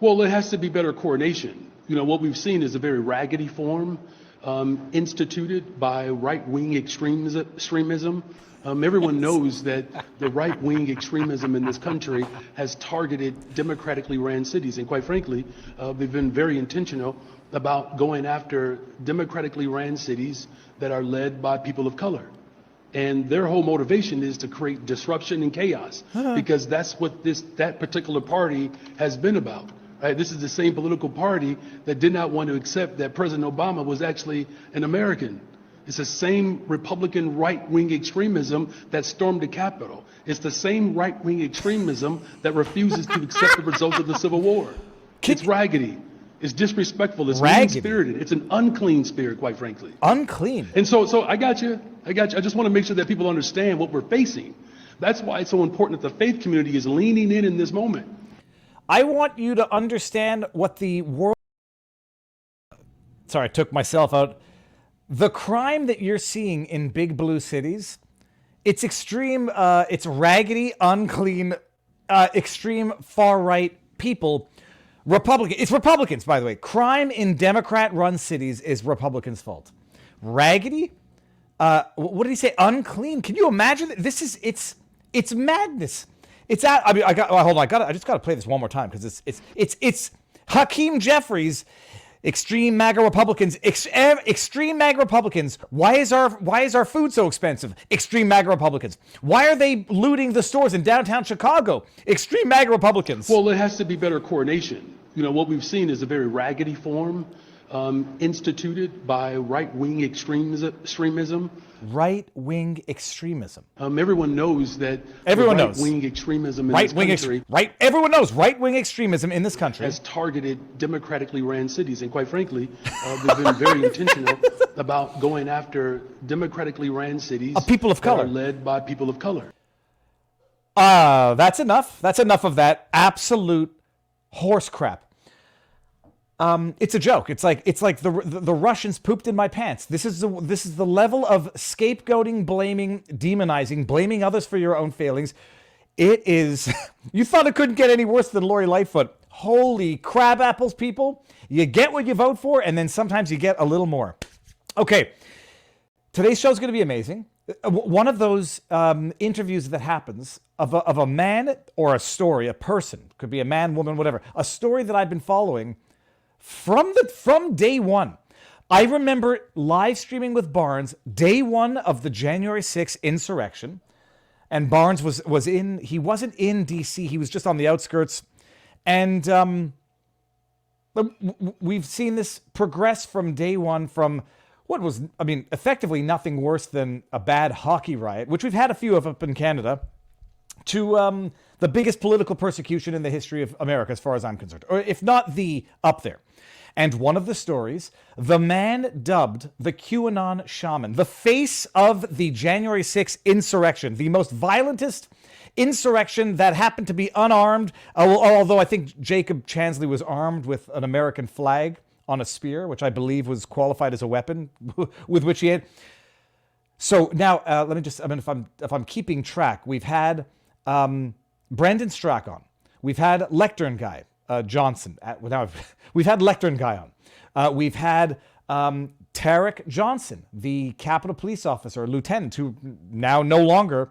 Well, it has to be better coordination. What we've seen is a very raggedy form instituted by right-wing extremism. Everyone knows that the right-wing extremism in this country has targeted democratically ran cities. And quite frankly, they've been very intentional about going after democratically ran cities that are led by people of color. And their whole motivation is to create disruption and chaos, because that's what that particular party has been about. Right? This is the same political party that did not want to accept that President Obama was actually an American. It's the same Republican right-wing extremism that stormed the Capitol. It's the same right-wing extremism that refuses to accept the results of the Civil War. It's raggedy. It's disrespectful. It's mean-spirited. It's an unclean spirit, quite frankly. Unclean. And so I got you. I just want to make sure that people understand what we're facing. That's why it's so important that the faith community is leaning in this moment. I want you to understand what the world... Sorry, I took myself out. The crime that you're seeing in big blue cities, it's extreme, it's raggedy, unclean, extreme far-right people. It's Republicans, by the way. Crime in Democrat-run cities is Republicans' fault. Raggedy? What did he say? Unclean? Can you imagine? It's madness. It's out. I mean, hold on. I just got to play this one more time because it's Hakeem Jeffries, extreme MAGA Republicans, extreme MAGA Republicans. Why is our food so expensive? Extreme MAGA Republicans. Why are they looting the stores in downtown Chicago? Extreme MAGA Republicans. Well, it has to be better coordination. What we've seen is a very raggedy form instituted by right-wing extremism. Right-wing extremism. Everyone knows that right-wing extremism in this country. Everyone knows right-wing extremism in this country has targeted democratically ran cities. And quite frankly, they've been very intentional about going after democratically ran cities people of color that are led by people of color. That's enough. That's enough of that absolute horse crap. It's a joke. It's like the Russians pooped in my pants. This is the level of scapegoating, blaming, demonizing, blaming others for your own failings. It is. You thought it couldn't get any worse than Lori Lightfoot. Holy crab apples, people! You get what you vote for, and then sometimes you get a little more. Okay, today's show is going to be amazing. One of those interviews that happens of a man or a story, a person, could be a man, woman, whatever, a story that I've been following from day one. I remember live streaming with Barnes day one of the January 6th insurrection, and Barnes he wasn't in DC, he was just on the outskirts, and we've seen this progress from day one, from what was, effectively nothing worse than a bad hockey riot, which we've had a few of up in Canada, to the biggest political persecution in the history of America, as far as I'm concerned, or if not the up there. And one of the stories, the man dubbed the QAnon Shaman, the face of the January 6th insurrection, the most violentest insurrection that happened to be unarmed, although I think Jacob Chansley was armed with an American flag on a spear, which I believe was qualified as a weapon with which he had. So now, let me just, if I'm keeping track, we've had Brendan Strack on. We've had Lectern Guy. Johnson. We've had Lectern Guy on. We've had Tarek Johnson, the Capitol Police officer, lieutenant, who now no longer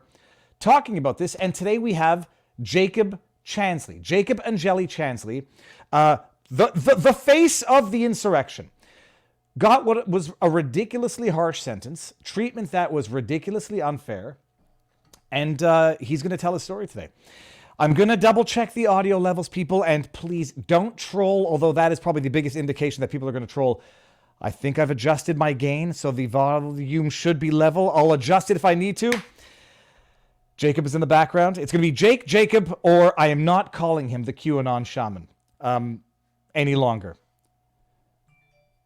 talking about this. And today we have Jacob Chansley, Jacob Angeli Chansley, the face of the insurrection. Got what was a ridiculously harsh sentence, treatment that was ridiculously unfair, and he's going to tell his story today. I'm going to double check the audio levels, people, and please don't troll, although that is probably the biggest indication that people are going to troll. I think I've adjusted my gain, so the volume should be level. I'll adjust it if I need to. Jacob is in the background. It's going to be Jacob, or I am not calling him the QAnon Shaman any longer.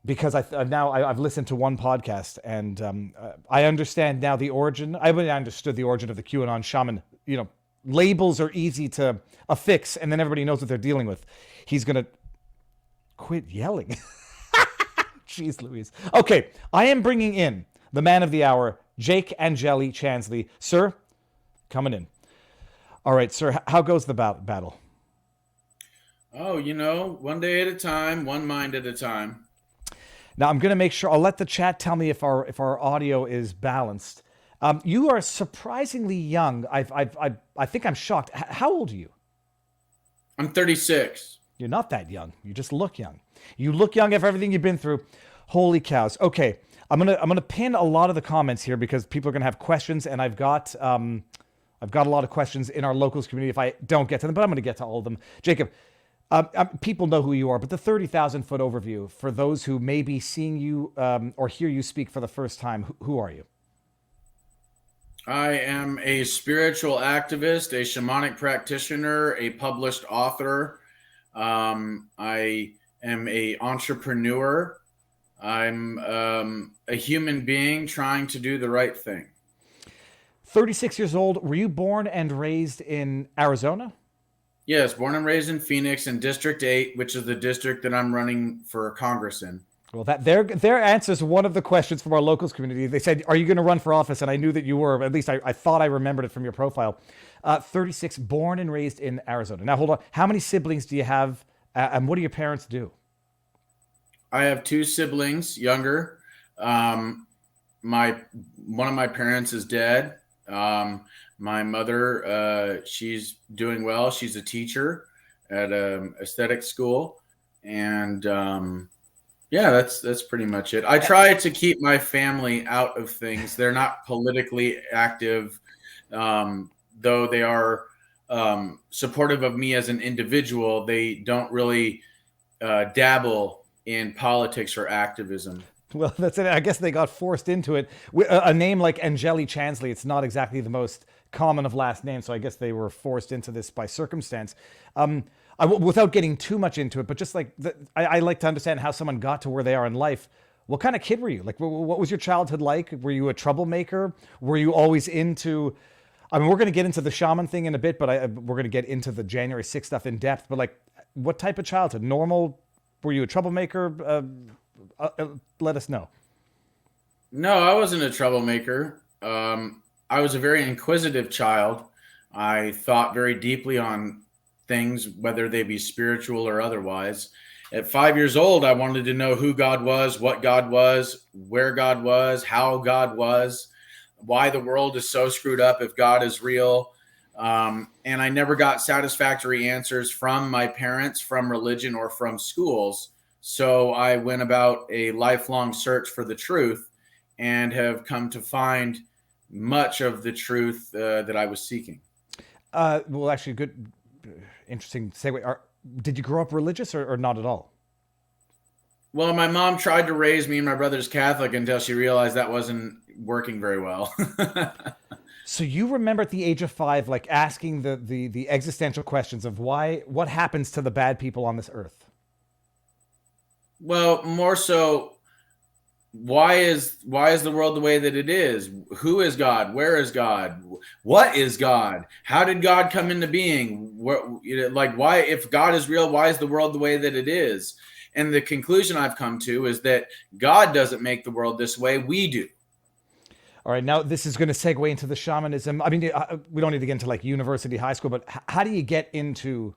Because I've listened to one podcast, and I understand now the origin. I understood the origin of the QAnon Shaman, labels are easy to affix, and then everybody knows what they're dealing with. He's going to quit yelling. Jeez Louise. Okay, I am bringing in the man of the hour, Jake Angeli Chansley. Sir, coming in. All right, sir, how goes the battle? Oh, one day at a time, one mind at a time. Now I'm going to make sure I'll let the chat tell me if our audio is balanced. You are surprisingly young. I think I'm shocked. How old are you? I'm 36. You're not that young. You just look young. You look young after everything you've been through. Holy cows. Okay, I'm gonna pin a lot of the comments here because people are gonna have questions, and I've got a lot of questions in our locals community if I don't get to them, but I'm gonna get to all of them. Jacob, people know who you are, but the 30,000 foot overview for those who may be seeing you or hear you speak for the first time, who are you? I am a spiritual activist, a shamanic practitioner, a published author. I am a entrepreneur. I'm a human being trying to do the right thing. 36 years old. Were you born and raised in Arizona? Yes, born and raised in Phoenix in District 8, which is the district that I'm running for Congress in. Well, that their answers one of the questions from our locals community. They said, "Are you going to run for office?" And I knew that you were. At least I thought I remembered it from your profile. 36, born and raised in Arizona. Now, hold on. How many siblings do you have, and what do your parents do? I have two siblings, younger. My one of my parents is dead. My mother, she's doing well. She's a teacher at a aesthetic school, and yeah, that's pretty much it. I try to keep my family out of things. They're not politically active, though they are supportive of me as an individual. They don't really dabble in politics or activism. Well, that's it. I guess they got forced into it. A name like Angeli Chansley, it's not exactly the most common of last names, so I guess they were forced into this by circumstance. Without getting too much into it, but just like I like to understand how someone got to where they are in life. What kind of kid were you? Like, what was your childhood like? Were you a troublemaker? Were you always into? I mean, we're going to get into the shaman thing in a bit, but we're going to get into the January 6th stuff in depth. But like, what type of childhood? Normal? Were you a troublemaker? Let us know. No, I wasn't a troublemaker. I was a very inquisitive child. I thought very deeply on things, whether they be spiritual or otherwise. At 5 years old, I wanted to know who God was, what God was, where God was, how God was, why the world is so screwed up if God is real. And I never got satisfactory answers from my parents, from religion, or from schools. So I went about a lifelong search for the truth and have come to find much of the truth that I was seeking. Well, actually, good, interesting segue. Did you grow up religious or not at all? Well, my mom tried to raise me and my brother's Catholic until she realized that wasn't working very well. So you remember at the age of 5, like asking the existential questions of what happens to the bad people on this earth? Well, more so, why is the world the way that it is? Who is God? Where is God? What is God? How did God come into being? Why, if God is real, why is the world the way that it is? And the conclusion I've come to is that God doesn't make the world this way. We do. All right, now this is going to segue into the shamanism. I mean, we don't need to get into like university, high school, but how do you get into,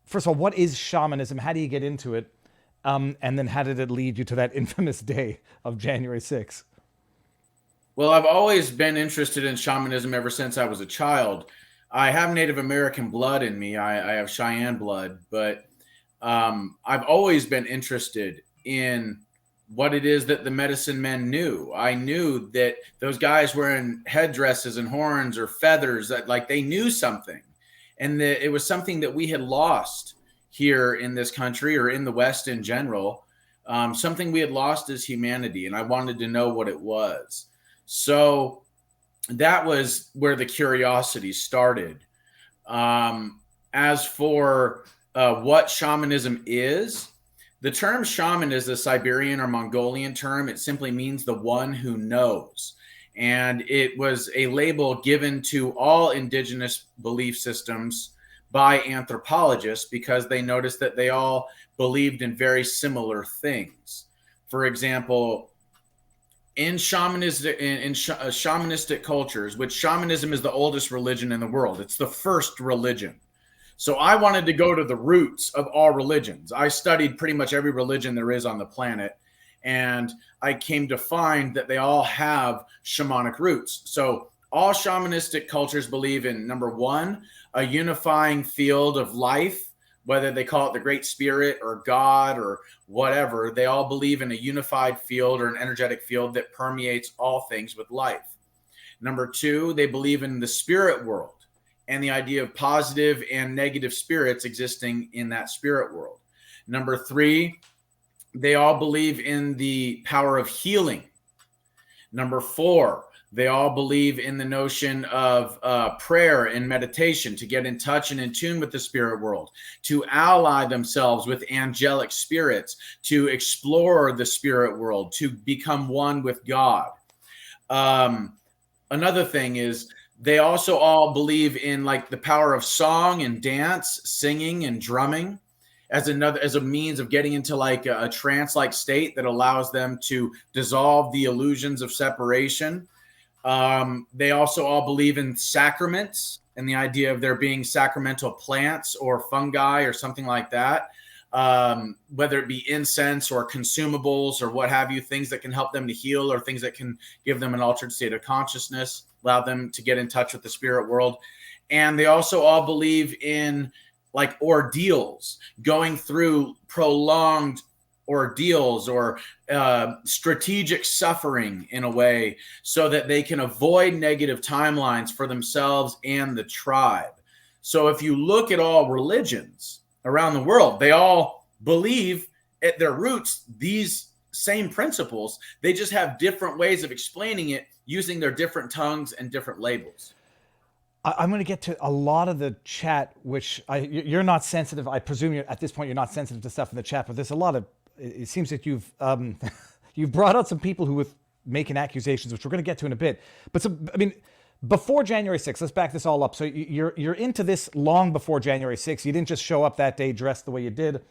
first of all, what is shamanism? How do you get into it? And then how did it lead you to that infamous day of January 6th? Well, I've always been interested in shamanism ever since I was a child. I have Native American blood in me. I have Cheyenne blood, but I've always been interested in what it is that the medicine men knew. I knew that those guys wearing headdresses and horns or feathers, that like they knew something, and that it was something that we had lost here in this country or in the West in general, something we had lost as humanity. And I wanted to know what it was. So that was where the curiosity started. As for what shamanism is, the term shaman is a Siberian or Mongolian term. It simply means the one who knows. And it was a label given to all indigenous belief systems by anthropologists because they noticed that they all believed in very similar things. For example, in shamanistic cultures, which shamanism is the oldest religion in the world, it's the first religion. So I wanted to go to the roots of all religions. I studied pretty much every religion there is on the planet, and I came to find that they all have shamanic roots. So all shamanistic cultures believe in, number one, a unifying field of life, whether they call it the Great Spirit or God or whatever. They all believe in a unified field or an energetic field that permeates all things with life. Number two, they believe in the spirit world and the idea of positive and negative spirits existing in that spirit world. Number three, they all believe in the power of healing. Number four, they all believe in the notion of prayer and meditation to get in touch and in tune with the spirit world, to ally themselves with angelic spirits, to explore the spirit world, to become one with God. Another thing is they also all believe in like the power of song and dance, singing and drumming as a means of getting into like a trance-like state that allows them to dissolve the illusions of separation. They also all believe in sacraments and the idea of there being sacramental plants or fungi or something like that, whether it be incense or consumables or what have you, things that can help them to heal or things that can give them an altered state of consciousness, allow them to get in touch with the spirit world. And they also all believe in like ordeals, going through prolonged ordeals or strategic suffering in a way so that they can avoid negative timelines for themselves and the tribe. So if you look at all religions around the world, they all believe at their roots these same principles. They just have different ways of explaining it using their different tongues and different labels. I'm going to get to a lot of the chat, which you're not sensitive. I presume at this point you're not sensitive to stuff in the chat, but there's a lot of. It seems that you've you've brought out some people who were making accusations, which we're going to get to in a bit. But I mean, before January 6th, let's back this all up. So you're into this long before January 6th. You didn't just show up that day dressed the way you did.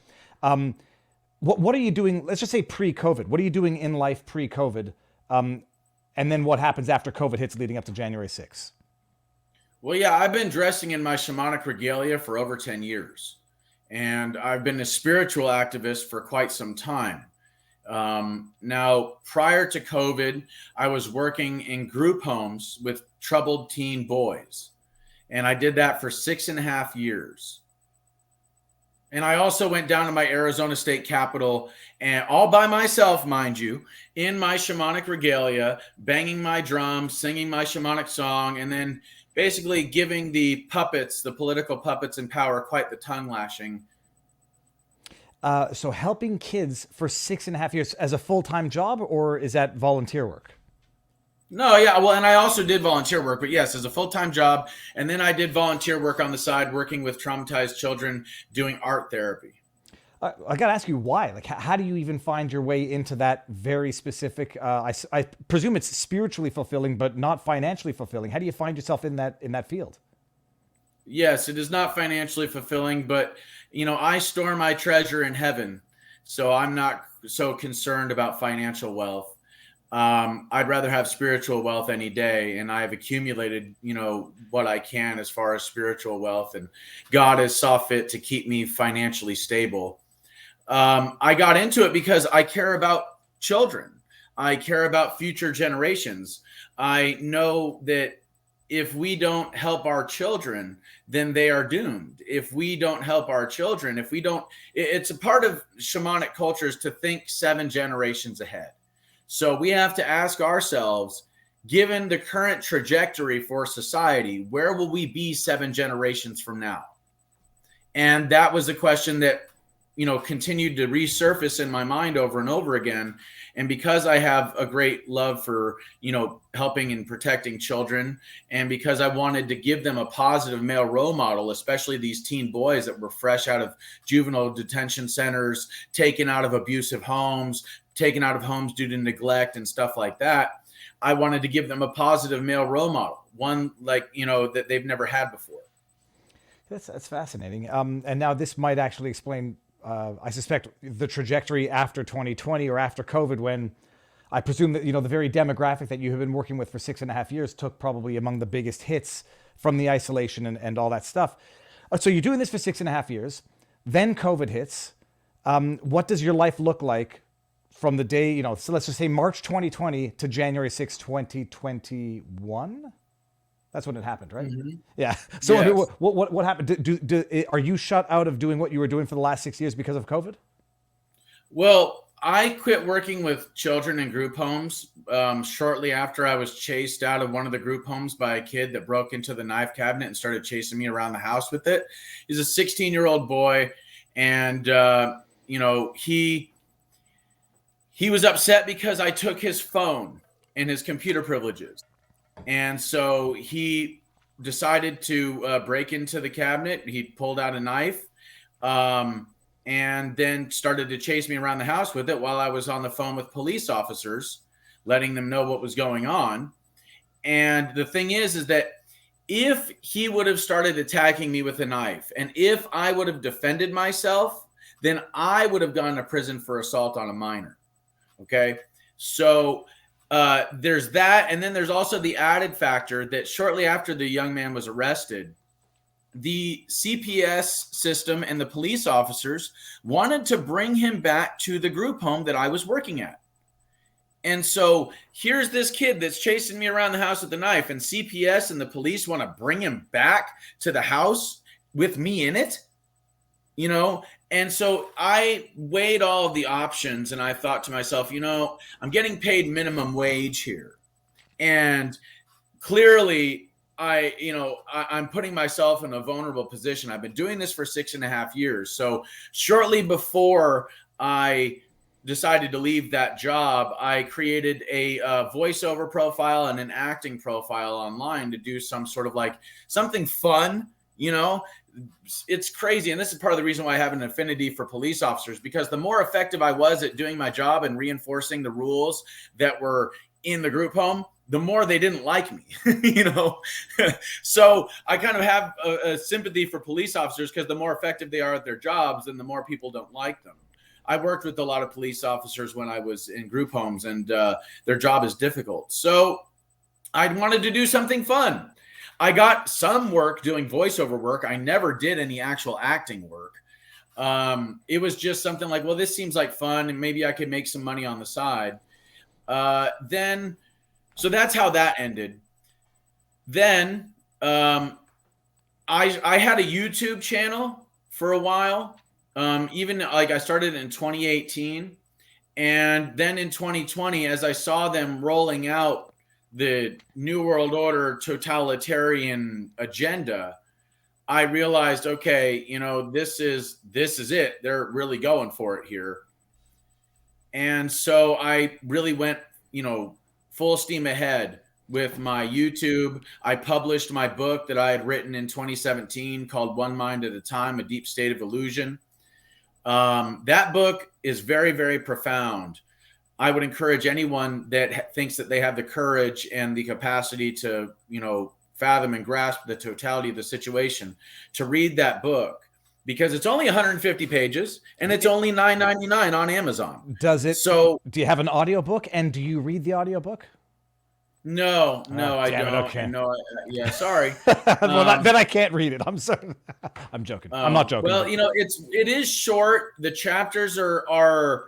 What are you doing? Let's just say pre-COVID. What are you doing in life pre-COVID? And then what happens after COVID hits leading up to January 6th? Well, yeah, I've been dressing in my shamanic regalia for over 10 years. And I've been a spiritual activist for quite some time. Now, prior to COVID, I was working in group homes with troubled teen boys. And I did that for 6.5 years. And I also went down to my Arizona state capitol and all by myself, mind you, in my shamanic regalia, banging my drums, singing my shamanic song, and then basically giving the puppets, the political puppets in power, quite the tongue lashing. So helping kids for 6.5 years as a full-time job, or is that volunteer work? No, yeah, well, and I also did volunteer work, but yes, as a full-time job. And then I did volunteer work on the side, working with traumatized children, doing art therapy. I got to ask you why. Like, how do you even find your way into that very specific? I presume it's spiritually fulfilling, but not financially fulfilling. How do you find yourself in that field? Yes, it is not financially fulfilling, but I store my treasure in heaven, so I'm not so concerned about financial wealth. I'd rather have spiritual wealth any day, and I've accumulated, what I can as far as spiritual wealth, and God has saw fit to keep me financially stable. I got into it because I care about children. I care about future generations. I know that if we don't help our children, then they are doomed. If we don't help our children, it's a part of shamanic cultures to think 7 generations ahead. So we have to ask ourselves, given the current trajectory for society, where will we be 7 generations from now? And that was a question that continued to resurface in my mind over and over again. And because I have a great love for, helping and protecting children, and because I wanted to give them a positive male role model, especially these teen boys that were fresh out of juvenile detention centers, taken out of abusive homes, taken out of homes due to neglect and stuff like that, I wanted to give them a positive male role model, one that they've never had before. That's fascinating. And now this might actually explain, I suspect, the trajectory after 2020 or after COVID, when I presume that, the very demographic that you have been working with for 6.5 years took probably among the biggest hits from the isolation and all that stuff. So you're doing this for 6.5 years, then COVID hits. What does your life look like from the day, so let's just say March 2020 to January 6, 2021? That's when it happened, right? Mm-hmm. Yeah. So Yes. what happened? Are you shut out of doing what you were doing for the last 6 years because of COVID? Well, I quit working with children in group homes shortly after I was chased out of one of the group homes by a kid that broke into the knife cabinet and started chasing me around the house with it. He's a 16-year-old boy, and he was upset because I took his phone and his computer privileges. And so he decided to break into the cabinet. He pulled out a knife and then started to chase me around the house with it while I was on the phone with police officers, letting them know what was going on. And the thing is that if he would have started attacking me with a knife, and if I would have defended myself, then I would have gone to prison for assault on a minor. Okay. So there's that. And then there's also the added factor that shortly after the young man was arrested, the CPS system and the police officers wanted to bring him back to the group home that I was working at. And so here's this kid that's chasing me around the house with a knife, and CPS and the police want to bring him back to the house with me in it, And so I weighed all of the options, and I thought to myself, I'm getting paid minimum wage here. And clearly I'm putting myself in a vulnerable position. I've been doing this for 6.5 years. So shortly before I decided to leave that job, I created a voiceover profile and an acting profile online to do some sort of something fun, It's crazy. And this is part of the reason why I have an affinity for police officers, because the more effective I was at doing my job and reinforcing the rules that were in the group home, the more they didn't like me, So I kind of have a sympathy for police officers, because the more effective they are at their jobs, then the more people don't like them. I worked with a lot of police officers when I was in group homes, and their job is difficult. So I wanted to do something fun. I got some work doing voiceover work. I never did any actual acting work. It was just something like, well, this seems like fun, and maybe I could make some money on the side. So that's how that ended. Then I had a YouTube channel for a while. I started in 2018, and then in 2020, as I saw them rolling out the New World Order totalitarian agenda, I realized, okay, this is it. They're really going for it here. And so I really went, full steam ahead with my YouTube. I published my book that I had written in 2017 called One Mind at a Time, A Deep State of Illusion. That book is very, very profound. I would encourage anyone that thinks that they have the courage and the capacity to, fathom and grasp the totality of the situation to read that book, because it's only 150 pages and it's only $9.99 on Amazon. So do you have an audiobook, and do you read the audiobook? No, I don't. Okay. No, yeah, sorry. Well, then I can't read it. I'm sorry. I'm joking. I'm not joking. Well, it is short. The chapters are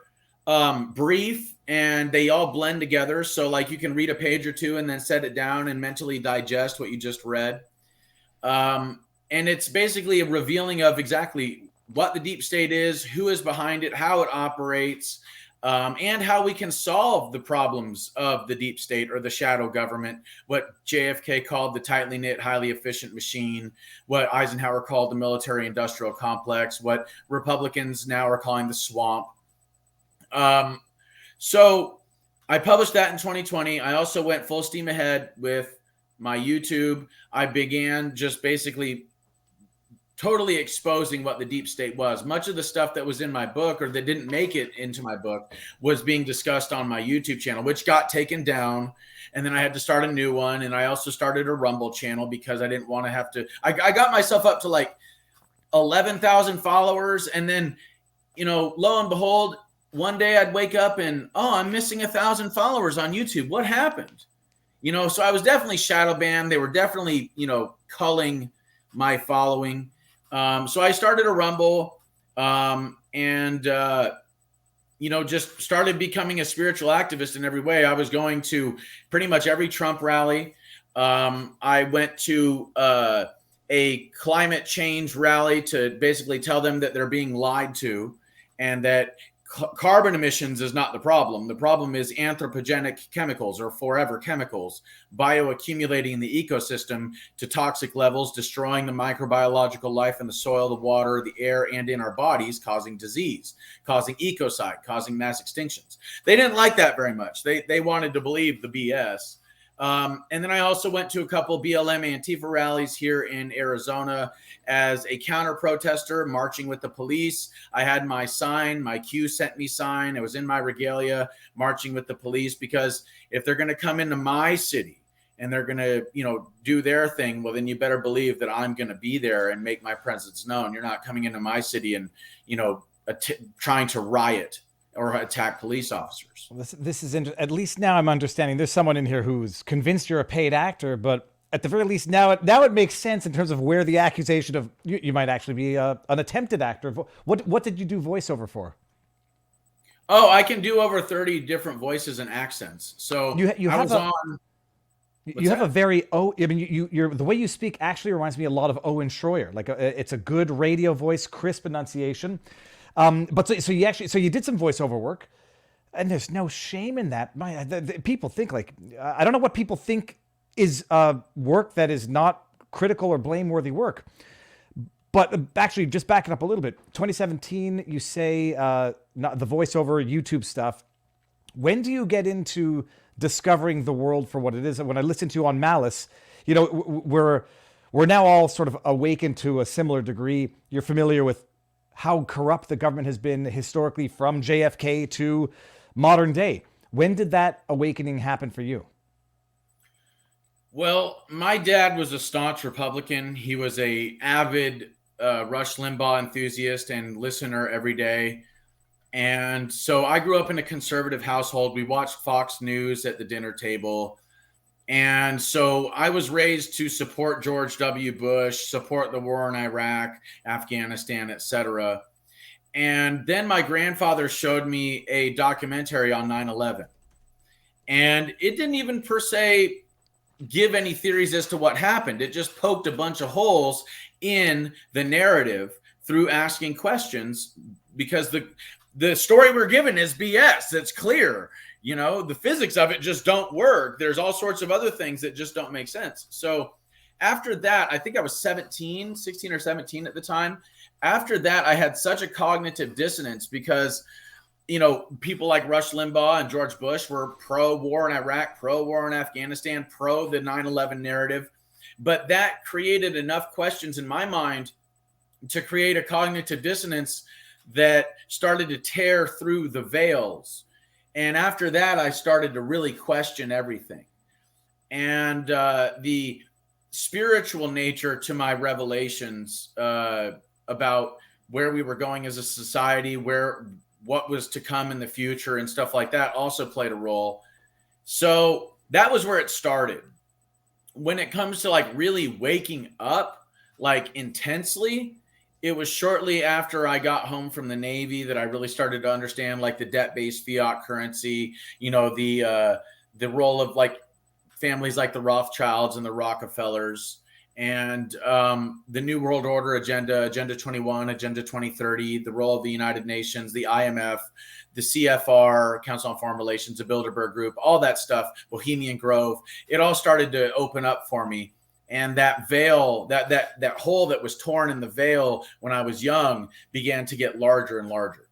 brief, and they all blend together. So you can read a page or two and then set it down and mentally digest what you just read. And it's basically a revealing of exactly what the deep state is, who is behind it, how it operates, and how we can solve the problems of the deep state or the shadow government, what JFK called the tightly knit, highly efficient machine, what Eisenhower called the military-industrial complex, what Republicans now are calling the swamp. So I published that in 2020. I also went full steam ahead with my YouTube. I began just basically totally exposing what the deep state was. Much of the stuff that was in my book, or that didn't make it into my book, was being discussed on my YouTube channel, which got taken down. And then I had to start a new one. And I also started a Rumble channel because I didn't want to have to, I got myself up to 11,000 followers. And then, lo and behold, one day I'd wake up and, I'm missing 1,000 followers on YouTube. What happened? So I was definitely shadow banned. They were definitely, culling my following. So I started a Rumble, and just started becoming a spiritual activist in every way. I was going to pretty much every Trump rally. I went to a climate change rally to basically tell them that they're being lied to, and that carbon emissions is not the problem. The problem is anthropogenic chemicals, or forever chemicals, bioaccumulating in the ecosystem to toxic levels, destroying the microbiological life in the soil, the water, the air, and in our bodies, causing disease, causing ecocide, causing mass extinctions. They didn't like that very much. They wanted to believe the BS. And then I also went to a couple BLM Antifa rallies here in Arizona as a counter protester, marching with the police. I had my sign, my Q sent me sign. I was in my regalia marching with the police, because if they're going to come into my city and they're going to, do their thing, well, then you better believe that I'm going to be there and make my presence known. You're not coming into my city and, trying to riot or attack police officers. This is at least now I'm understanding. There's someone in here who's convinced you're a paid actor, but at the very least now it makes sense in terms of where the accusation of you might actually be an attempted actor. What did you do voiceover for? Oh, I can do over 30 different voices and accents. So you have a very you're the way you speak actually reminds me a lot of Owen Schroyer. Like it's a good radio voice, crisp enunciation. But so you did some voiceover work, and there's no shame in that. People think I don't know what people think is work that is not critical or blameworthy work. But actually, just back it up a little bit. 2017, you say not the voiceover YouTube stuff. When do you get into discovering the world for what it is? When I listen to you on Malice, we're now all sort of awakened to a similar degree. You're familiar with how corrupt the government has been historically from JFK to modern day. When did that awakening happen for you? Well, my dad was a staunch Republican. He was a avid Rush Limbaugh enthusiast and listener every day. And so I grew up in a conservative household. We watched Fox News at the dinner table. And so I was raised to support George W. Bush, support the war in Iraq, Afghanistan, etc. And then my grandfather showed me a documentary on 9/11. And it didn't even per se give any theories as to what happened. It just poked a bunch of holes in the narrative through asking questions, because the story we're given is BS. It's clear. The physics of it just don't work. There's all sorts of other things that just don't make sense. So after that, I think I was 16 or 17 at the time. After that, I had such a cognitive dissonance because, people like Rush Limbaugh and George Bush were pro-war in Iraq, pro-war in Afghanistan, pro the 9/11 narrative. But that created enough questions in my mind to create a cognitive dissonance that started to tear through the veils. And after that, I started to really question everything. And the spiritual nature to my revelations about where we were going as a society, what was to come in the future and stuff like that also played a role. So that was where it started. When it comes to really waking up intensely, it was shortly after I got home from the Navy that I really started to understand the debt-based fiat currency, the role of families like the Rothschilds and the Rockefellers, and the New World Order Agenda 21, Agenda 2030, the role of the United Nations, the IMF, the CFR, Council on Foreign Relations, the Bilderberg Group, all that stuff, Bohemian Grove. It all started to open up for me. And that veil, that hole that was torn in the veil when I was young began to get larger and larger.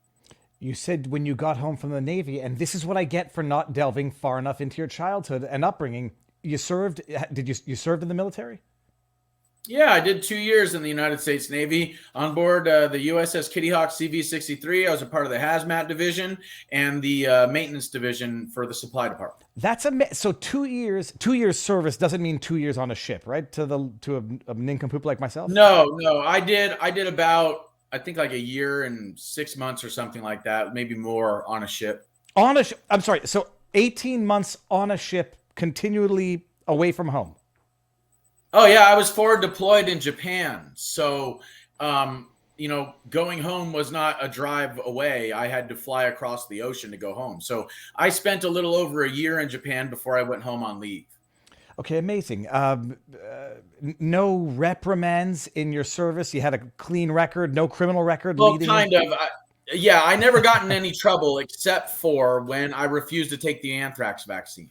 You said when you got home from the Navy, and this is what I get for not delving far enough into your childhood and upbringing. You served, you served in the military? Yeah, I did 2 years in the United States Navy on board the USS Kitty Hawk CV-63. I was a part of the hazmat division and the maintenance division for the supply department. That's so 2 years. 2 years service doesn't mean 2 years on a ship, right? To a nincompoop like myself. No, I did about I think a year and 6 months or something like that, maybe more on a ship. On a ship. I'm sorry. So 18 months on a ship, continually away from home. Oh yeah, I was forward deployed in Japan. So going home was not a drive away. I had to fly across the ocean to go home. So I spent a little over a year in Japan before I went home on leave. Okay, amazing. No reprimands in your service. You had a clean record, no criminal record Well, leading. kind of. I never got in any trouble except for when I refused to take the anthrax vaccine.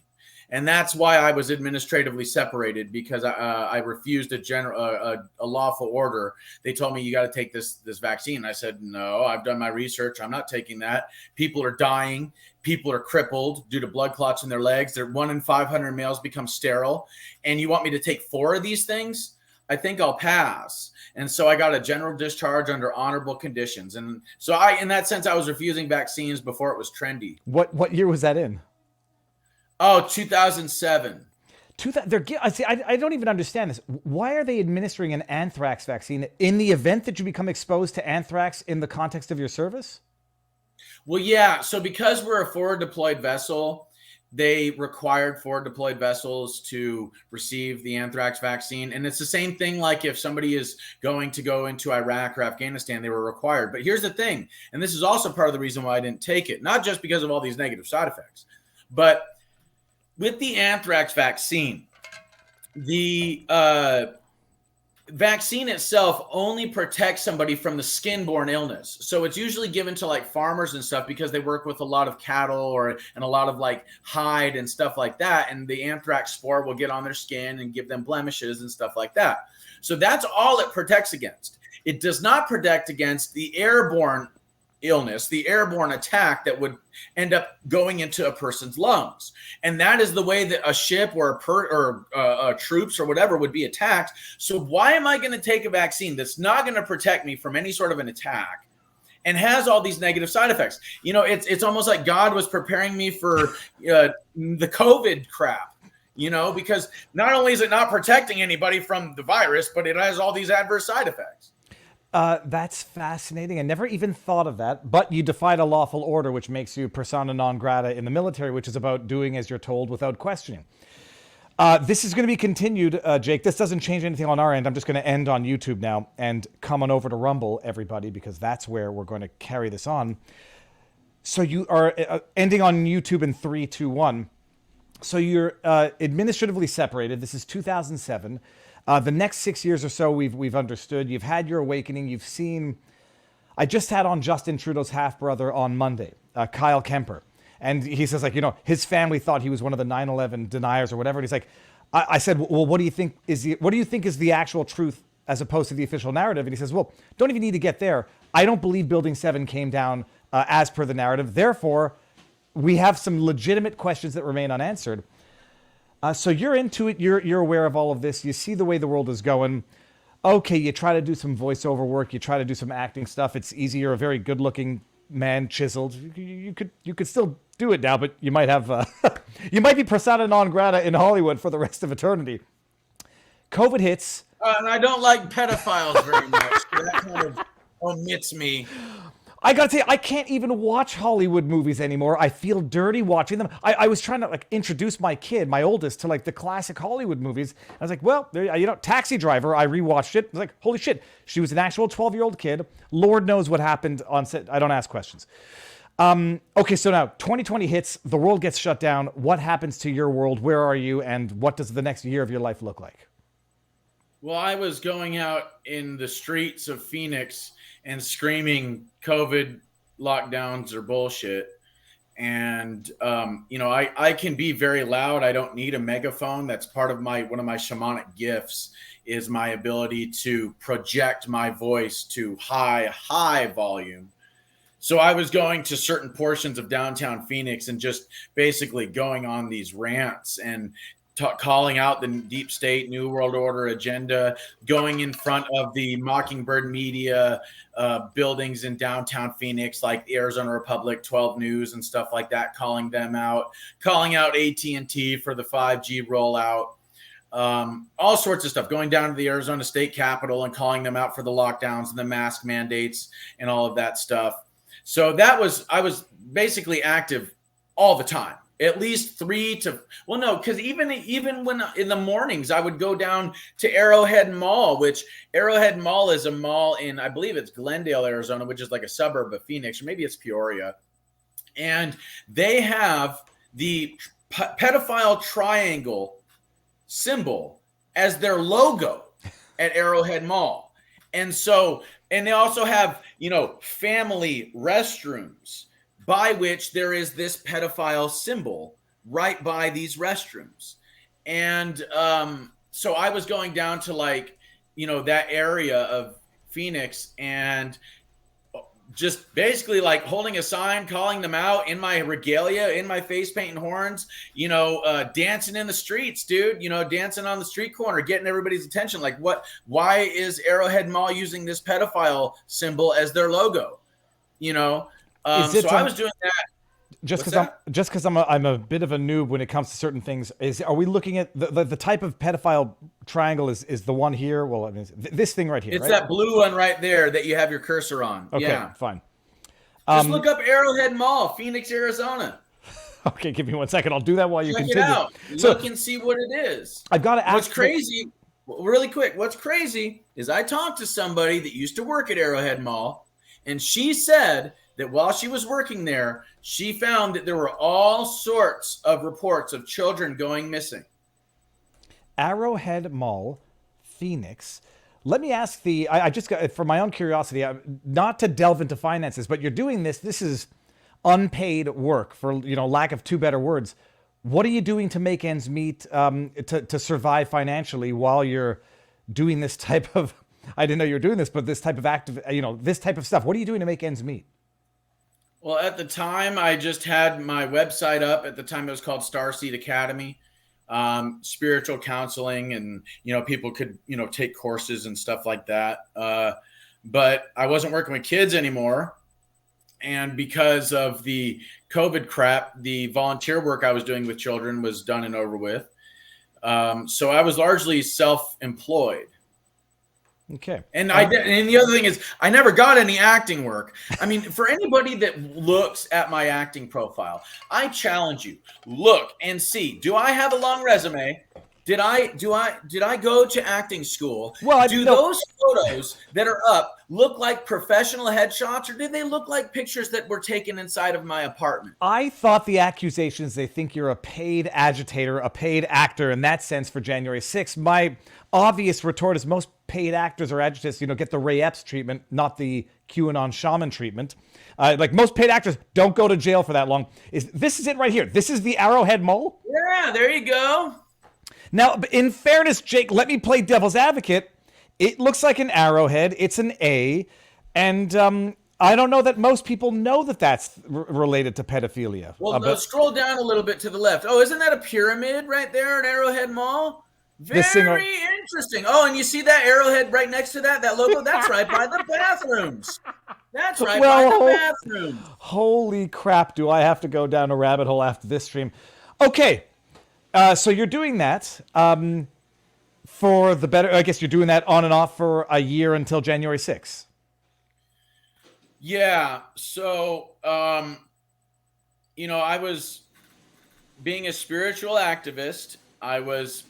And that's why I was administratively separated, because I refused a lawful order. They told me, you got to take this vaccine. I said, no, I've done my research. I'm not taking that. People are dying. People are crippled due to blood clots in their legs. They're 1 in 500 males become sterile. And you want me to take 4 of these things? I think I'll pass. And so I got a general discharge under honorable conditions. And so in that sense, I was refusing vaccines before it was trendy. What year was that in? Oh, 2007. I don't even understand this. Why are they administering an anthrax vaccine in the event that you become exposed to anthrax in the context of your service? Well, yeah. So because we're a forward deployed vessel, they required forward deployed vessels to receive the anthrax vaccine. And it's the same thing like if somebody is going to go into Iraq or Afghanistan, they were required. But here's the thing, and this is also part of the reason why I didn't take it, not just because of all these negative side effects, but with the anthrax vaccine, the vaccine itself only protects somebody from the skin-borne illness. So it's usually given to like farmers and stuff because they work with a lot of cattle and a lot of like hide and stuff like that. And the anthrax spore will get on their skin and give them blemishes and stuff like that. So that's all it protects against. It does not protect against the airborne illness, the airborne attack that would end up going into a person's lungs. And that is the way that a ship or troops or whatever would be attacked. So why am I going to take a vaccine that's not going to protect me from any sort of an attack and has all these negative side effects? It's almost like God was preparing me for the COVID crap, because not only is it not protecting anybody from the virus, but it has all these adverse side effects. That's fascinating. I never even thought of that. But you defied a lawful order, which makes you persona non grata in the military, which is about doing as you're told without questioning. This is going to be continued, Jake. This doesn't change anything on our end. I'm just going to end on YouTube now and come on over to Rumble, everybody, because that's where we're going to carry this on. So you are ending on YouTube in 3, 2, 1. So you're administratively separated. This is 2007. The next 6 years or so, we've understood. You've had your awakening. You've seen. I just had on Justin Trudeau's half brother on Monday, Kyle Kemper, and he says his family thought he was one of the 9/11 deniers or whatever. And he's like, I said, well, what do you think is the actual truth as opposed to the official narrative? And he says, well, don't even need to get there. I don't believe Building 7 came down as per the narrative. Therefore, we have some legitimate questions that remain unanswered. So you're into it. You're aware of all of this. You see the way the world is going. Okay, you try to do some voiceover work. You try to do some acting stuff. It's easy. You're a very good-looking man, chiseled. You could still do it now, but you might have you might be persona non grata in Hollywood for the rest of eternity. COVID hits. And I don't like pedophiles very much. So that kind of omits me. I gotta tell you, I can't even watch Hollywood movies anymore. I feel dirty watching them. I was trying to introduce my kid, my oldest, to the classic Hollywood movies. I was like, well, there, Taxi Driver. I rewatched it. I was like, holy shit, she was an actual 12-year-old kid. Lord knows what happened on set. I don't ask questions. Okay, so now 2020 hits. The world gets shut down. What happens to your world? Where are you? And what does the next year of your life look like? Well, I was going out in the streets of Phoenix and screaming COVID lockdowns are bullshit. And, I can be very loud. I don't need a megaphone. That's part of one of my shamanic gifts is my ability to project my voice to high volume. So I was going to certain portions of downtown Phoenix and just basically going on these rants and calling out the deep state, New World Order agenda, going in front of the Mockingbird media buildings in downtown Phoenix, like the Arizona Republic, 12 News and stuff like that, calling them out, calling out AT&T for the 5G rollout, all sorts of stuff, going down to the Arizona State Capitol and calling them out for the lockdowns and the mask mandates and all of that stuff. So I was basically active all the time. at least 3 to, well, no, because even when in the mornings I would go down to Arrowhead Mall, which Arrowhead Mall is a mall in, I believe it's Glendale, Arizona, which is like a suburb of Phoenix, or maybe it's Peoria. And they have the pedophile triangle symbol as their logo at Arrowhead Mall. And so, and they also have, family restrooms by which there is this pedophile symbol right by these restrooms. And so I was going down to that area of Phoenix and just basically holding a sign, calling them out in my regalia, in my face paint and horns, dancing in the streets, dude, dancing on the street corner, getting everybody's attention. Why is Arrowhead Mall using this pedophile symbol as their logo? So I was doing that. Just because I'm a bit of a noob when it comes to certain things. Are we looking at the type of pedophile triangle is the one here? Well, I mean, this thing right here. It's right? that blue one right there that you have your cursor on. Okay, yeah. Fine. Just look up Arrowhead Mall, Phoenix, Arizona. Okay, give me 1 second. I'll do that while you Check continue. it out. Look and see what it is. I've got to ask. What's crazy, really quick, what's crazy is I talked to somebody that used to work at Arrowhead Mall, and she said that while she was working there, she found that there were all sorts of reports of children going missing. Arrowhead Mall, Phoenix. Let me ask I just got, for my own curiosity, not to delve into finances, but you're doing this. This is unpaid work, for lack of two better words. What are you doing to make ends meet, to survive financially while you're doing this type of, I didn't know you were doing this, but this type of active, this type of stuff. What are you doing to make ends meet? Well, at the time, I just had my website up. At the time, it was called Starseed Academy, spiritual counseling, and people could take courses and stuff like that. But I wasn't working with kids anymore, and because of the COVID crap, the volunteer work I was doing with children was done and over with. So I was largely self-employed. Okay. And and the other thing is I never got any acting work. I mean, for anybody that looks at my acting profile, I challenge you, look and see, do I have a long resume? Did I go to acting school? Well, those photos that are up look like professional headshots, or did they look like pictures that were taken inside of my apartment? I thought the accusations, they think you're a paid agitator, a paid actor in that sense for January 6th. My obvious retort is most paid actors or agitators, get the Ray Epps treatment, not the QAnon Shaman treatment. Most paid actors don't go to jail for that long. This is it right here. This is the Arrowhead Mall? Yeah, there you go. Now, in fairness, Jake, let me play devil's advocate. It looks like an arrowhead. It's an A. And I don't know that most people know that that's related to pedophilia. Well, scroll down a little bit to the left. Oh, isn't that a pyramid right there at Arrowhead Mall? Very interesting. Oh, and you see that arrowhead right next to that logo? That's right by the bathrooms. That's right by the bathrooms. Holy crap, do I have to go down a rabbit hole after this stream. Okay. So you're doing that for the better. I guess you're doing that on and off for a year until January 6th. Yeah. So, I was being a spiritual activist. I was,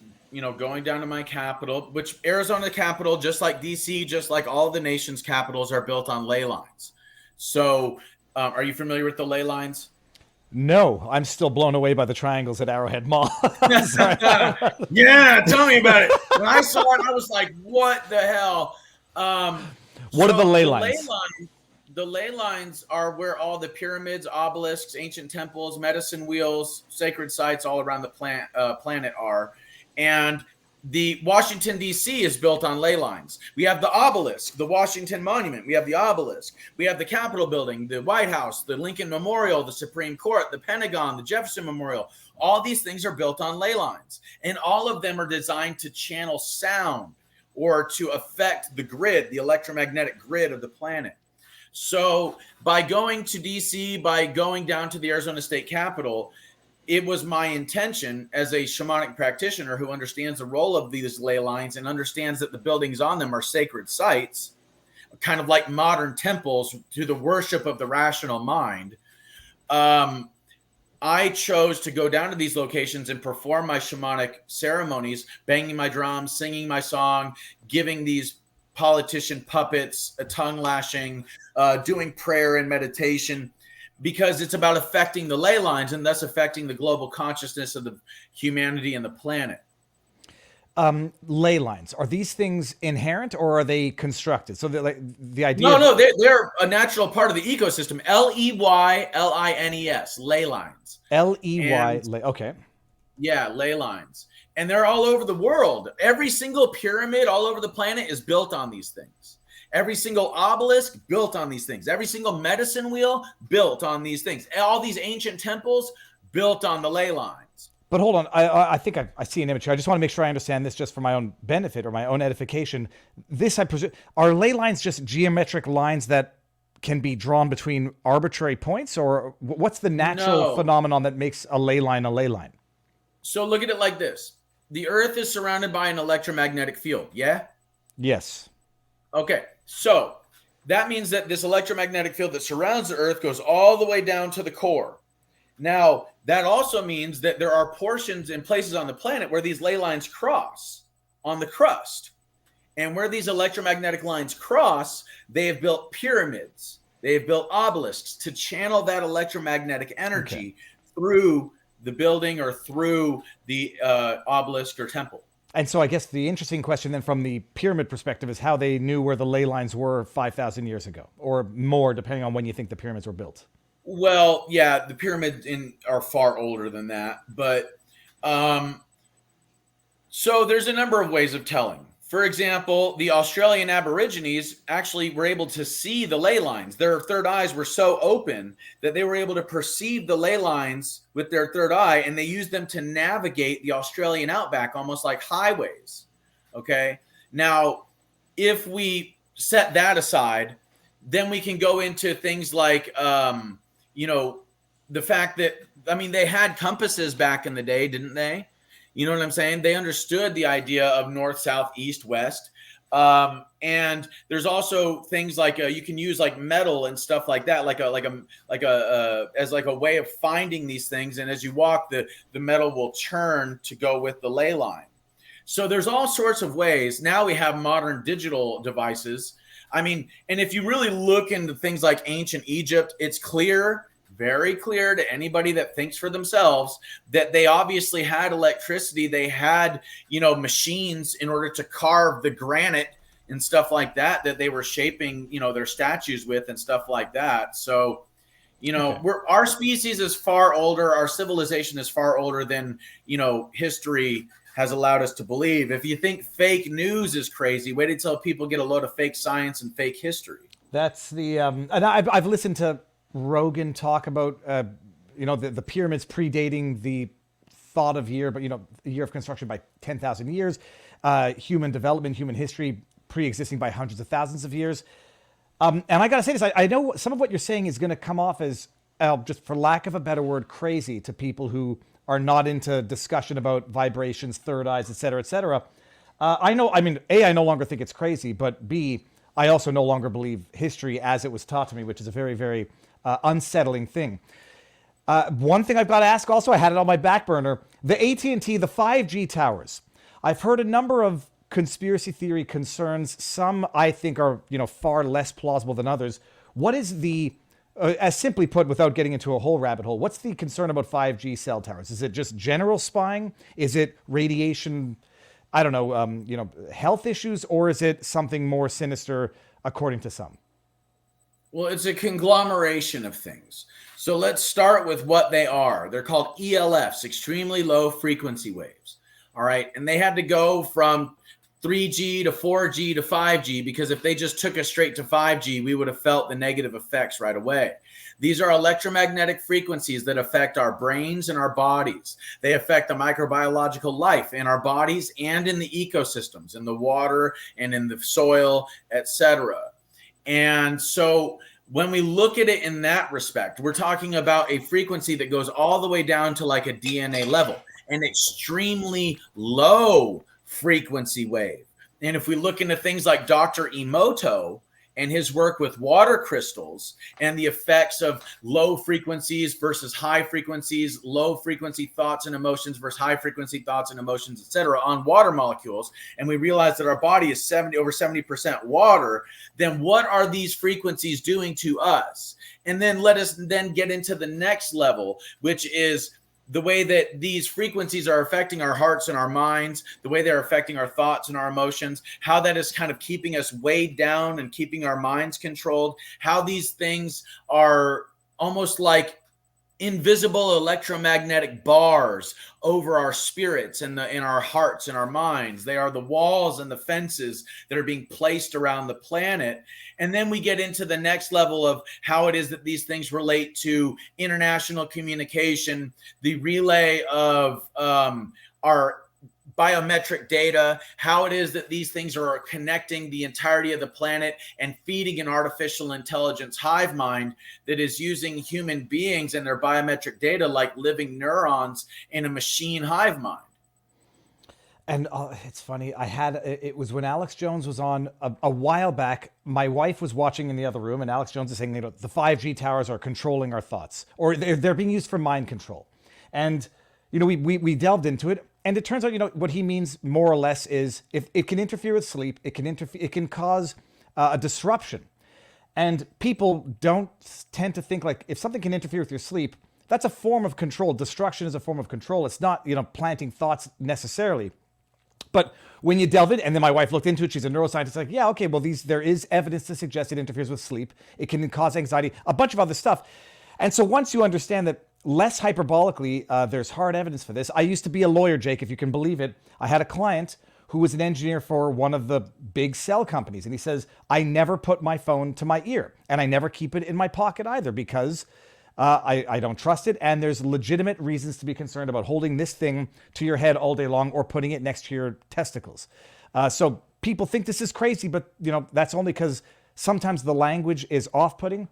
going down to my capital, which Arizona capital, just like DC, just like all the nation's capitals, are built on ley lines. So, are you familiar with the ley lines? No, I'm still blown away by the triangles at Arrowhead Mall. Yeah, tell me about it. When I saw it, I was like, what the hell? What are the ley lines? The ley lines are where all the pyramids, obelisks, ancient temples, medicine wheels, sacred sites all around the planet are. And the Washington, D.C. is built on ley lines. We have the obelisk, the Washington Monument. We have the obelisk. We have the Capitol Building, the White House, the Lincoln Memorial, the Supreme Court, the Pentagon, the Jefferson Memorial. All these things are built on ley lines. And all of them are designed to channel sound or to affect the grid, the electromagnetic grid of the planet. So by going to D.C., by going down to the Arizona State Capitol, it was my intention as a shamanic practitioner who understands the role of these ley lines and understands that the buildings on them are sacred sites, kind of like modern temples to the worship of the rational mind. I chose to go down to these locations and perform my shamanic ceremonies, banging my drums, singing my song, giving these politician puppets a tongue lashing, doing prayer and meditation, because it's about affecting the ley lines and thus affecting the global consciousness of the humanity and the planet. Ley lines, are these things inherent or are they constructed? So like the idea. No, they're a natural part of the ecosystem. Leylines, ley lines. Ley. Okay. Yeah, ley lines. And they're all over the world. Every single pyramid all over the planet is built on these things. Every single obelisk built on these things. Every single medicine wheel built on these things. All these ancient temples built on the ley lines. But hold on, I think I see an image here. I just want to make sure I understand this just for my own benefit or my own edification. This, I presume, are ley lines just geometric lines that can be drawn between arbitrary points, or what's the natural phenomenon that makes a ley line a ley line? So look at it like this. The Earth is surrounded by an electromagnetic field, yeah? Yes. Okay, so that means that this electromagnetic field that surrounds the Earth goes all the way down to the core. Now, that also means that there are portions and places on the planet where these ley lines cross on the crust. And where these electromagnetic lines cross, they have built pyramids. They have built obelisks to channel that electromagnetic energy through the building or through the obelisk or temple. And so I guess the interesting question then from the pyramid perspective is how they knew where the ley lines were 5,000 years ago, or more, depending on when you think the pyramids were built. Well, yeah, the pyramids are far older than that. But so there's a number of ways of telling. For example, the Australian Aborigines actually were able to see the ley lines. Their third eyes were so open that they were able to perceive the ley lines with their third eye, and they used them to navigate the Australian outback almost like highways. Okay? Now, if we set that aside, then we can go into things like the fact that, they had compasses back in the day, didn't they? You know what I'm saying? They understood the idea of north, south, east, west. And there's also things like you can use like metal and stuff like that, as a way of finding these things. And as you walk, the metal will churn to go with the ley line. So there's all sorts of ways. Now we have modern digital devices. And if you really look into things like ancient Egypt, it's clear, very clear to anybody that thinks for themselves that they obviously had electricity. They had, machines in order to carve the granite and stuff like that they were shaping, their statues with and stuff like that. So, our species is far older. Our civilization is far older than, history has allowed us to believe. If you think fake news is crazy, wait until people get a load of fake science and fake history. That's the and I've listened to Rogan talk about the pyramids predating the thought of year, but the year of construction by 10,000 years, human development, human history pre-existing by hundreds of thousands of years. And I gotta say this, I know some of what you're saying is going to come off as just for lack of a better word, crazy to people who are not into discussion about vibrations, third eyes, et cetera, et cetera. A, I no longer think it's crazy, but B, I also no longer believe history as it was taught to me, which is a very, very unsettling thing. One thing I've got to ask also, I had it on my back burner, the AT&T, the 5G towers. I've heard a number of conspiracy theory concerns. Some I think are, far less plausible than others. What is the, as simply put, without getting into a whole rabbit hole, what's the concern about 5G cell towers? Is it just general spying? Is it radiation, I don't know, health issues? Or is it something more sinister, according to some? Well, it's a conglomeration of things. So let's start with what they are. They're called ELFs, extremely low frequency waves. All right. And they had to go from 3G to 4G to 5G, because if they just took us straight to 5G, we would have felt the negative effects right away. These are electromagnetic frequencies that affect our brains and our bodies. They affect the microbiological life in our bodies and in the ecosystems, in the water and in the soil, etc. And so when we look at it in that respect, we're talking about a frequency that goes all the way down to like a DNA level, an extremely low frequency wave. And if we look into things like Dr. Emoto and his work with water crystals and the effects of low frequencies versus high frequencies, low frequency thoughts and emotions versus high frequency thoughts and emotions, etc., on water molecules, and we realize that our body is over 70% water, then what are these frequencies doing to us? And then let us then get into the next level, which is the way that these frequencies are affecting our hearts and our minds, the way they're affecting our thoughts and our emotions, how that is kind of keeping us weighed down and keeping our minds controlled, how these things are almost like invisible electromagnetic bars over our spirits and in our hearts and our minds. They are the walls and the fences that are being placed around the planet. And then we get into the next level of how it is that these things relate to international communication, the relay of our biometric data, how it is that these things are connecting the entirety of the planet and feeding an artificial intelligence hive mind that is using human beings and their biometric data like living neurons in a machine hive mind. And it's funny, it was when Alex Jones was on a while back. My wife was watching in the other room, and Alex Jones is saying, the 5G towers are controlling our thoughts, or they're being used for mind control. And, we delved into it. And it turns out, what he means more or less is if it can interfere with sleep, it can cause a disruption. And people don't tend to think like if something can interfere with your sleep, that's a form of control. Destruction is a form of control. It's not, planting thoughts necessarily. But when you delve in, and then my wife looked into it, she's a neuroscientist, like, yeah, okay, well, there is evidence to suggest it interferes with sleep. It can cause anxiety, a bunch of other stuff. And so once you understand that less hyperbolically, there's hard evidence for this. I used to be a lawyer, Jake, if you can believe it. I had a client who was an engineer for one of the big cell companies. And he says, I never put my phone to my ear, and I never keep it in my pocket either because I don't trust it. And there's legitimate reasons to be concerned about holding this thing to your head all day long or putting it next to your testicles. So people think this is crazy, but that's only because sometimes the language is off-putting,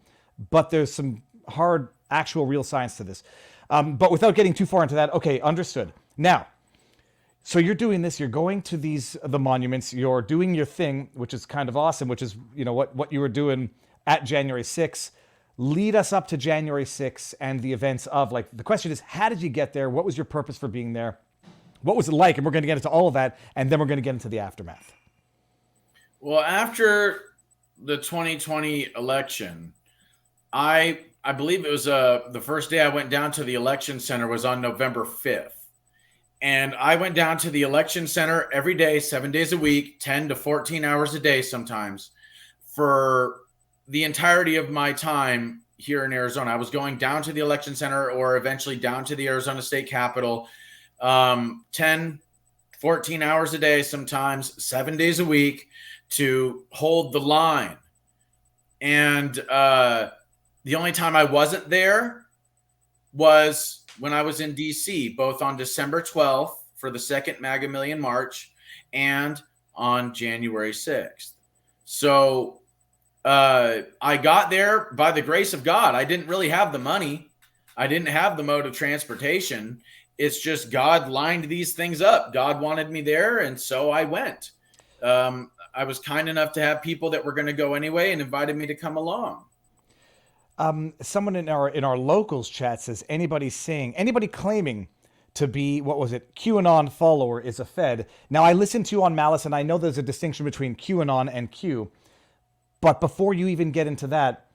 but there's some hard, actual, real science to this. But without getting too far into that, okay, understood. Now, so you're doing this, you're going to the monuments, you're doing your thing, which is kind of awesome, which is, what you were doing at January 6th. Lead us up to January 6th and the events of, the question is, how did you get there? What was your purpose for being there? What was it like? And we're going to get into all of that, and then we're going to get into the aftermath. Well, after the 2020 election, I believe it was the first day I went down to the election center was on November 5th. And I went down to the election center every day, 7 days a week, 10 to 14 hours a day sometimes, for the entirety of my time here in Arizona. I was going down to the election center or eventually down to the Arizona State Capitol, 10, 14 hours a day sometimes, 7 days a week to hold the line. And the only time I wasn't there was when I was in D.C., both on December 12th for the second MAGA Million March and on January 6th. So I got there by the grace of God. I didn't really have the money. I didn't have the mode of transportation. It's just God lined these things up. God wanted me there, and so I went. I was kind enough to have people that were going to go anyway and invited me to come along. Someone in our locals chat says anybody claiming to be, QAnon follower is a Fed. Now, I listened to you on Malice, and I know there's a distinction between QAnon and Q. But before you even get into that,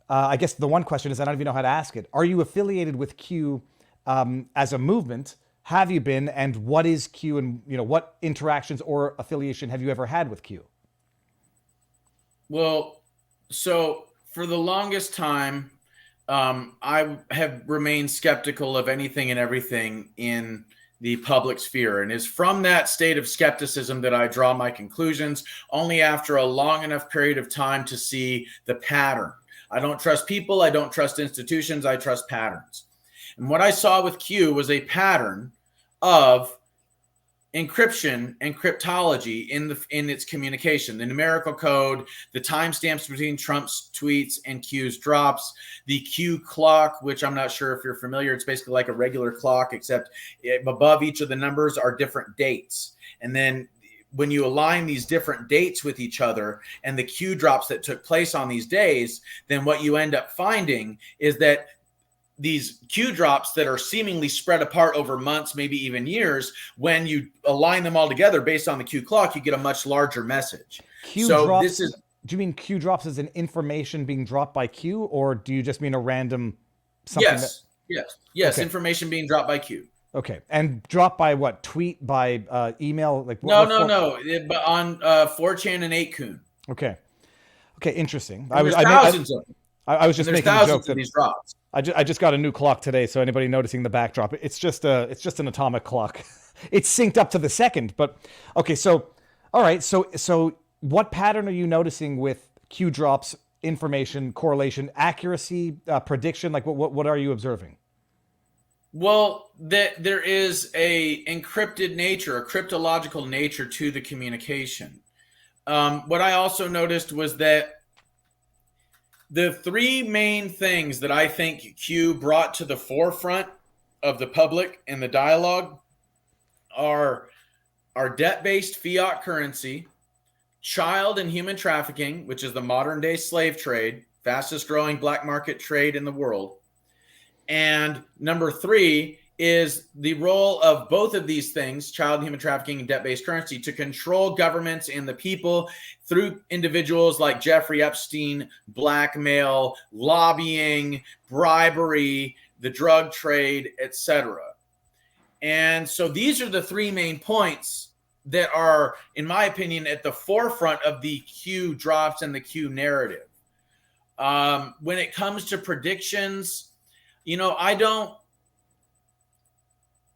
I guess the one question is, I don't even know how to ask it. Are you affiliated with Q as a movement? Have you been? And what is Q? And what interactions or affiliation have you ever had with Q? Well, so for the longest time, I have remained skeptical of anything and everything in the public sphere. And it's from that state of skepticism that I draw my conclusions only after a long enough period of time to see the pattern. I don't trust people. I don't trust institutions. I trust patterns. And what I saw with Q was a pattern of encryption and cryptology in its communication, the numerical code, the timestamps between Trump's tweets and Q's drops, the Q clock, which I'm not sure if you're familiar. It's basically like a regular clock, except above each of the numbers are different dates. And then when you align these different dates with each other and the Q drops that took place on these days, then what you end up finding is that these Q drops that are seemingly spread apart over months, maybe even years, when you align them all together based on the Q clock, you get a much larger message. Q So drops, this is, do you mean Q drops as an information being dropped by Q, or do you just mean a random something? Yes. Okay. Information being dropped by Q. Okay. And dropped by what? Tweet, by email? Like No, what but on 4chan and 8kun. Okay. Okay, interesting. And there's thousands of them. I was just And there's making a joke thousands that of these drops. I just got a new clock today, so anybody noticing the backdrop, it's just an atomic clock. It's synced up to the second, but okay, so all right, so what pattern are you noticing with Q drops, information, correlation, accuracy, prediction? Like what are you observing? Well, there is a encrypted nature, a cryptological nature to the communication. What I also noticed was that the three main things that I think Q brought to the forefront of the public and the dialogue are debt-based fiat currency, child and human trafficking, which is the modern-day slave trade, fastest growing black market trade in the world. And number three is the role of both of these things, child and human trafficking and debt-based currency, to control governments and the people through individuals like Jeffrey Epstein, blackmail, lobbying, bribery, the drug trade, etc. And so these are the three main points that are, in my opinion, at the forefront of the Q drops and the Q narrative. When it comes to predictions,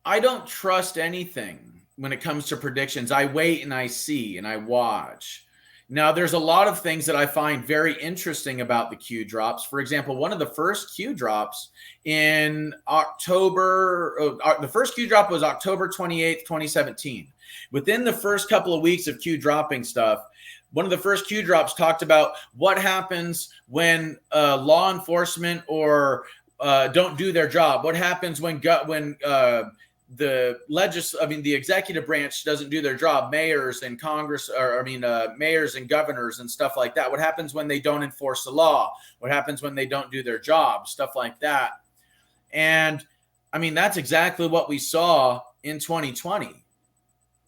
I don't trust anything when it comes to predictions. I wait and I see and I watch. Now, there's a lot of things that I find very interesting about the Q drops. For example, one of the first Q drops in October, the first Q drop was October 28th, 2017. Within the first couple of weeks of Q dropping stuff, one of the first Q drops talked about what happens when law enforcement or don't do their job. What happens when the executive branch doesn't do their job? Mayors and mayors and governors and stuff like that. What happens when they don't enforce the law? What happens when they don't do their job? Stuff like that. And that's exactly what we saw in 2020.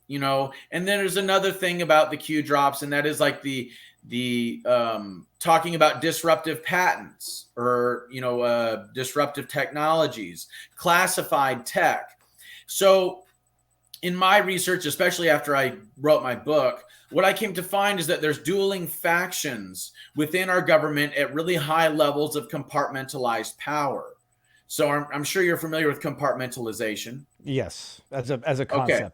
And then there's another thing about the Q drops, and that is like the talking about disruptive patents or disruptive technologies, classified tech. So in my research, especially after I wrote my book, what I came to find is that there's dueling factions within our government at really high levels of compartmentalized power. So I'm sure you're familiar with compartmentalization. Yes, as a concept. Okay.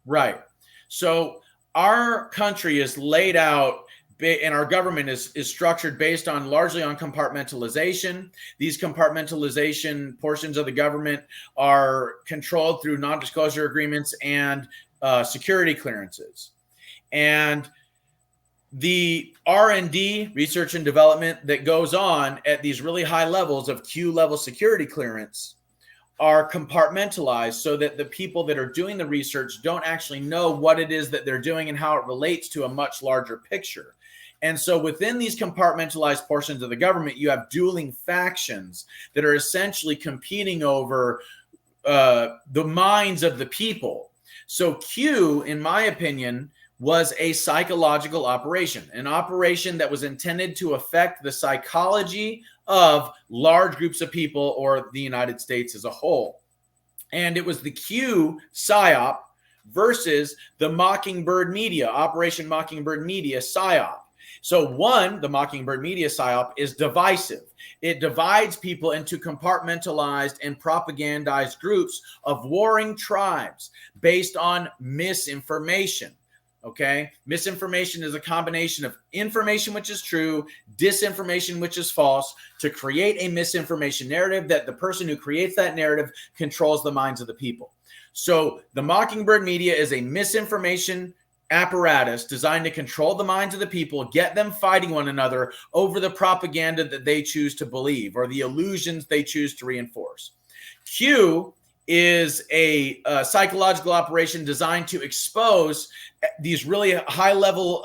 Right. So our country is laid out and our government is structured based on largely on compartmentalization. These compartmentalization portions of the government are controlled through non-disclosure agreements and security clearances. And the R&D, research and development, that goes on at these really high levels of Q level security clearance are compartmentalized so that the people that are doing the research don't actually know what it is that they're doing and how it relates to a much larger picture. And so within these compartmentalized portions of the government, you have dueling factions that are essentially competing over the minds of the people. So Q, in my opinion, was a psychological operation, an operation that was intended to affect the psychology of large groups of people or the United States as a whole. And it was the Q PSYOP versus the Mockingbird Media, Operation Mockingbird Media PSYOP. So the Mockingbird Media PSYOP is divisive. It divides people into compartmentalized and propagandized groups of warring tribes based on misinformation. Okay. Misinformation is a combination of information, which is true, disinformation, which is false, to create a misinformation narrative that the person who creates that narrative controls the minds of the people. So the Mockingbird Media is a misinformation apparatus designed to control the minds of the people, get them fighting one another over the propaganda that they choose to believe or the illusions they choose to reinforce. Q is a psychological operation designed to expose these really high level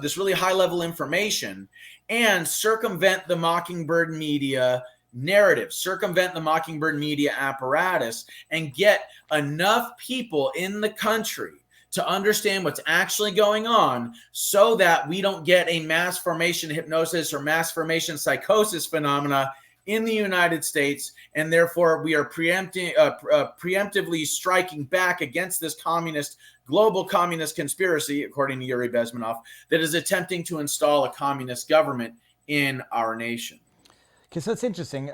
this really high level information and circumvent the Mockingbird media narrative, circumvent the Mockingbird media apparatus, and get enough people in the country to understand what's actually going on so that we don't get a mass formation hypnosis or mass formation psychosis phenomena in the United States, and therefore we are preemptively striking back against this global communist conspiracy, according to Yuri Bezmenov, that is attempting to install a communist government in our nation. Okay, so it's interesting.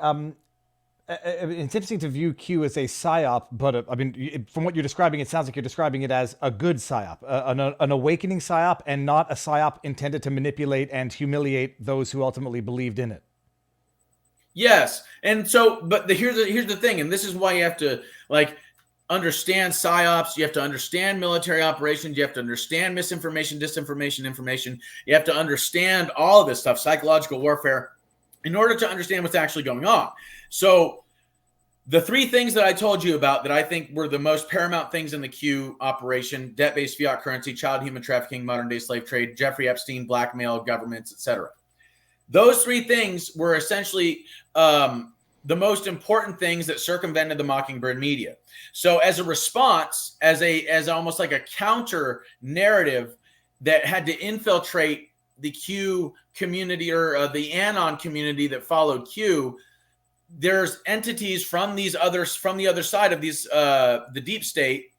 It's interesting to view Q as a psyop, but I mean, from what you're describing, it sounds like you're describing it as a good psyop, an awakening psyop, and not a psyop intended to manipulate and humiliate those who ultimately believed in it. Yes, and so, but here's the thing, and this is why you have to understand psyops. You have to understand military operations. You have to understand misinformation, disinformation, information. You have to understand all of this stuff, psychological warfare, in order to understand what's actually going on. So the three things that I told you about that I think were the most paramount things in the Q operation: debt-based fiat currency, child human trafficking, modern-day slave trade, Jeffrey Epstein, blackmail, governments, etc. Those three things were essentially the most important things that circumvented the Mockingbird media. So as a response, as almost like a counter narrative that had to infiltrate the Q community or the Anon community that followed Q, there's entities from the other side of these the deep state,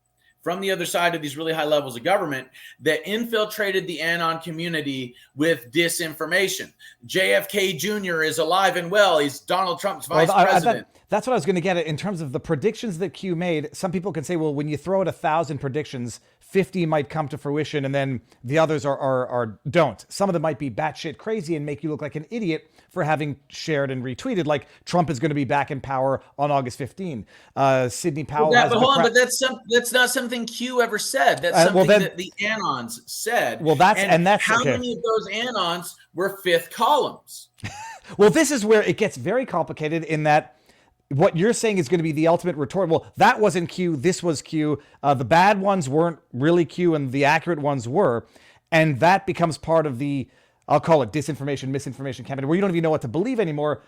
from the other side of these really high levels of government, that infiltrated the Anon community with disinformation. JFK Jr. is alive and well. He's Donald Trump's vice president. That's what I was going to get at. In terms of the predictions that Q made, some people can say, well, when you throw out 1,000 predictions, 50 might come to fruition, and then the others are don't. Some of them might be batshit crazy and make you look like an idiot for having shared and retweeted, like Trump is going to be back in power on August 15. Sidney Powell. But that's not something Q ever said. That's something that the Anons said. Well, that's how okay. Many of those Anons were fifth columns? Well, this is where it gets very complicated, in that what you're saying is going to be the ultimate retort. Well, that wasn't Q. This was Q. The bad ones weren't really Q, and the accurate ones were. And that becomes part of the, I'll call it disinformation, misinformation campaign, where you don't even know what to believe anymore.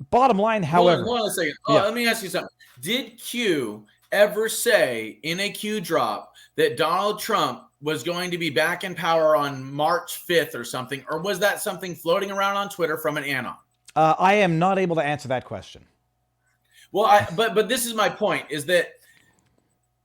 Bottom line, however. Hold on a second. Let me ask you something. Did Q ever say in a Q drop that Donald Trump was going to be back in power on March 5th or something? Or was that something floating around on Twitter from an Anon? I am not able to answer that question. Well, but this is my point, is that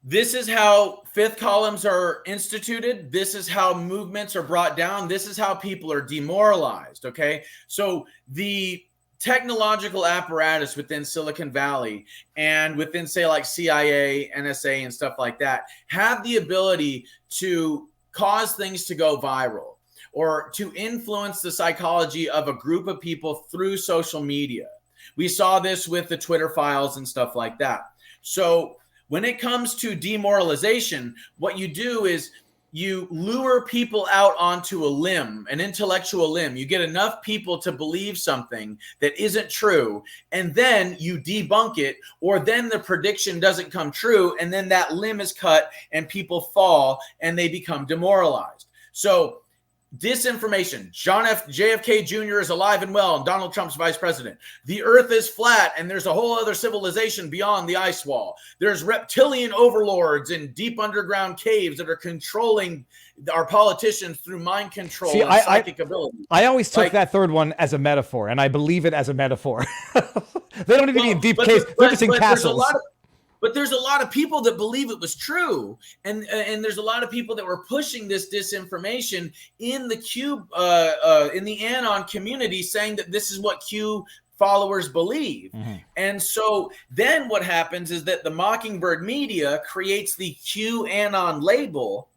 this is how fifth columns are instituted. This is how movements are brought down. This is how people are demoralized, okay? So the technological apparatus within Silicon Valley and within, say, like CIA, NSA, and stuff like that, have the ability to cause things to go viral or to influence the psychology of a group of people through social media. We saw this with the Twitter files and stuff like that. So when it comes to demoralization, what you do is you lure people out onto a limb, an intellectual limb. You get enough people to believe something that isn't true, and then you debunk it, or then the prediction doesn't come true, and then that limb is cut and people fall and they become demoralized. So disinformation. JFK Jr. is alive and well and Donald Trump's vice president. The earth is flat and there's a whole other civilization beyond the ice wall. There's reptilian overlords in deep underground caves that are controlling our politicians through mind control and psychic ability. I always took that third one as a metaphor, and I believe it as a metaphor. They don't even need deep caves. They're just in castles. But there's a lot of people that believe it was true, and there's a lot of people that were pushing this disinformation in the Q, in the Anon community, saying that this is what Q followers believe. Mm-hmm. And so then what happens is that the Mockingbird media creates the QAnon label,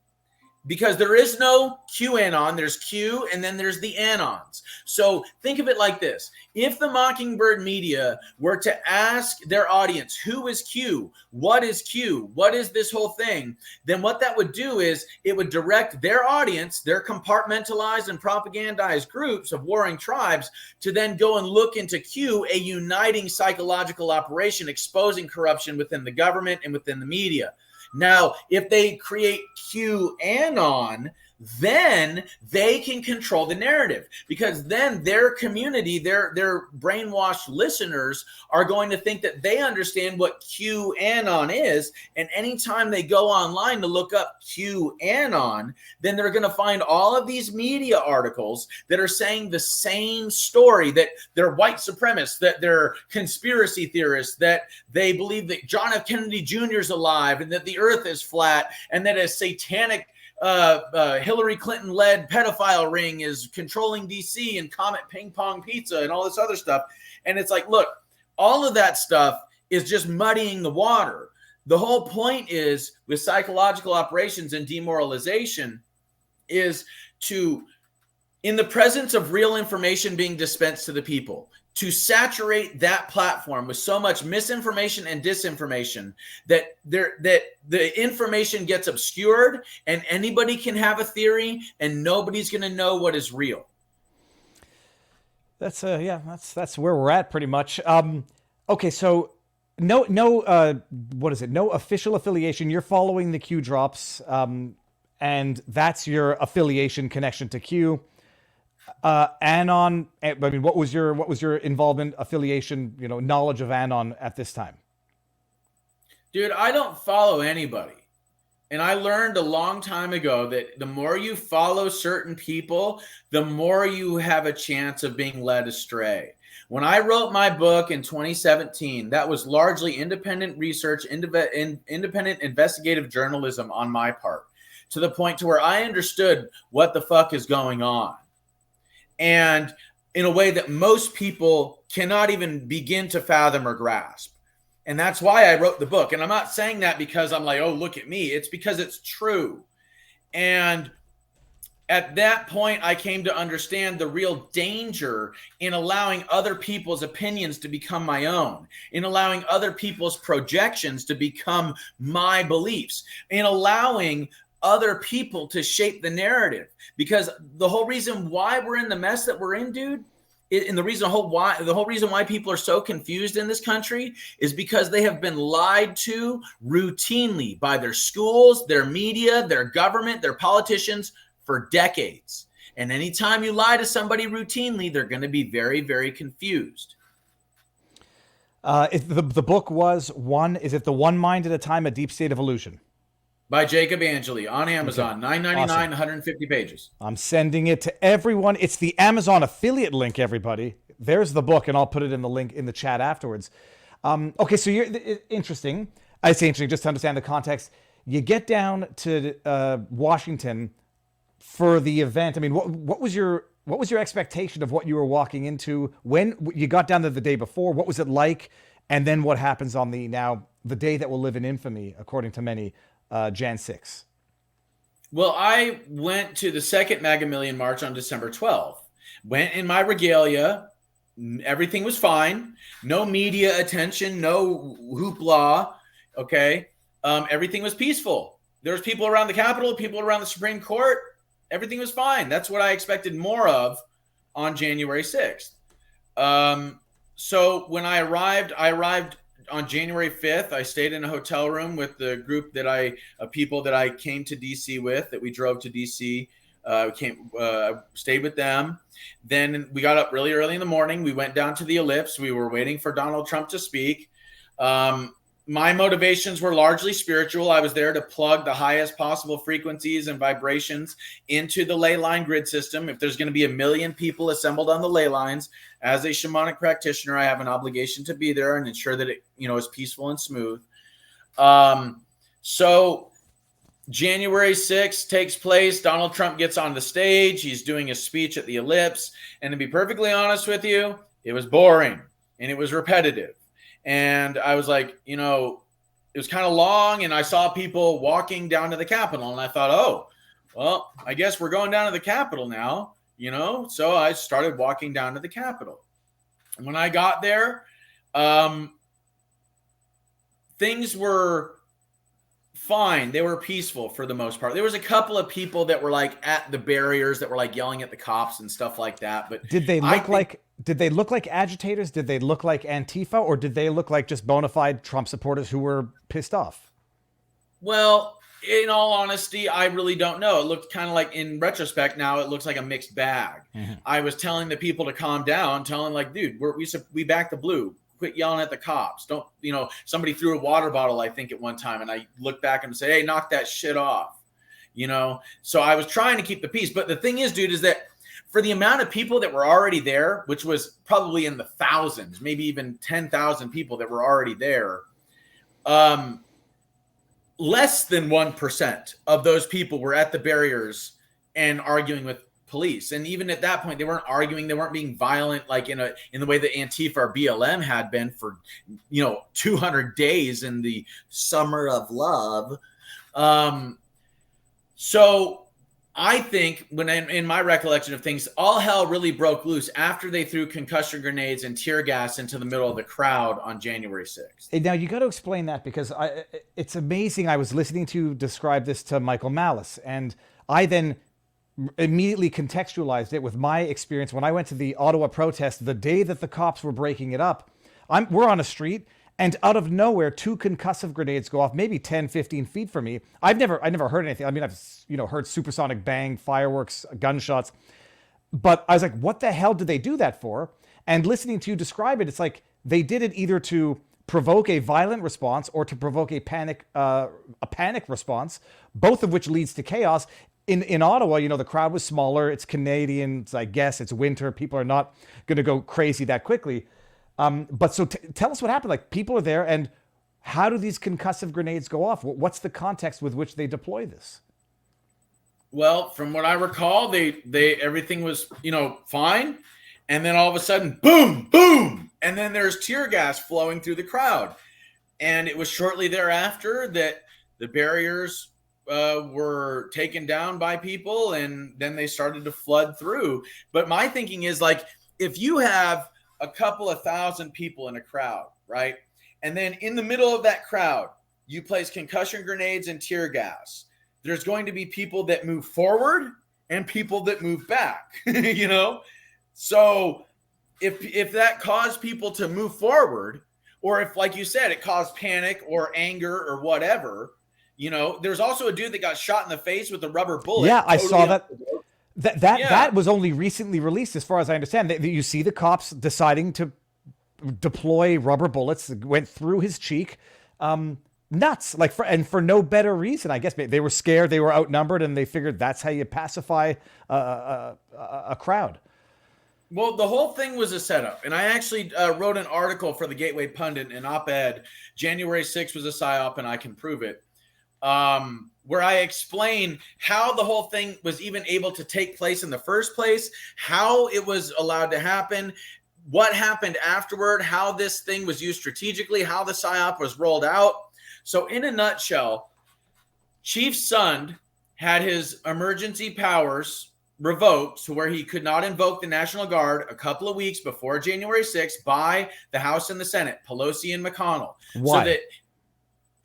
because there is no QAnon. There's Q, and then there's the Anons. So think of it like this. If the Mockingbird media were to ask their audience, who is Q? What is Q? What is this whole thing? Then what that would do is it would direct their audience, their compartmentalized and propagandized groups of warring tribes, to then go and look into Q, a uniting psychological operation exposing corruption within the government and within the media. Now, if they create QAnon, then they can control the narrative, because then their community, their brainwashed listeners are going to think that they understand what QAnon is. And anytime they go online to look up QAnon, then they're going to find all of these media articles that are saying the same story, that they're white supremacists, that they're conspiracy theorists, that they believe that John F. Kennedy Jr. is alive and that the earth is flat and that a satanic Hillary Clinton-led pedophile ring is controlling DC and Comet Ping Pong Pizza and all this other stuff. And it's like, look, all of that stuff is just muddying the water. The whole point is, with psychological operations and demoralization, is to, in the presence of real information being dispensed to the people, to saturate that platform with so much misinformation and disinformation that the information gets obscured and anybody can have a theory and nobody's going to know what is real. That's that's where we're at pretty much. Okay, so no what is it? No official affiliation. You're following the Q drops, and that's your affiliation connection to Q. Anon, I mean, what was your involvement, affiliation, knowledge of Anon at this time? Dude, I don't follow anybody. And I learned a long time ago that the more you follow certain people, the more you have a chance of being led astray. When I wrote my book in 2017, that was largely independent research, independent investigative journalism on my part, to the point to where I understood what the fuck is going on. And in a way that most people cannot even begin to fathom or grasp. And that's why I wrote the book. And I'm not saying that because I'm like, oh, look at me. It's because it's true. And at that point, I came to understand the real danger in allowing other people's opinions to become my own, in allowing other people's projections to become my beliefs, in allowing other people to shape the narrative. Because the whole reason why we're in the mess that we're in, dude, and the whole reason why people are so confused in this country is because they have been lied to routinely by their schools, their media, their government, their politicians for decades. And anytime you lie to somebody routinely, they're going to be very, very confused. The book was is it The One Mind at a Time, A Deep State of Illusion? By Jacob Angeli on Amazon, $9.99, awesome. 150 pages. I'm sending it to everyone. It's the Amazon affiliate link, everybody. There's the book, and I'll put it in the link in the chat afterwards. Okay, so interesting. I say interesting just to understand the context. You get down to Washington for the event. I mean, what was your expectation of what you were walking into when you got down there the day before? What was it like? And then what happens on the day that will live in infamy, according to many, Jan 6? Well, I went to the second MAGA Million March on December 12th. Went in my regalia. Everything was fine. No media attention, no hoopla. Okay. Everything was peaceful. There was people around the Capitol, people around the Supreme Court. Everything was fine. That's what I expected more of on January 6th. So when I arrived on January 5th. I stayed in a hotel room with the group of people that I came to DC with, that we drove to DC. Stayed with them. Then we got up really early in the morning. We went down to the Ellipse. We were waiting for Donald Trump to speak. My motivations were largely spiritual. I was there to plug the highest possible frequencies and vibrations into the ley line grid system. If there's going to be 1 million people assembled on the ley lines, as a shamanic practitioner, I have an obligation to be there and ensure that it, is peaceful and smooth. So January 6th takes place. Donald Trump gets on the stage. He's doing a speech at the Ellipse. And to be perfectly honest with you, it was boring and it was repetitive. And I was like, it was kind of long, and I saw people walking down to the Capitol, and I thought, oh, well, I guess we're going down to the Capitol now, So I started walking down to the Capitol. When I got there, things were fine. They were peaceful for the most part. There was a couple of people that were like at the barriers that were like yelling at the cops and stuff like that. But Did they look like agitators? Did they look like Antifa, or did they look like just bona fide Trump supporters who were pissed off? Well, in all honesty, I really don't know. It looked kind of like, in retrospect now, it looks like a mixed bag. Mm-hmm. I was telling the people to calm down, telling like, dude, we back the blue. Quit yelling at the cops. Don't, somebody threw a water bottle, I think, at one time. And I looked back and said, hey, knock that shit off. So I was trying to keep the peace. But the thing is, dude, is that for the amount of people that were already there, which was probably in the thousands, maybe even 10,000 people that were already there, less than 1% of those people were at the barriers and arguing with police. And even at that point, they weren't arguing. They weren't being violent, like in the way that Antifa or BLM had been for, 200 days in the summer of love. So I think in my recollection of things, all hell really broke loose after they threw concussion grenades and tear gas into the middle of the crowd on January 6th. Hey, now you got to explain that, because it's amazing. I was listening to describe this to Michael Malice, and I then immediately contextualized it with my experience when I went to the Ottawa protest the day that the cops were breaking it up. We're on a street, and out of nowhere, 2 concussive grenades go off, maybe 10, 15 feet from me. I never heard anything. I mean, I've heard supersonic bang, fireworks, gunshots, but I was like, what the hell did they do that for? And listening to you describe it, it's like they did it either to provoke a violent response or to provoke a panic response, both of which leads to chaos. In Ottawa, the crowd was smaller. It's Canadians, I guess. It's winter. People are not going to go crazy that quickly. But so tell us what happened. Like, people are there, and how do these concussive grenades go off? What's the context with which they deploy this? Well, from what I recall, they everything was, fine. And then all of a sudden, boom, boom. And then there's tear gas flowing through the crowd. And it was shortly thereafter that the barriers were taken down by people, and then they started to flood through. But my thinking is, like, if you have a couple of thousand people in a crowd, right? And then in the middle of that crowd, you place concussion grenades and tear gas. There's going to be people that move forward and people that move back, So if that caused people to move forward, or if, like you said, it caused panic or anger or whatever, there's also a dude that got shot in the face with a rubber bullet. Yeah, I saw that. That was only recently released, as far as I understand. You see the cops deciding to deploy rubber bullets that went through his cheek. Nuts, for no better reason. I guess they were scared, they were outnumbered, and they figured that's how you pacify a crowd. Well, the whole thing was a setup, and I actually wrote an article for the Gateway Pundit, an op-ed. January 6th was a psyop, and I can prove it. Where I explain how the whole thing was even able to take place in the first place, how it was allowed to happen, what happened afterward, how this thing was used strategically, how the psyop was rolled out. So in a nutshell, Chief Sund had his emergency powers revoked to where he could not invoke the National Guard a couple of weeks before January 6th by the House and the Senate, Pelosi and McConnell. Why?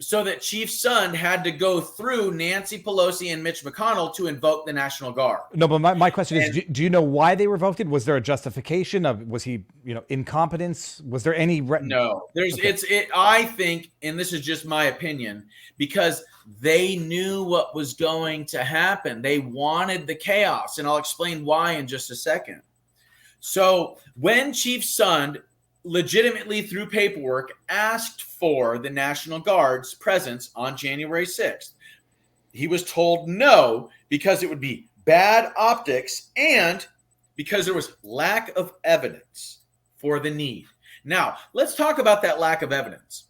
So that Chief Sund had to go through Nancy Pelosi and Mitch McConnell to invoke the National Guard. No, but my question is, do you know why they revoked it? Was there a justification of, was he, incompetence? Was there any? No, I think, and this is just my opinion, because they knew what was going to happen. They wanted the chaos, and I'll explain why in just a second. So when Chief Sund legitimately, through paperwork, asked for the National Guard's presence on January 6th, he was told no, because it would be bad optics and because there was lack of evidence for the need. Now, let's talk about that lack of evidence,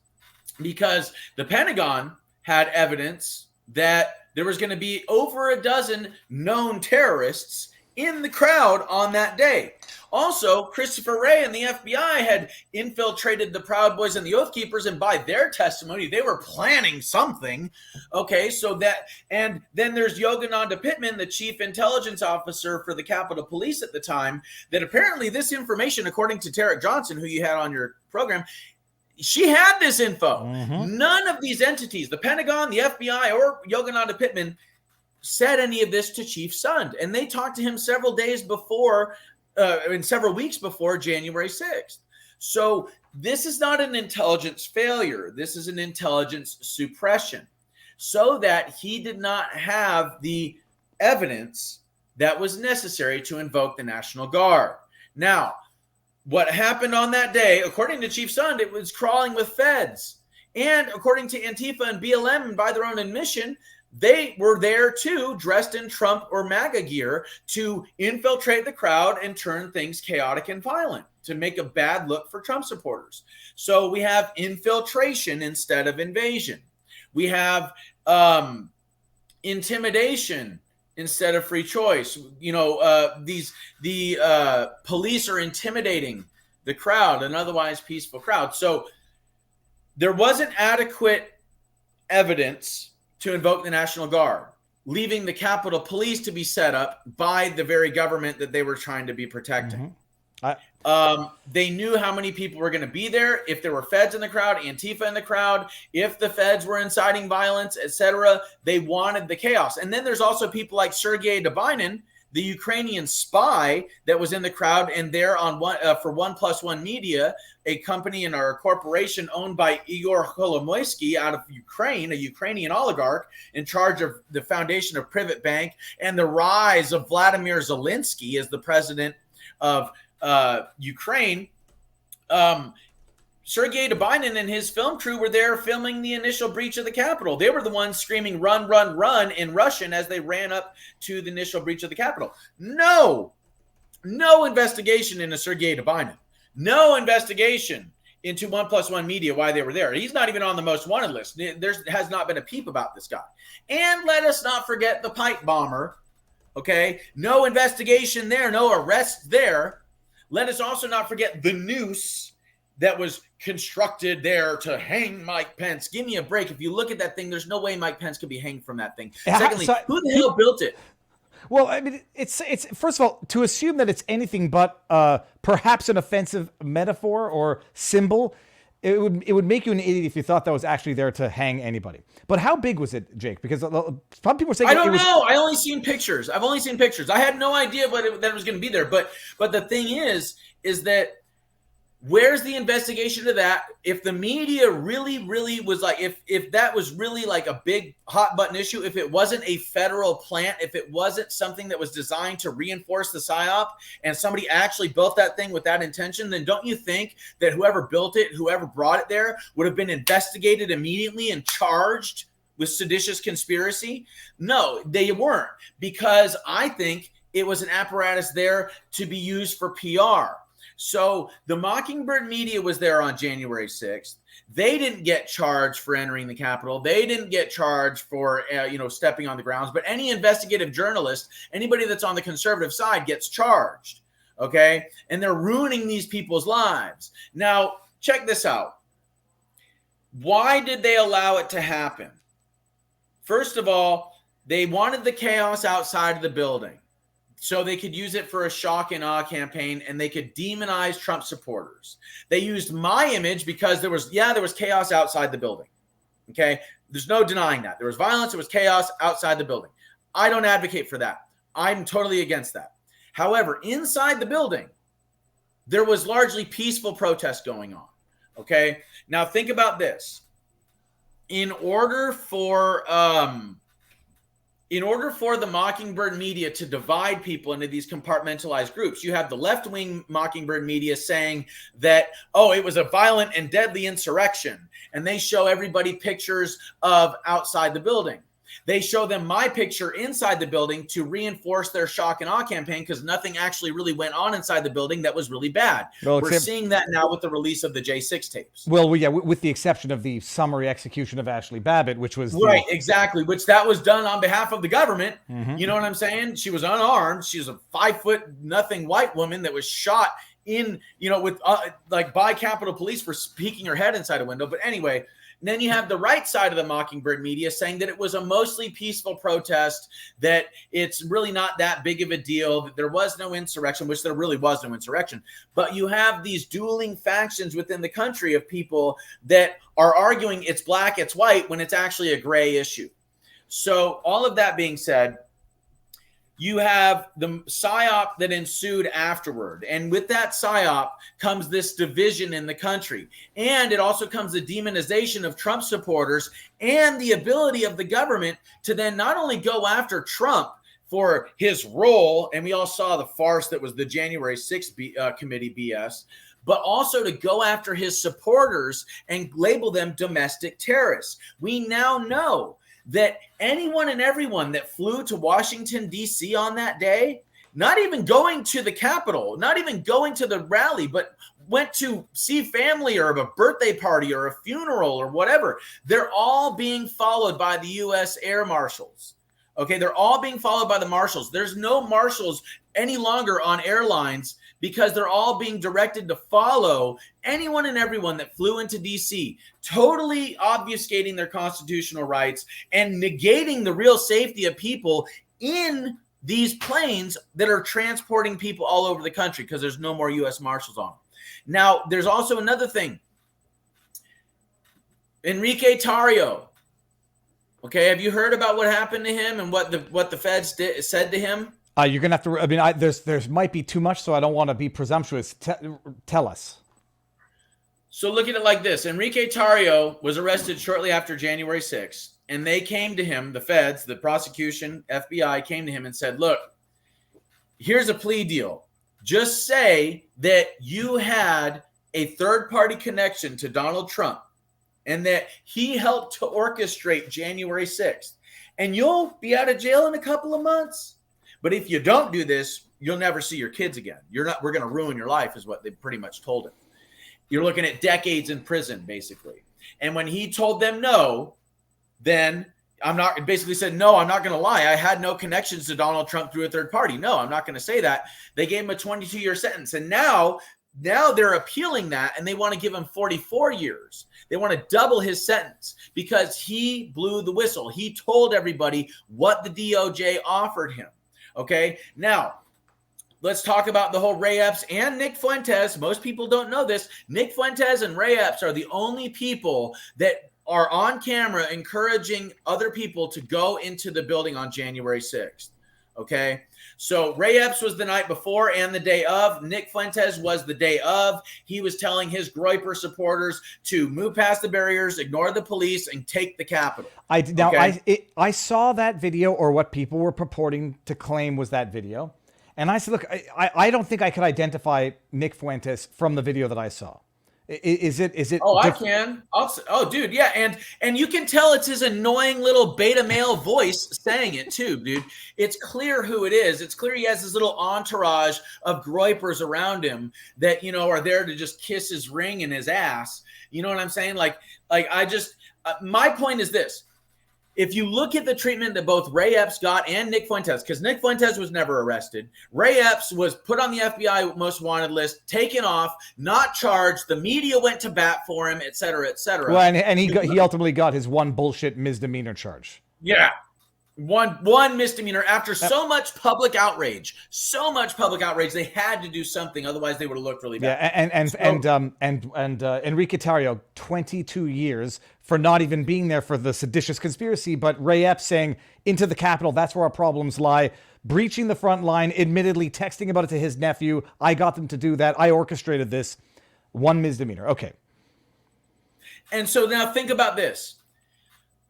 because the Pentagon had evidence that there was going to be over a dozen known terrorists in the crowd on that day. Also, Christopher Wray and the FBI had infiltrated the Proud Boys and the Oath Keepers, and by their testimony, they were planning something. Okay, so that, and then there's Yogananda Pittman, the chief intelligence officer for the Capitol Police at the time, that apparently this information, according to Tarek Johnson, who you had on your program, she had this info. None of these entities, the Pentagon, the FBI, or Yogananda Pittman, said any of this to Chief Sund. And they talked to him several days before, and several weeks before January 6th. So this is not an intelligence failure. This is an intelligence suppression, so that he did not have the evidence that was necessary to invoke the National Guard. Now, what happened on that day, according to Chief Sund, it was crawling with feds. And according to Antifa and BLM, and by their own admission, they were there too, dressed in Trump or MAGA gear, to infiltrate the crowd and turn things chaotic and violent, to make a bad look for Trump supporters. So we have infiltration instead of invasion. We have intimidation instead of free choice. You know, the police are intimidating the crowd, an otherwise peaceful crowd. So there wasn't adequate evidence to invoke the National Guard, leaving the Capitol Police to be set up by the very government that they were trying to be protecting. They knew how many people were going to be there, if there were feds in the crowd, Antifa in the crowd, if the feds were inciting violence, etc. They wanted the chaos. And then there's also people like Sergei Dubinin, the Ukrainian spy that was in the crowd, and there on for 1+1 Media, a company and a corporation owned by Igor Kolomoisky out of Ukraine, a Ukrainian oligarch in charge of the foundation of Privat Bank and the rise of Vladimir Zelensky as the president of Ukraine. Sergei Dubinin and his film crew were there filming the initial breach of the Capitol. They were the ones screaming, "Run, run, run," in Russian as they ran up to the initial breach of the Capitol. No investigation into Sergei Dubinin. No investigation into 1+1 Media, why they were there. He's not even on the most wanted list. There has not been a peep about this guy. And let us not forget the pipe bomber. Okay? No investigation there, no arrest there. Let us also not forget the noose that was constructed there to hang Mike Pence. Give me a break. If you look at that thing, there's no way Mike Pence could be hanged from that thing. Secondly, who the hell built it? Well, I mean, it's first of all, to assume that it's anything but perhaps an offensive metaphor or symbol, it would make you an idiot if you thought that was actually there to hang anybody. But how big was it, Jake? Because some people are saying I don't know. I only seen pictures. I've only seen pictures. I had no idea that it was going to be there. But the thing is that where's the investigation of that? If the media really was like, if that was really like a big hot button issue, if it wasn't a federal plant, if it wasn't something that was designed to reinforce the PSYOP and somebody actually built that thing with that intention, then don't you think that whoever built it, whoever brought it there would have been investigated immediately and charged with seditious conspiracy? No, they weren't, because I think it was an apparatus there to be used for PR. So the Mockingbird Media was there on January 6th. They didn't get charged for entering the Capitol. They didn't get charged for, stepping on the grounds. But any investigative journalist, anybody that's on the conservative side, gets charged. Okay? And they're ruining these people's lives. Now, check this out. Why did they allow it to happen? First of all, they wanted the chaos outside of the building, so they could use it for a shock and awe campaign, and they could demonize Trump supporters. They used my image because there was chaos outside the building. Okay? There's no denying that. There was violence, there was chaos outside the building. I don't advocate for that. I'm totally against that. However, inside the building, there was largely peaceful protest going on. Okay? Now think about this. In order for the Mockingbird Media to divide people into these compartmentalized groups, you have the left-wing Mockingbird Media saying that, it was a violent and deadly insurrection. And they show everybody pictures of outside the building. They show them my picture inside the building to reinforce their shock and awe campaign, because nothing actually really went on inside the building that was really bad. Well, we're seeing that now with the release of the J6 tapes. Well, yeah, with the exception of the summary execution of Ashley Babbitt, which was right, exactly, which that was done on behalf of the government. Mm-hmm. You know what I'm saying? She was unarmed. She was a 5'0" white woman that was shot in, with like by Capitol Police for peeking her head inside a window. But anyway. And then you have the right side of the Mockingbird media saying that it was a mostly peaceful protest, that it's really not that big of a deal, that there was no insurrection, which there really was no insurrection. But you have these dueling factions within the country of people that are arguing it's black, it's white, when it's actually a gray issue. So all of that being said, you have the psyop that ensued afterward. And with that psyop comes this division in the country. And it also comes the demonization of Trump supporters and the ability of the government to then not only go after Trump for his role, and we all saw the farce that was the January 6th committee BS, but also to go after his supporters and label them domestic terrorists. We now know that anyone and everyone that flew to Washington, D.C. on that day, not even going to the Capitol, not even going to the rally, but went to see family or a birthday party or a funeral or whatever, they're all being followed by the U.S. Air Marshals. Okay, they're all being followed by the marshals. There's no marshals any longer on airlines, because they're all being directed to follow anyone and everyone that flew into D.C., totally obfuscating their constitutional rights and negating the real safety of people in these planes that are transporting people all over the country, because there's no more U.S. Marshals on them. Now, there's also another thing. Enrique Tarrio. Okay, have you heard about what happened to him and what the feds said to him? You're gonna have to. I mean, there's might be too much, so I don't want to be presumptuous. Tell us. So look at it like this: Enrique Tarrio was arrested shortly after January 6th, and they came to him, the feds, the prosecution, FBI came to him and said, "Look, here's a plea deal. Just say that you had a third-party connection to Donald Trump, and that he helped to orchestrate January 6th, and you'll be out of jail in a couple of months. But if you don't do this, you'll never see your kids again. We're going to ruin your life," is what they pretty much told him. You're looking at decades in prison, basically. And when he told them no, then I'm not going to lie. I had no connections to Donald Trump through a third party. No, I'm not going to say that. They gave him a 22-year sentence. And now they're appealing that, and they want to give him 44 years. They want to double his sentence because he blew the whistle. He told everybody what the DOJ offered him. Okay, now let's talk about the whole Ray Epps and Nick Fuentes. Most people don't know this. Nick Fuentes and Ray Epps are the only people that are on camera encouraging other people to go into the building on January 6th. Okay, so Ray Epps was the night before and the day of. Nick Fuentes was the day of. He was telling his Groyper supporters to move past the barriers, ignore the police, and take the Capitol. I saw that video, or what people were purporting to claim was that video, and I said, look, I don't think I could identify Nick Fuentes from the video that I saw. Is it? Oh, I can. Oh, dude, yeah, and you can tell it's his annoying little beta male voice saying it too, dude. It's clear who it is. It's clear he has this little entourage of groypers around him that are there to just kiss his ring and his ass. You know what I'm saying? Like I just my point is this. If you look at the treatment that both Ray Epps got and Nick Fuentes, because Nick Fuentes was never arrested, Ray Epps was put on the FBI most wanted list, taken off, not charged. The media went to bat for him, et cetera, et cetera. Well, and he ultimately got his one bullshit misdemeanor charge. Yeah. One misdemeanor after so much public outrage. They had to do something, otherwise they would have looked really bad. Yeah, and Enrique Tarrio, 22 years for not even being there for the seditious conspiracy, but Ray Epps saying into the Capitol, that's where our problems lie. Breaching the front line, admittedly texting about it to his nephew. I got them to do that. I orchestrated this. One misdemeanor. Okay. And so now think about this.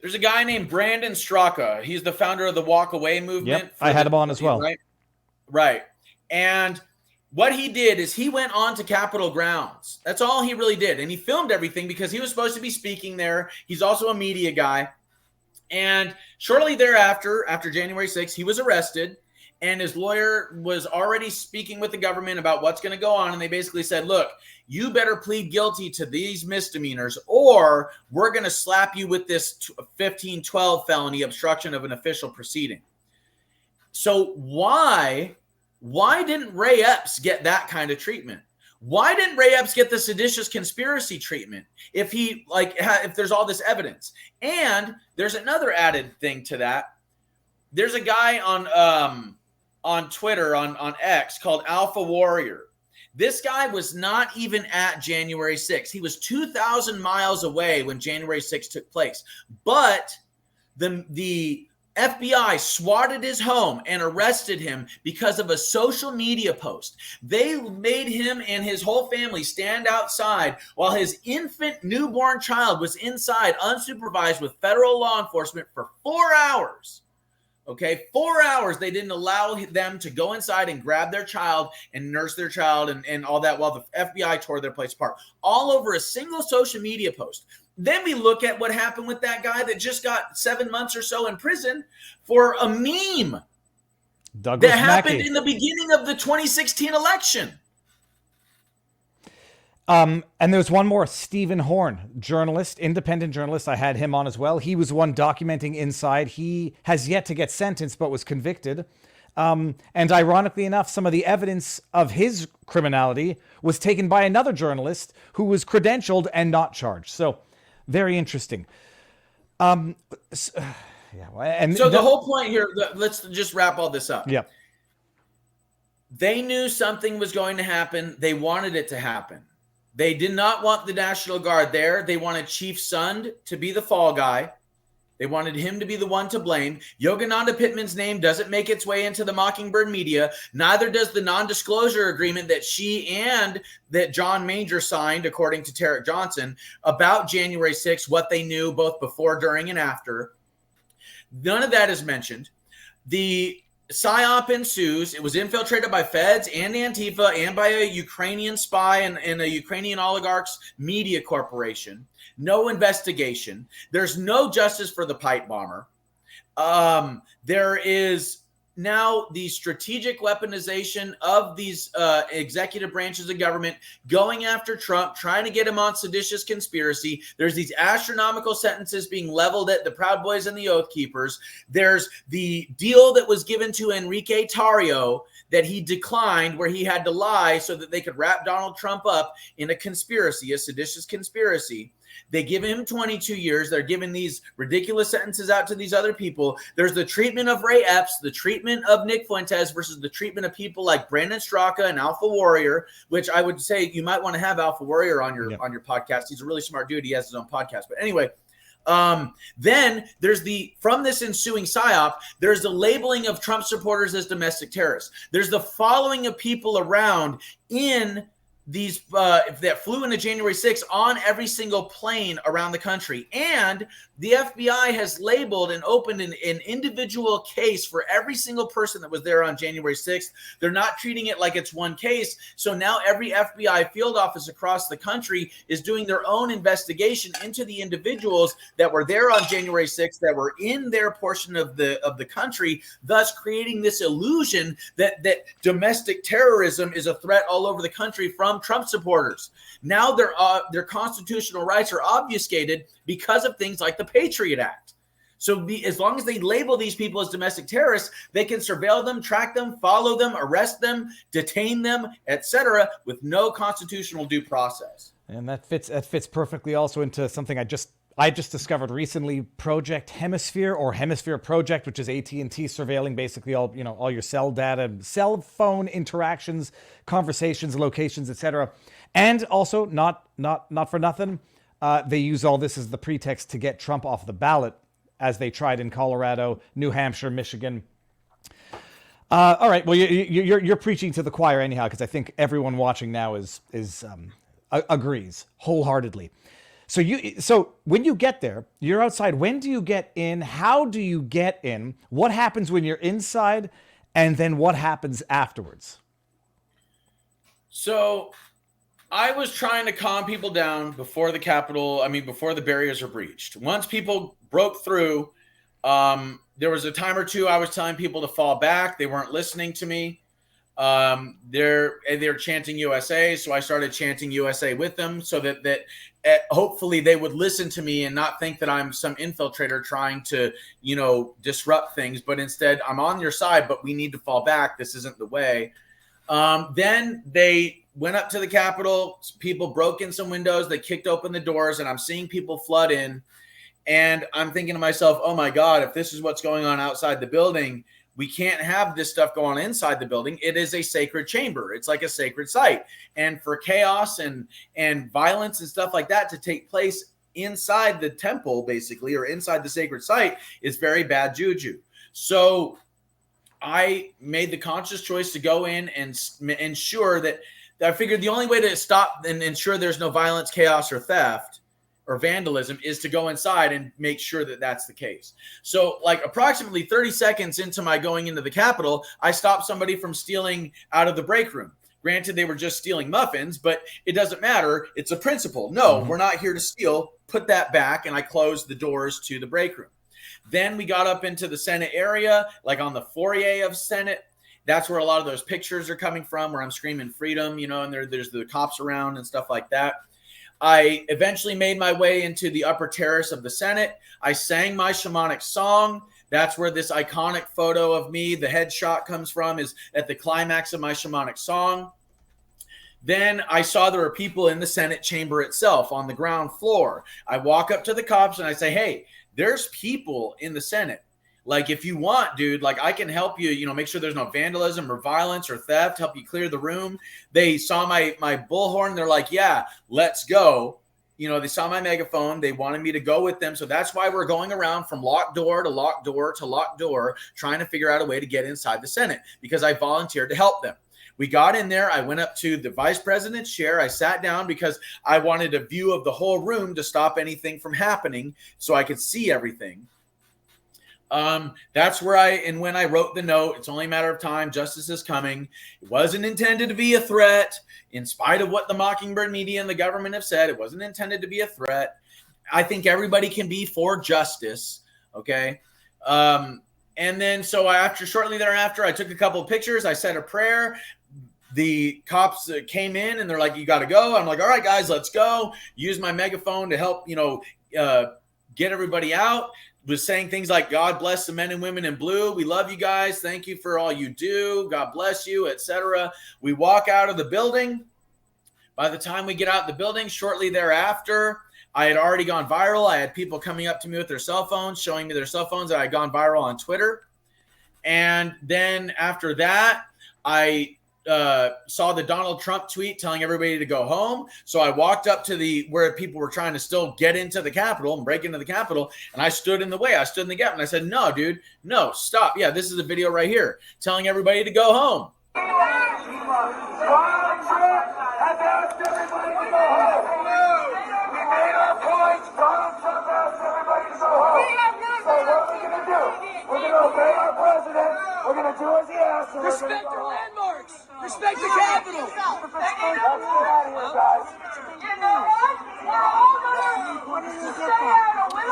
There's a guy named Brandon Straka. He's the founder of the Walk Away movement. Yep, I had him on as well. Right. And what he did is he went on to Capitol grounds. That's all he really did. And he filmed everything because he was supposed to be speaking there. He's also a media guy. And shortly thereafter, after January 6th, he was arrested, and his lawyer was already speaking with the government about what's going to go on. And they basically said, look, you better plead guilty to these misdemeanors, or we're going to slap you with this 1512 felony, obstruction of an official proceeding. So why didn't Ray Epps get that kind of treatment? Why didn't Ray Epps get the seditious conspiracy treatment if if there's all this evidence? And there's another added thing to that. There's a guy on Twitter, on X, called Alpha Warrior. This guy was not even at January 6th. He was 2,000 miles away when January 6th took place. But the FBI swatted his home and arrested him because of a social media post. They made him and his whole family stand outside while his infant newborn child was inside unsupervised with federal law enforcement for 4 hours. Okay, 4 hours. They didn't allow them to go inside and grab their child and nurse their child and all that while the FBI tore their place apart. All over a single social media post. Then we look at what happened with that guy that just got 7 months or so in prison for a meme Douglas that happened Mackey. in the beginning of the 2016 election. And there's one more, Stephen Horn, journalist, independent journalist. I had him on as well. He was one documenting inside. He has yet to get sentenced, but was convicted. And ironically enough, some of the evidence of his criminality was taken by another journalist who was credentialed and not charged. So very interesting. The whole point here, let's just wrap all this up. Yeah. They knew something was going to happen. They wanted it to happen. They did not want the National Guard there. They wanted Chief Sund to be the fall guy. They wanted him to be the one to blame. Yogananda Pittman's name doesn't make its way into the Mockingbird media. Neither does the non-disclosure agreement that she and that John Major signed, according to Tarek Johnson, about January 6th, what they knew both before, during, and after. None of that is mentioned. The PSYOP ensues. It was infiltrated by feds and Antifa and by a Ukrainian spy and a Ukrainian oligarch's media corporation. No investigation. There's no justice for the pipe bomber. There is now the strategic weaponization of these executive branches of government going after Trump, trying to get him on seditious conspiracy. There's these astronomical sentences being leveled at the Proud Boys and the Oath Keepers. There's the deal that was given to Enrique Tarrio that he declined, where he had to lie so that they could wrap Donald Trump up in a conspiracy, a seditious conspiracy. They give him 22 years. They're giving these ridiculous sentences out to these other people. There's the treatment of Ray Epps, the treatment of Nick Fuentes versus the treatment of people like Brandon Straka and Alpha Warrior, which I would say you might want to have Alpha Warrior on your podcast. He's a really smart dude. He has his own podcast. But anyway, then there's from this ensuing PSYOP, there's the labeling of Trump supporters as domestic terrorists. There's the following of people around in these that flew into January 6th on every single plane around the country. And the FBI has labeled and opened an individual case for every single person that was there on January 6th. They're not treating it like it's one case. So now every FBI field office across the country is doing their own investigation into the individuals that were there on January 6th, that were in their portion of the country, thus creating this illusion that domestic terrorism is a threat all over the country from Trump supporters. Now their constitutional rights are obfuscated because of things like the Patriot Act. So as long as they label these people as domestic terrorists, they can surveil them, track them, follow them, arrest them, detain them, etc., with no constitutional due process. And that fits perfectly also into something I just discovered recently, Project Hemisphere, or Hemisphere Project, which is AT&T surveilling basically all your cell data, cell phone interactions, conversations, locations, etc. And also, not for nothing, they use all this as the pretext to get Trump off the ballot, as they tried in Colorado, New Hampshire, Michigan. All right, well, you're preaching to the choir anyhow, because I think everyone watching now agrees wholeheartedly. So when you get there, you're outside. When do you get in? How do you get in? What happens when you're inside? And then what happens afterwards? So I was trying to calm people down before the barriers were breached. Once people broke through, There was a time or two I was telling people to fall back. They weren't listening to me. They're chanting USA, so I started chanting USA with them, so that hopefully they would listen to me and not think that I'm some infiltrator trying to, disrupt things, but instead I'm on your side, but we need to fall back. This isn't the way. Then they went up to the Capitol. People broke in some windows. They kicked open the doors, and I'm seeing people flood in. And I'm thinking to myself, oh my God, if this is what's going on outside the building, we can't have this stuff go on inside the building. It is a sacred chamber. It's like a sacred site. And for chaos and violence and stuff like that to take place inside the temple, basically, or inside the sacred site, is very bad juju. So I made the conscious choice to go in and ensure that I figured the only way to stop and ensure there's no violence, chaos, or theft or vandalism is to go inside and make sure that that's the case. So like approximately 30 seconds into my going into the Capitol, I stopped somebody from stealing out of the break room. Granted, they were just stealing muffins, but it doesn't matter. It's a principle. No, we're not here to steal. Put that back. And I closed the doors to the break room. Then we got up into the Senate area, like on the foyer of Senate. That's where a lot of those pictures are coming from, where I'm screaming freedom, and there's the cops around and stuff like that. I eventually made my way into the upper terrace of the Senate. I sang my shamanic song. That's where this iconic photo of me, the headshot, comes from, is at the climax of my shamanic song. Then I saw there were people in the Senate chamber itself on the ground floor. I walk up to the cops and I say, hey, there's people in the Senate. Like, if you want, dude, like I can help you, make sure there's no vandalism or violence or theft, help you clear the room. They saw my bullhorn. They're like, yeah, let's go. They saw my megaphone. They wanted me to go with them. So that's why we're going around from locked door to locked door to locked door, trying to figure out a way to get inside the Senate, because I volunteered to help them. We got in there. I went up to the vice president's chair. I sat down because I wanted a view of the whole room to stop anything from happening so I could see everything. That's where when I wrote the note, it's only a matter of time. Justice is coming. It wasn't intended to be a threat. In spite of what the Mockingbird media and the government have said, it wasn't intended to be a threat. I think everybody can be for justice. Okay. And then, shortly thereafter, I took a couple of pictures. I said a prayer. The cops came in and they're like, you got to go. I'm like, all right, guys, let's go. Use my megaphone to help, get everybody out. Was saying things like, God bless the men and women in blue. We love you guys. Thank you for all you do. God bless you, etc. We walk out of the building. By the time we get out of the building, shortly thereafter, I had already gone viral. I had people coming up to me with their cell phones, showing me their cell phones that I had gone viral on Twitter. And then after that, I saw the Donald Trump tweet telling everybody to go home. So I walked up to where people were trying to still get into the Capitol and break into the Capitol. And I stood in the way. I stood in the gap and I said, no, dude, no, stop. Yeah, this is a video right here telling everybody to go home. We're going to do as he asks. Respect our landmarks. Respect the Capitol. Let's get out of here, guys. You know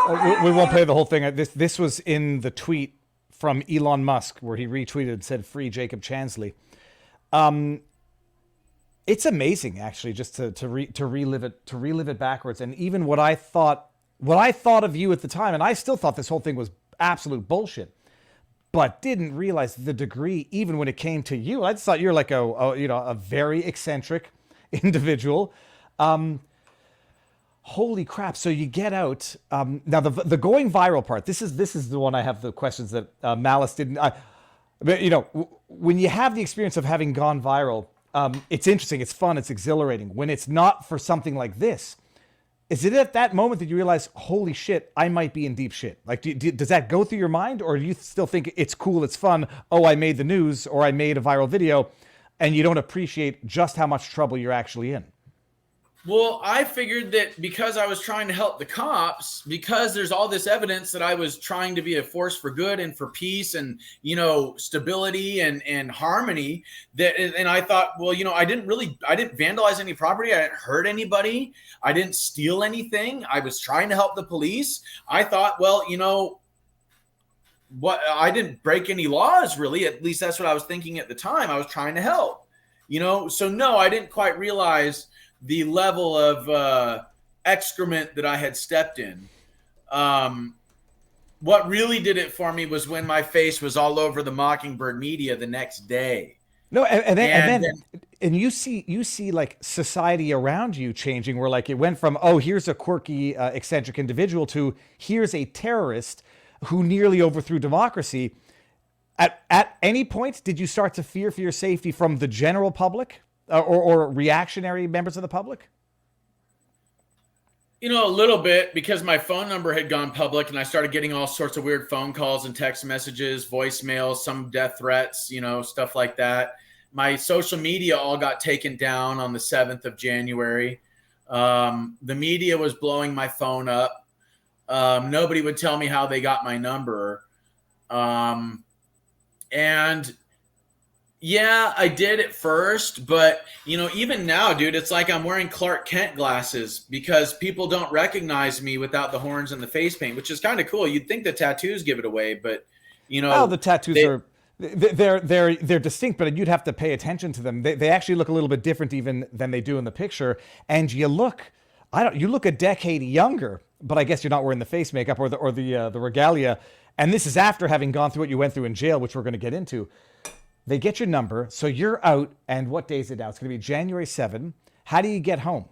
what? We won't play the whole thing. This was in the tweet from Elon Musk where he retweeted and said, "Free Jacob Chansley." It's amazing, actually, just to relive it backwards. And even what I thought of you at the time, and I still thought this whole thing was absolute bullshit, but didn't realize the degree, even when it came to you. I just thought you're like a very eccentric individual. Holy crap. So you get out. Now the going viral part, this is the one I have the questions that Malice didn't. When you have the experience of having gone viral, it's interesting, it's fun, it's exhilarating. When it's not for something like this, is it at that moment that you realize, holy shit, I might be in deep shit? Like, does that go through your mind? Or do you still think it's cool, it's fun, oh, I made the news, or I made a viral video, and you don't appreciate just how much trouble you're actually in? Well, I figured that because I was trying to help the cops, because there's all this evidence that I was trying to be a force for good and for peace and, stability and harmony, and I thought, well, I didn't vandalize any property. I didn't hurt anybody. I didn't steal anything. I was trying to help the police. I thought, well, I didn't break any laws, really. At least that's what I was thinking at the time. I was trying to help, So no, I didn't quite realize the level of excrement that I had stepped in. What really did it for me was when my face was all over the Mockingbird media the next day. No, and you see like society around you changing, where like it went from, oh, here's a quirky, eccentric individual to here's a terrorist who nearly overthrew democracy. At any point, did you start to fear for your safety from the general public or reactionary members of the public? A little bit, because my phone number had gone public and I started getting all sorts of weird phone calls and text messages, voicemails, some death threats, stuff like that. My social media all got taken down on the 7th of January. The media was blowing my phone up. Nobody would tell me how they got my number. And yeah, I did at first, but even now, dude, it's like I'm wearing Clark Kent glasses because people don't recognize me without the horns and the face paint, which is kind of cool. You'd think the tattoos give it away, but oh, the tattoos are they're distinct, but you'd have to pay attention to them. They actually look a little bit different even than they do in the picture, and you look a decade younger, but I guess you're not wearing the face makeup or the regalia, and this is after having gone through what you went through in jail, which we're going to get into. They get your number, so you're out, and what day is it now? It's going to be January 7. How do you get home?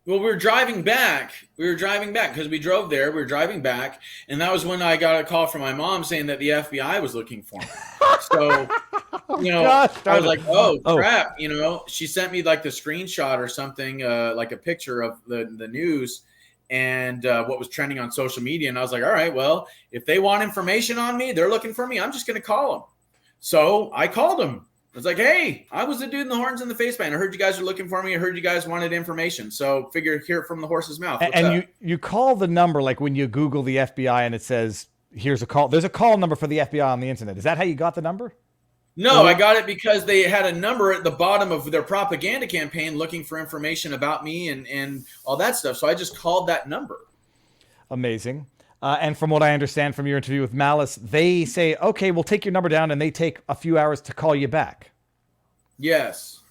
Well, we were driving back because we drove there. We were driving back, and that was when I got a call from my mom saying that the FBI was looking for me. So, I was like, oh, crap. She sent me like the screenshot or something, like a picture of the news and what was trending on social media. And I was like, all right, well, if they want information on me, they're looking for me, I'm just going to call them. So I called him. I was like, hey, I was the dude in the horns and the face paint. I heard you guys were looking for me. I heard you guys wanted information. So hear it from the horse's mouth. And you call the number, like when you Google the FBI and it says, here's a call. There's a call number for the FBI on the internet. Is that how you got the number? No, I got it because they had a number at the bottom of their propaganda campaign looking for information about me and all that stuff. So I just called that number. Amazing. And from what I understand from your interview with Malice, they say, okay, we'll take your number down, and they take a few hours to call you back. Yes.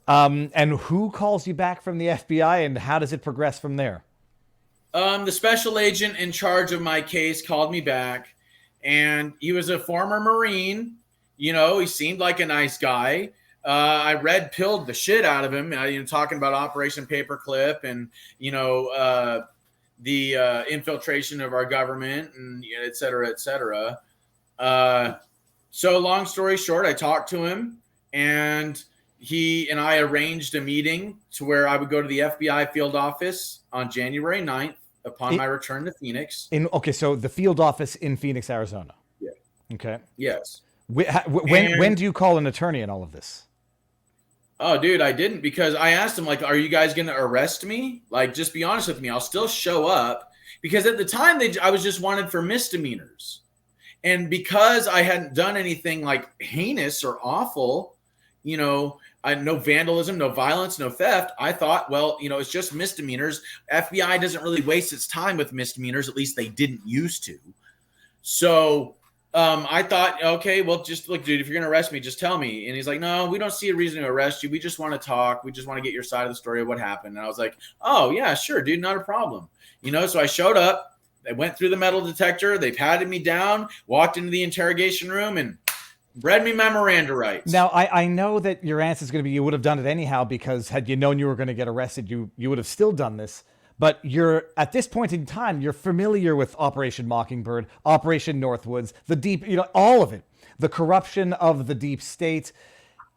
And who calls you back from the FBI, and how does it progress from there? The special agent in charge of my case called me back, and he was a former Marine. He seemed like a nice guy. I red-pilled the shit out of him, talking about Operation Paperclip and, the infiltration of our government and et cetera, et cetera. So long story short, I talked to him, and he and I arranged a meeting to where I would go to the FBI field office on January 9th upon my return to Phoenix. So the field office in Phoenix, Arizona. Yeah. Okay. Yes. When do you call an attorney in all of this? Oh, dude, I didn't, because I asked him, like, are you guys going to arrest me? Like, just be honest with me. I'll still show up. Because at the time, I was just wanted for misdemeanors. And because I hadn't done anything, like, heinous or awful, no vandalism, no violence, no theft, I thought, well, it's just misdemeanors. FBI doesn't really waste its time with misdemeanors. At least they didn't used to. So I thought, okay, well, just look, dude, if you're going to arrest me, just tell me. And he's like, no, we don't see a reason to arrest you. We just want to talk. We just want to get your side of the story of what happened. And I was like, oh, yeah, sure, dude, not a problem. So I showed up. They went through the metal detector. They patted me down, walked into the interrogation room, and read me my Miranda rights. Now, I know that your answer is going to be you would have done it anyhow, because had you known you were going to get arrested, you would have still done this. But you're at this point in time, you're familiar with Operation Mockingbird, Operation Northwoods, the deep, all of it, the corruption of the deep state,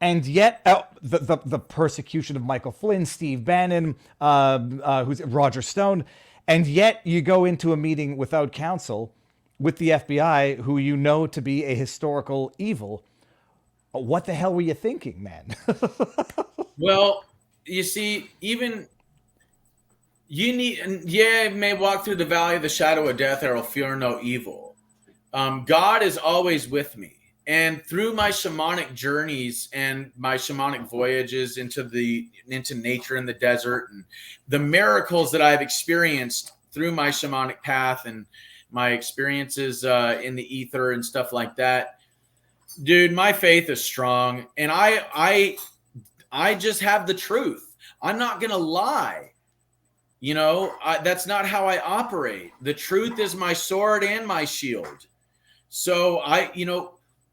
and yet the persecution of Michael Flynn, Steve Bannon, who's Roger Stone, and yet you go into a meeting without counsel with the FBI, who you know to be a historical evil. What the hell were you thinking, man? Well, you see, even. You may walk through the valley of the shadow of death, or will fear no evil. God is always with me. And through my shamanic journeys and my shamanic voyages into nature in the desert, and the miracles that I've experienced through my shamanic path, and my experiences in the ether and stuff like that. Dude, my faith is strong, and I just have the truth. I'm not gonna lie. That's not how I operate. The truth is my sword and my shield. So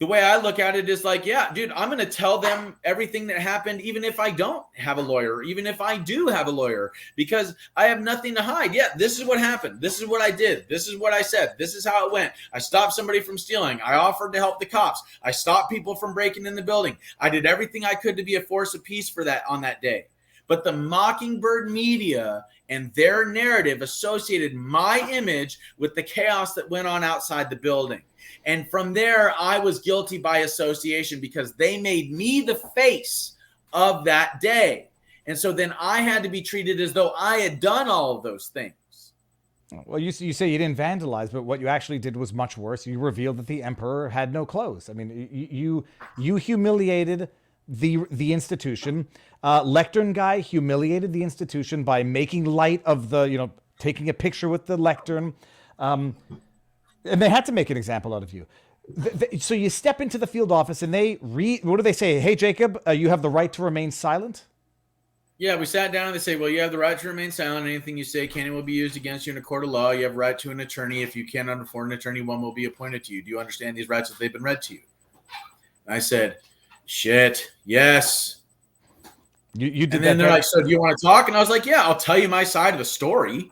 the way I look at it is like, yeah, dude, I'm going to tell them everything that happened, even if I don't have a lawyer, even if I do have a lawyer, because I have nothing to hide. Yeah, this is what happened. This is what I did. This is what I said. This is how it went. I stopped somebody from stealing. I offered to help the cops. I stopped people from breaking in the building. I did everything I could to be a force of peace for that on that day. But the Mockingbird media and their narrative associated my image with the chaos that went on outside the building. And from there, I was guilty by association because they made me the face of that day. And so then I had to be treated as though I had done all of those things. Well, you say you didn't vandalize, but what you actually did was much worse. You revealed that the emperor had no clothes. I mean, you humiliated the institution. Lectern guy humiliated the institution by making light of the, taking a picture with the lectern. And they had to make an example out of you. So you step into the field office and what do they say? Hey, Jacob, you have the right to remain silent? Yeah, we sat down and they say, well, you have the right to remain silent. Anything you say can and will be used against you in a court of law. You have a right to an attorney. If you cannot afford an attorney, one will be appointed to you. Do you understand these rights if they've been read to you? And I said, shit, yes. You did and then that. They're like, so do you want to talk? And I was like, yeah, I'll tell you my side of the story.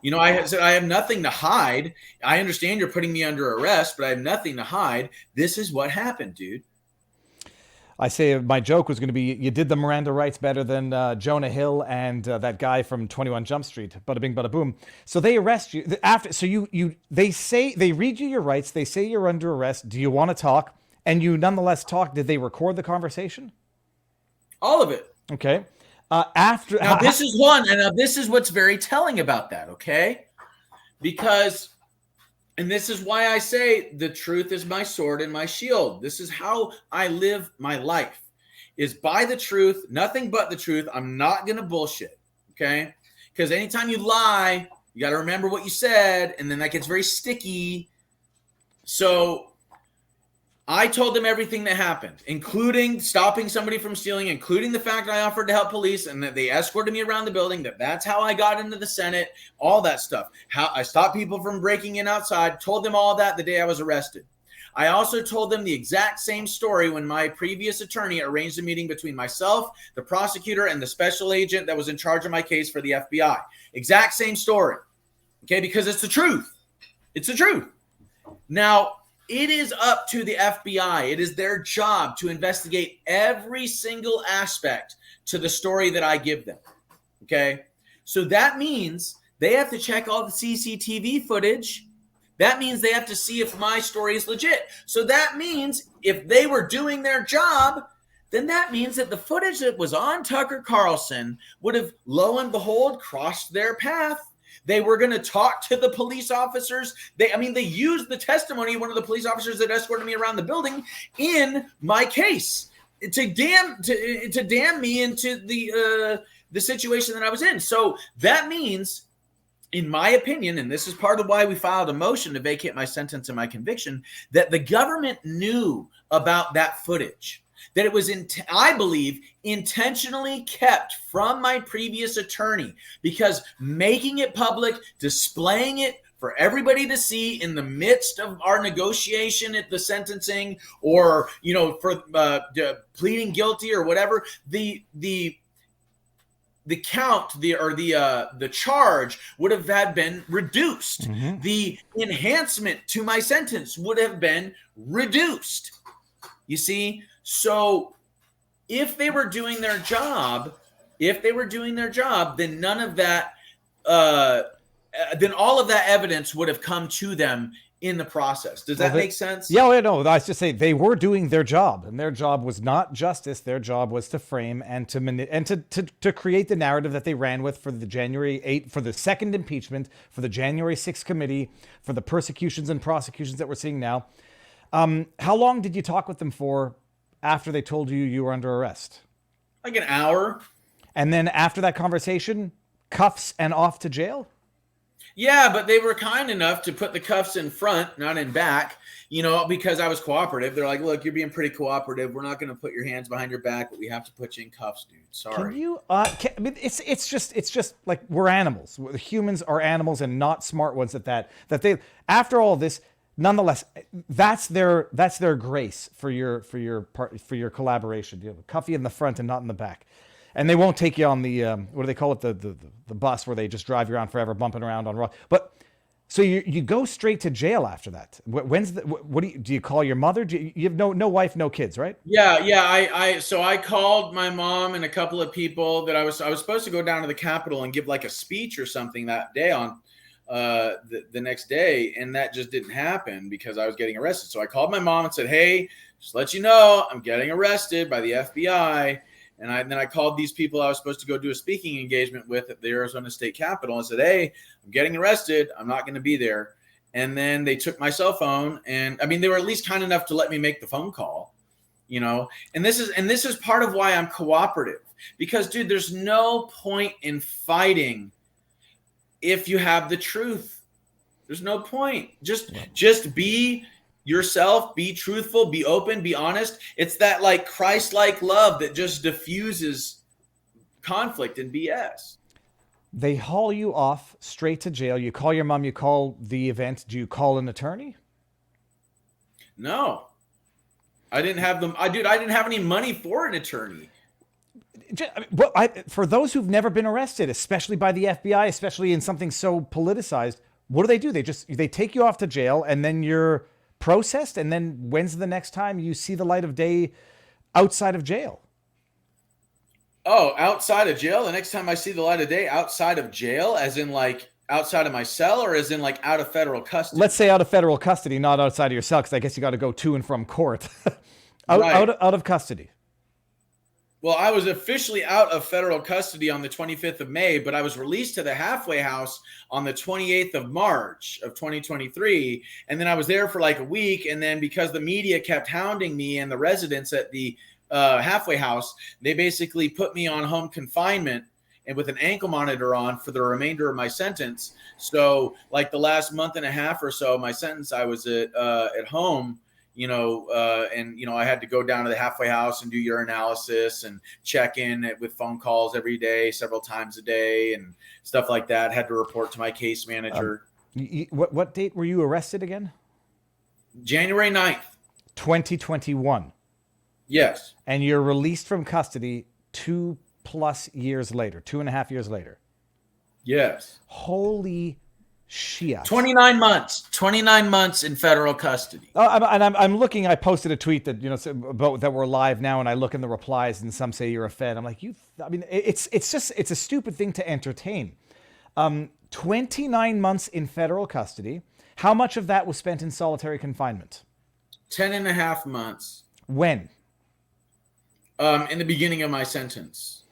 I said, I have nothing to hide. I understand you're putting me under arrest, but I have nothing to hide. This is what happened, dude. I say my joke was going to be, you did the Miranda rights better than Jonah Hill and that guy from 21 Jump Street. Bada bing, bada boom. So they arrest you after. So they read you your rights. They say you're under arrest. Do you want to talk? And you nonetheless talk. Did they record the conversation? All of it. Okay. This is one, and this is what's very telling about that, okay? Because, and this is why I say the truth is my sword and my shield. This is how I live my life, is by the truth, nothing but the truth. I'm not going to bullshit, okay? Because anytime you lie, you got to remember what you said, and then that gets very sticky. So I told them everything that happened, including stopping somebody from stealing, including the fact that I offered to help police and that they escorted me around the building, that's how I got into the Senate, all that stuff. How I stopped people from breaking in outside, told them all that the day I was arrested. I also told them the exact same story when my previous attorney arranged a meeting between myself, the prosecutor, and the special agent that was in charge of my case for the FBI. Exact same story, okay, because it's the truth. It's the truth. Now, it is up to the FBI. It is their job to investigate every single aspect to the story that I give them. Okay? So that means they have to check all the CCTV footage. That means they have to see if my story is legit. So that means if they were doing their job, then that means that the footage that was on Tucker Carlson would have, lo and behold, crossed their path. They were going to talk to the police officers. They used the testimony of one of the police officers that escorted me around the building in my case to damn me into the situation that I was in. So that means, in my opinion, and this is part of why we filed a motion to vacate my sentence and my conviction, that the government knew about that footage. That it was, I believe, intentionally kept from my previous attorney, because making it public, displaying it for everybody to see in the midst of our negotiation at the sentencing, or for pleading guilty or whatever, the count, the charge would have been reduced. Mm-hmm. The enhancement to my sentence would have been reduced. You see. So if they were doing their job, then none of that, then all of that evidence would have come to them in the process. Does that make sense? Yeah, no, I was just saying they were doing their job, and their job was not justice. Their job was to frame and to create the narrative that they ran with for the January 8th, for the second impeachment, for the January 6th committee, for the persecutions and prosecutions that we're seeing now. How long did you talk with them for after they told you were under arrest? Like an hour. And then after that conversation, cuffs and off to jail? Yeah, but they were kind enough to put the cuffs in front, not in back, because I was cooperative. They're like, look, you're being pretty cooperative. We're not going to put your hands behind your back, but we have to put you in cuffs, dude. Can Sorry. you? I mean, it's just like we're animals. Humans are animals, and not smart ones at that. That they, after all this, nonetheless, that's their grace for your collaboration. You know, cuff you in the front and not in the back, and they won't take you on the what do they call it, the bus where they just drive you around forever, bumping around on rock. But so you go straight to jail after that. When's what do you call your mother? You have no wife, no kids, right? Yeah. So I called my mom and a couple of people that I was supposed to go down to the Capitol and give like a speech or something that day on the next day, and that just didn't happen because I was getting arrested. So I called my mom and said, hey, just let you know, I'm getting arrested by the FBI. And then I called these people I was supposed to go do a speaking engagement with at the Arizona State Capitol and said, hey, I'm getting arrested. I'm not going to be there. And then they took my cell phone, and I mean, they were at least kind enough to let me make the phone call, and this is part of why I'm cooperative, because dude, there's no point in fighting if you have the truth. There's no point. Just be yourself, be truthful, be open, be honest. It's that like Christ-like love that just diffuses conflict and BS. They haul you off straight to jail. You call your mom, you call the event. Do you call an attorney? No. I didn't have them. I didn't have any money for an attorney. For those who've never been arrested, especially by the FBI, especially in something so politicized, what do? They take you off to jail, and then you're processed, and then when's the next time you see the light of day outside of jail? Oh, outside of jail? The next time I see the light of day outside of jail, as in like outside of my cell, or as in like out of federal custody? Let's say out of federal custody, not outside of your cell, because I guess you got to go to and from court. out of custody. Well, I was officially out of federal custody on the 25th of May, but I was released to the halfway house on the 28th of March of 2023. And then I was there for like a week. And then because the media kept hounding me and the residents at the halfway house, they basically put me on home confinement and with an ankle monitor on for the remainder of my sentence. So like the last month and a half or so, my sentence, I was at home, and I had to go down to the halfway house and do urinalysis and check in with phone calls every day, several times a day and stuff like that. Had to report to my case manager. What date were you arrested again? January 9th. 2021. Yes. And you're released from custody 2+ years later, 2.5 years later. Yes. Holy shit. 29 months in federal custody. I'm looking, I posted a tweet that, about that we're live now, and I look in the replies and some say you're a Fed. I'm like, it's a stupid thing to entertain. 29 months in federal custody. How much of that was spent in solitary confinement? 10.5 months. When? In the beginning of my sentence.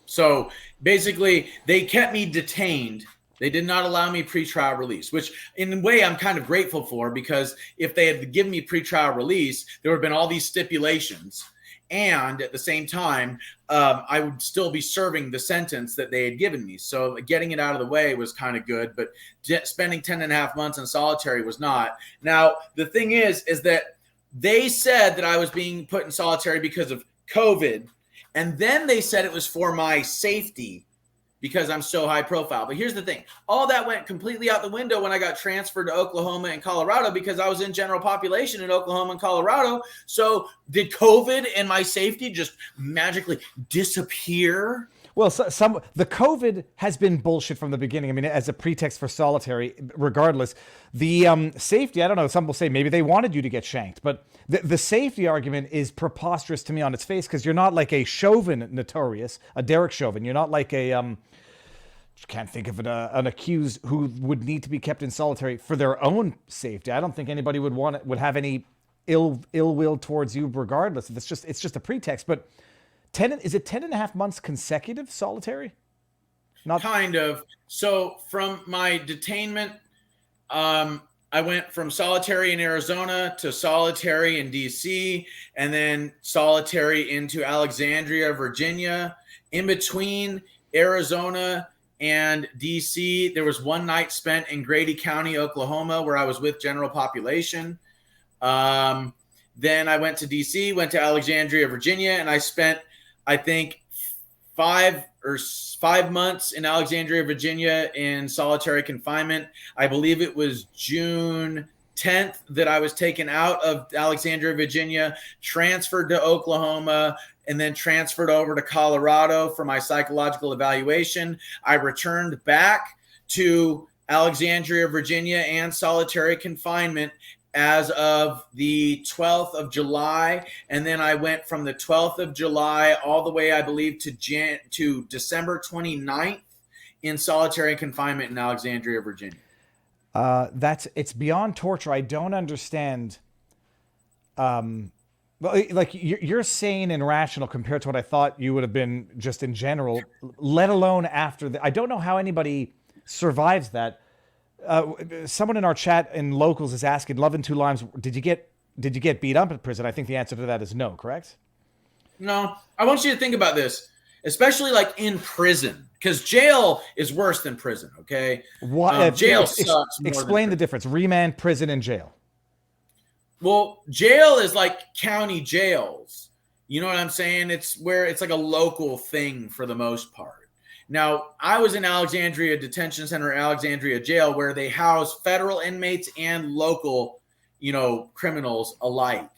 So basically they kept me detained. They did not allow me pretrial release, which in a way I'm kind of grateful for, because if they had given me pretrial release, there would have been all these stipulations. And at the same time, I would still be serving the sentence that they had given me. So getting it out of the way was kind of good, but spending 10.5 months in solitary was not. Now, the thing is that they said that I was being put in solitary because of COVID. And then they said it was for my safety, because I'm so high profile. But here's the thing. All that went completely out the window when I got transferred to Oklahoma and Colorado, because I was in general population in Oklahoma and Colorado. So did COVID and my safety just magically disappear? Well, the COVID has been bullshit from the beginning. I mean, as a pretext for solitary, regardless. The safety, I don't know, some will say maybe they wanted you to get shanked. But the safety argument is preposterous to me on its face, because you're not like a Chauvin notorious, a Derek Chauvin. You're not like a... can't think of an accused who would need to be kept in solitary for their own safety. I don't think anybody would have any ill will towards you regardless. It's just a pretext. But is it 10.5 months consecutive solitary? Not kind of. So from my detainment, I went from solitary in Arizona to solitary in DC, and then solitary into Alexandria, Virginia. In between Arizona and DC. There was one night spent in Grady County, Oklahoma, where I was with general population. Then I went to DC, went to Alexandria, Virginia, and I spent, I think, 5 months in Alexandria, Virginia in solitary confinement. I believe it was June 10th that I was taken out of Alexandria, Virginia, transferred to Oklahoma, and then transferred over to Colorado for my psychological evaluation. I returned back to Alexandria, Virginia, and solitary confinement as of the 12th of July. And then I went from the 12th of July all the way, I believe, to December 29th in solitary confinement in Alexandria, Virginia. It's beyond torture. I don't understand. Well, like you're sane and rational compared to what I thought you would have been just in general, let alone after I don't know how anybody survives that. Someone in our chat in locals is asking, Love in Two Limes, did you get beat up in prison? I think the answer to that is no, correct? No, I want you to think about this, especially like in prison, because jail is worse than prison. Okay, jail sucks. Explain the difference: remand, prison, and jail. Well, jail is like county jails. You know what I'm saying? It's where it's like a local thing for the most part. Now, I was in Alexandria Detention Center, Alexandria Jail, where they house federal inmates and local, criminals alike.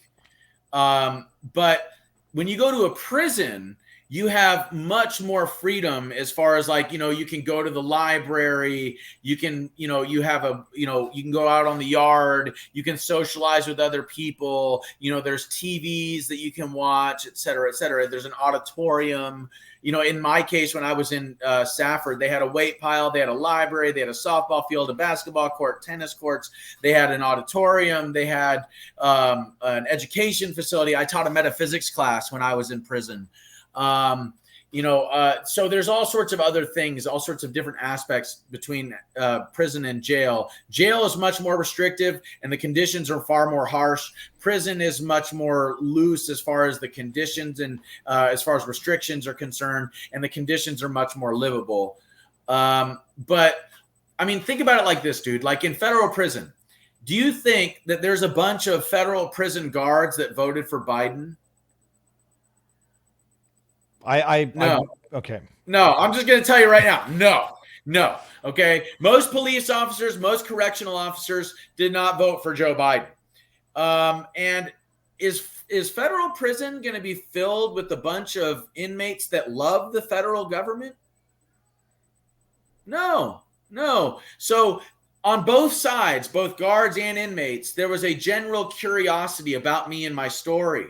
But when you go to a prison, you have much more freedom as far as you can go to the library, you can, you can go out on the yard, you can socialize with other people, there's TVs that you can watch, et cetera, et cetera. There's an auditorium. In my case, when I was in Safford, they had a weight pile, they had a library, they had a softball field, a basketball court, tennis courts, they had an auditorium, they had an education facility. I taught a metaphysics class when I was in prison. So there's all sorts of other things, all sorts of different aspects between prison and jail. Jail is much more restrictive and the conditions are far more harsh. Prison is much more loose as far as the conditions and as far as restrictions are concerned, and the conditions are much more livable. But I mean, think about it like this, dude. Like in federal prison, do you think that there's a bunch of federal prison guards that voted for Biden? No. Okay. No, I'm just going to tell you right now. No. Okay. Most police officers, most correctional officers did not vote for Joe Biden. And is federal prison going to be filled with a bunch of inmates that love the federal government? No. So on both sides, both guards and inmates, there was a general curiosity about me and my story.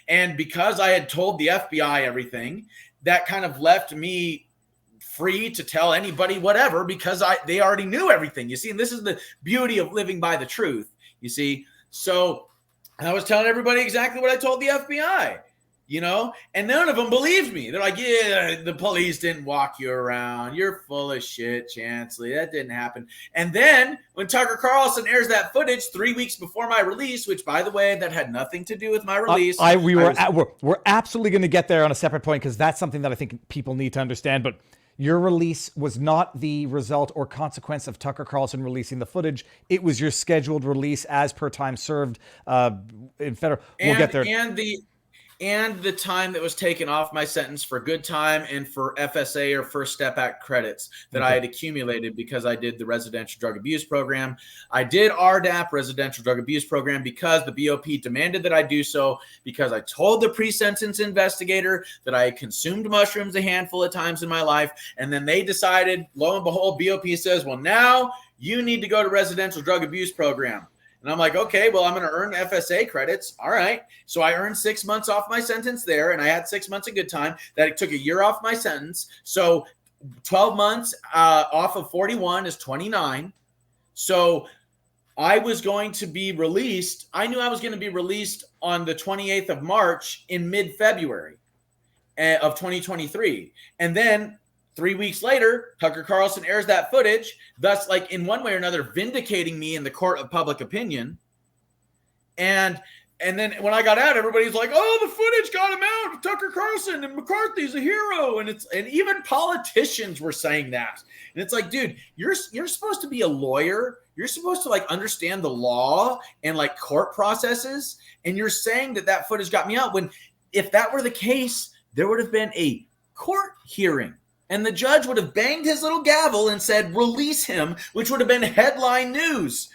And because I had told the FBI everything, that kind of left me free to tell anybody whatever, because they already knew everything. You see, and this is the beauty of living by the truth, you see. So I was telling everybody exactly what I told the FBI, and none of them believed me. They're like, yeah, the police didn't walk you around. You're full of shit, Chansley. That didn't happen. And then when Tucker Carlson airs that footage 3 weeks before my release, which, by the way, that had nothing to do with my release. We're absolutely going to get there on a separate point, because that's something that I think people need to understand. But your release was not the result or consequence of Tucker Carlson releasing the footage. It was your scheduled release as per time served in federal. We'll get there. And the time that was taken off my sentence for good time and for FSA or First Step Act credits that I had accumulated because I did the residential drug abuse program. I did RDAP, residential drug abuse program, because the BOP demanded that I do so, because I told the pre-sentence investigator that I had consumed mushrooms a handful of times in my life. And then they decided, lo and behold, BOP says, well, now you need to go to residential drug abuse program. And I'm like, okay, well, I'm going to earn FSA credits. All right. So I earned 6 months off my sentence there, and I had 6 months of good time. That took a year off my sentence. So 12 months off of 41 is 29. So I was going to be released. I knew I was going to be released on the 28th of March in mid-February of 2023. And then 3 weeks later, Tucker Carlson airs that footage, thus, in one way or another, vindicating me in the court of public opinion. And And then when I got out, everybody's like, "Oh, the footage got him out. Tucker Carlson and McCarthy's a hero." And even politicians were saying that. And it's like, dude, you're supposed to be a lawyer. You're supposed to like understand the law and like court processes. And you're saying that footage got me out, when if that were the case, there would have been a court hearing. And the judge would have banged his little gavel and said, "Release him," which would have been headline news,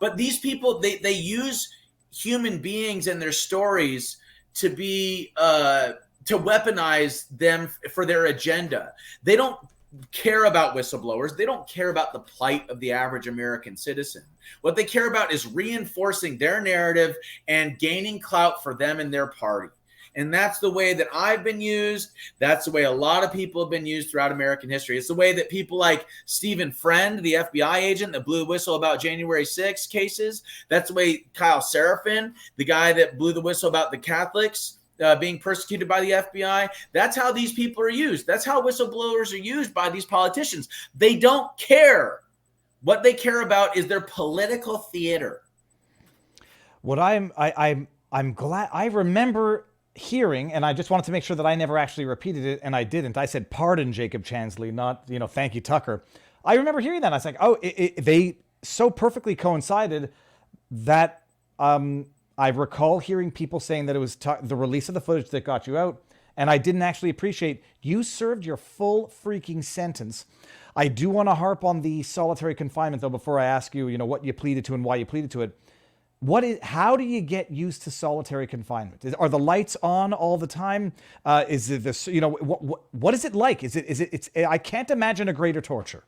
But these people, they use human beings and their stories to be to weaponize them for their agenda. They don't care about whistleblowers. They don't care about the plight of the average American citizen. What they care about is reinforcing their narrative and gaining clout for them and their party. And that's the way that I've been used. That's the way a lot of people have been used throughout American history. It's the way that people like Stephen Friend, the FBI agent that blew the whistle about January 6th cases. That's the way Kyle Seraphin, the guy that blew the whistle about the Catholics being persecuted by the FBI. That's how these people are used. That's how whistleblowers are used by these politicians. They don't care. What they care about is their political theater. What I'm glad I remember hearing, and I just wanted to make sure that I never actually repeated it, and I didn't. I said, "Pardon, Jacob Chansley," not, "Thank you, Tucker." I remember hearing that. I was like, oh, they so perfectly coincided that I recall hearing people saying that it was the release of the footage that got you out, and I didn't actually appreciate you served your full freaking sentence. I do want to harp on the solitary confinement, though, before I ask you, what you pleaded to and why you pleaded to it. How do you get used to solitary confinement? Are the lights on all the time? Is it this, what is it like? It's I can't imagine a greater torture.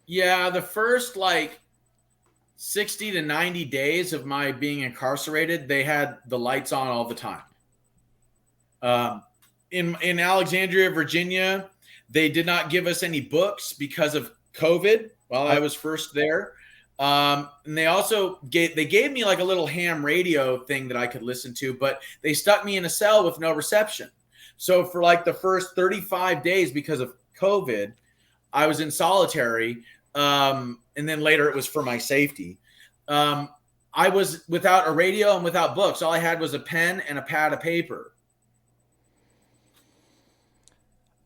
Yeah. The first 60 to 90 days of my being incarcerated, they had the lights on all the time. In Alexandria, Virginia, they did not give us any books because of COVID while I was first there. And they also gave me like a little ham radio thing that I could listen to, but they stuck me in a cell with no reception. So for like the first 35 days, because of COVID, I was in solitary. And then later it was for my safety. I was without a radio and without books. All I had was a pen and a pad of paper.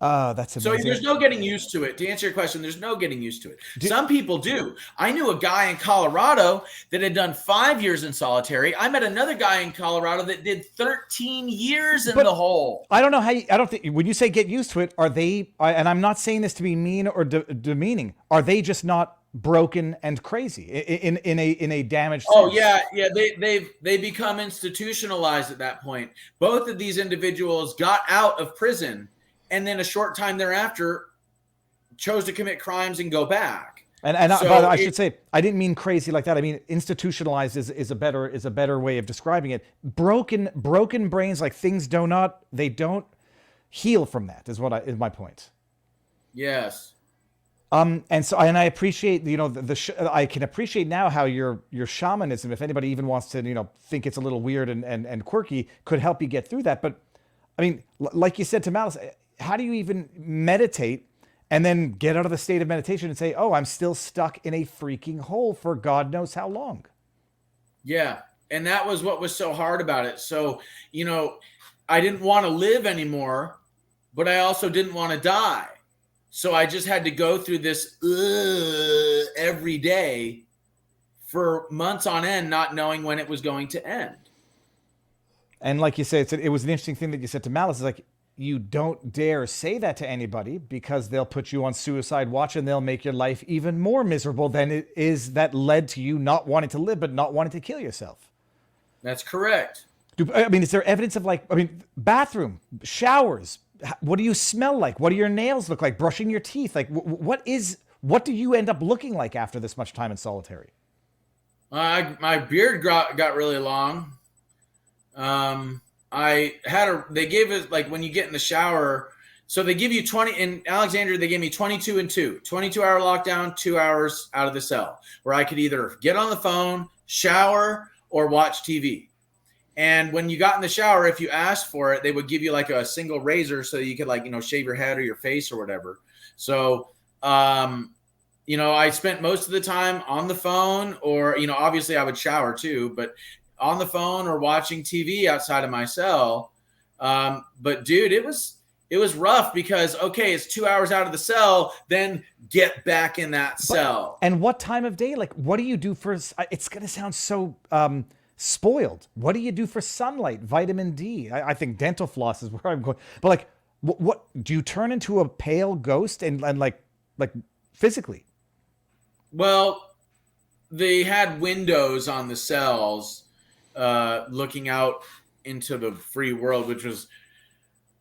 That's amazing. So there's no getting used to it. To answer your question, there's no getting used to it. Some people do. I knew a guy in Colorado that had done 5 years in solitary. I met another guy in Colorado that did 13 years in the hole. I don't know how I don't think, when you say get used to it, are they, and I'm not saying this to be mean or demeaning, are they just not broken and crazy in a damaged sense? Oh yeah. They become institutionalized at that point. Both of these individuals got out of prison, and then a short time thereafter chose to commit crimes and go back. And I should say, I didn't mean crazy like that. I mean, institutionalized is a better way of describing it. Broken brains, like things they don't heal from that is my point. Yes. And I appreciate, I can appreciate now how your shamanism, if anybody even wants to, think it's a little weird and quirky, could help you get through that. But I mean, like you said to Malice, how do you even meditate and then get out of the state of meditation and say, oh, I'm still stuck in a freaking hole for God knows how long? Yeah. And that was what was so hard about it. So, I didn't want to live anymore, but I also didn't want to die. So I just had to go through this every day for months on end, not knowing when it was going to end. And like you said, it was an interesting thing that you said to Malice. It's like, you don't dare say that to anybody because they'll put you on suicide watch and they'll make your life even more miserable than it is that led to you not wanting to live, but not wanting to kill yourself. That's correct. Is there evidence of bathroom, showers? What do you smell like? What do your nails look like? Brushing your teeth? Like, what do you end up looking like after this much time in solitary? My beard got really long. They gave us, when you get in the shower, so they give you 20, in Alexandria, they gave me 22 and 22-hour lockdown, 2 hours out of the cell, where I could either get on the phone, shower, or watch TV. And when you got in the shower, if you asked for it, they would give you a single razor so you could shave your head or your face or whatever. So, I spent most of the time on the phone, or, obviously I would shower too, but on the phone or watching TV outside of my cell. But dude, it was rough because, okay, it's 2 hours out of the cell, then get back in that cell. And what time of day? Like, what do you do for, it's going to sound so spoiled. What do you do for sunlight, vitamin D? I think dental floss is where I'm going. But like, what do you turn into a pale ghost and like physically? Well, they had windows on the cells looking out into the free world, which was